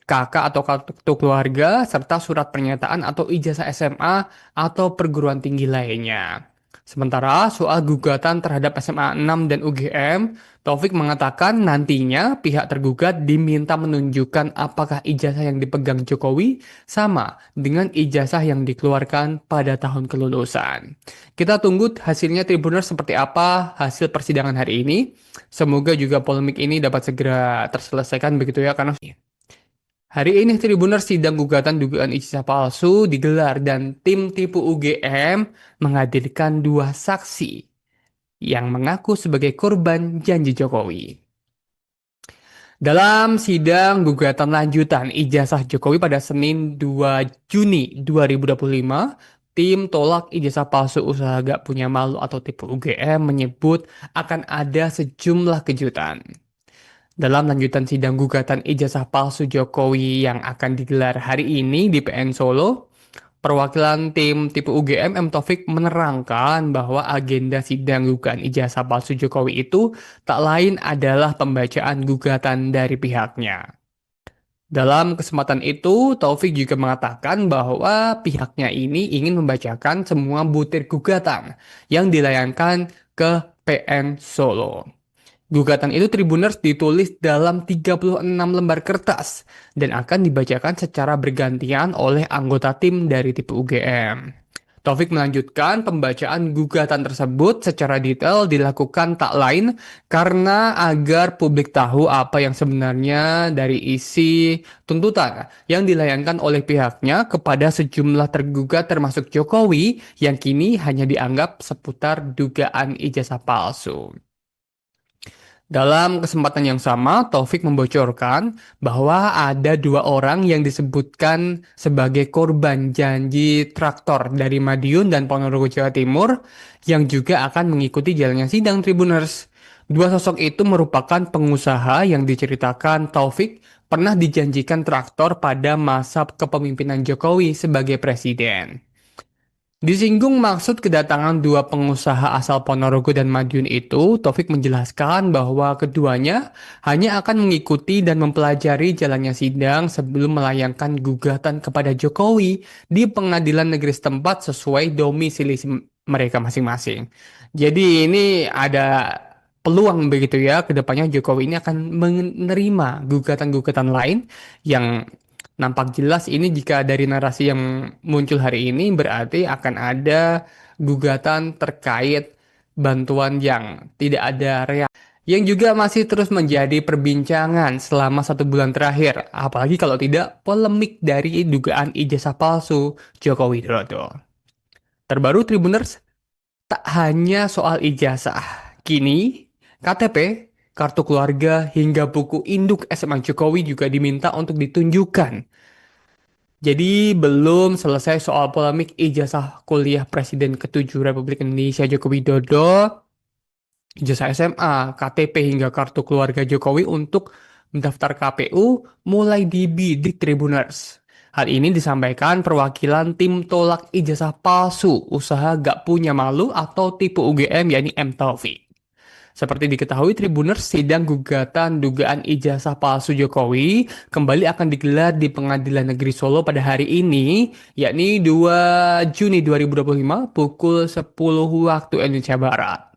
KK atau kartu keluarga, serta surat pernyataan atau ijazah SMA atau perguruan tinggi lainnya. Sementara soal gugatan terhadap SMA 6 dan UGM, Taufik mengatakan nantinya pihak tergugat diminta menunjukkan apakah ijazah yang dipegang Jokowi sama dengan ijazah yang dikeluarkan pada tahun kelulusan. Kita tunggu hasilnya Tribuners seperti apa hasil persidangan hari ini. Semoga juga polemik ini dapat segera terselesaikan begitu ya, karena hari ini Tribuners sidang gugatan dugaan ijazah palsu digelar dan tim tipu UGM menghadirkan dua saksi yang mengaku sebagai korban janji Jokowi. Dalam sidang gugatan lanjutan ijazah Jokowi pada Senin 2 Juni 2025, tim tolak ijazah palsu usaha gak punya malu atau tipu UGM menyebut akan ada sejumlah kejutan. Dalam lanjutan sidang gugatan ijazah palsu Jokowi yang akan digelar hari ini di PN Solo, perwakilan tim tipe UGM M. Taufik menerangkan bahwa agenda sidang gugatan ijazah palsu Jokowi itu tak lain adalah pembacaan gugatan dari pihaknya. Dalam kesempatan itu, Taufik juga mengatakan bahwa pihaknya ini ingin membacakan semua butir gugatan yang dilayangkan ke PN Solo. Gugatan itu Tribuners ditulis dalam 36 lembar kertas dan akan dibacakan secara bergantian oleh anggota tim dari tipe UGM. Taufik melanjutkan pembacaan gugatan tersebut secara detail dilakukan tak lain karena agar publik tahu apa yang sebenarnya dari isi tuntutan yang dilayangkan oleh pihaknya kepada sejumlah tergugat termasuk Jokowi yang kini hanya dianggap seputar dugaan ijazah palsu. Dalam kesempatan yang sama, Taufik membocorkan bahwa ada dua orang yang disebutkan sebagai korban janji traktor dari Madiun dan Ponorogo, Jawa Timur yang juga akan mengikuti jalannya sidang Tribuners. Dua sosok itu merupakan pengusaha yang diceritakan Taufik pernah dijanjikan traktor pada masa kepemimpinan Jokowi sebagai presiden. Disinggung maksud kedatangan dua pengusaha asal Ponorogo dan Madiun itu, Taufik menjelaskan bahwa keduanya hanya akan mengikuti dan mempelajari jalannya sidang sebelum melayangkan gugatan kepada Jokowi di pengadilan negeri setempat sesuai domisili mereka masing-masing. Jadi ini ada peluang begitu ya, kedepannya Jokowi ini akan menerima gugatan-gugatan lain yang nampak jelas ini jika dari narasi yang muncul hari ini berarti akan ada gugatan terkait bantuan yang tidak ada reaksi yang juga masih terus menjadi perbincangan selama 1 bulan terakhir, apalagi kalau tidak polemik dari dugaan ijazah palsu Joko Widodo. Terbaru Tribuners, tak hanya soal ijazah, kini KTP, kartu keluarga, hingga buku induk SMA Jokowi juga diminta untuk ditunjukkan. Jadi belum selesai soal polemik ijazah kuliah Presiden ke-7 Republik Indonesia Joko Widodo, ijazah SMA, KTP hingga kartu keluarga Jokowi untuk mendaftar KPU mulai dibidik Tribuners. Hal ini disampaikan perwakilan tim tolak ijazah palsu usaha gak punya malu atau tipe UGM yakni M. Taufik. Seperti diketahui Tribuners, sidang gugatan dugaan ijazah palsu Jokowi kembali akan digelar di Pengadilan Negeri Solo pada hari ini, yakni 2 Juni 2025 pukul 10 waktu Indonesia Barat.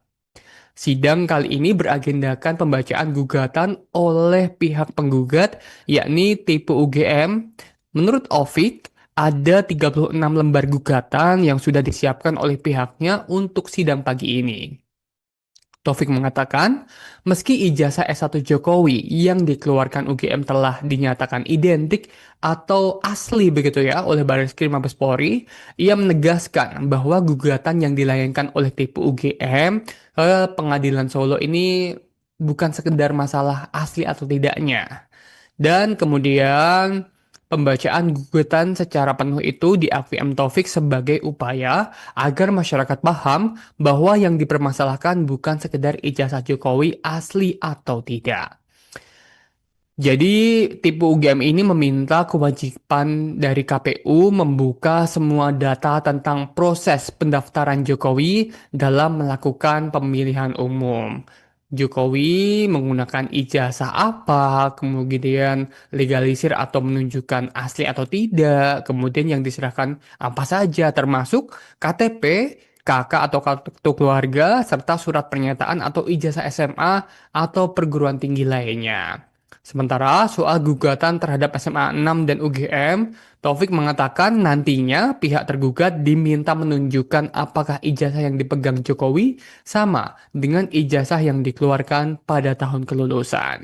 Sidang kali ini beragendakan pembacaan gugatan oleh pihak penggugat, yakni tipe UGM. Menurut Ovik, ada 36 lembar gugatan yang sudah disiapkan oleh pihaknya untuk sidang pagi ini. Taufik mengatakan, meski ijazah S1 Jokowi yang dikeluarkan UGM telah dinyatakan identik atau asli begitu ya oleh Barreskrim Mabes Polri, ia menegaskan bahwa gugatan yang dilayangkan oleh tipe UGM ke Pengadilan Solo ini bukan sekedar masalah asli atau tidaknya. Dan kemudian pembacaan gugatan secara penuh itu diakui M. Taufik sebagai upaya agar masyarakat paham bahwa yang dipermasalahkan bukan sekedar ijazah Jokowi asli atau tidak. Jadi, tipe UGM ini meminta kewajiban dari KPU membuka semua data tentang proses pendaftaran Jokowi dalam melakukan pemilihan umum. Jokowi menggunakan ijazah apa, kemudian legalisir atau menunjukkan asli atau tidak, kemudian yang diserahkan apa saja, termasuk KTP, kakak atau kartu keluarga, serta surat pernyataan atau ijazah SMA atau perguruan tinggi lainnya. Sementara soal gugatan terhadap SMA 6 dan UGM, Taufik mengatakan nantinya pihak tergugat diminta menunjukkan apakah ijazah yang dipegang Jokowi sama dengan ijazah yang dikeluarkan pada tahun kelulusan.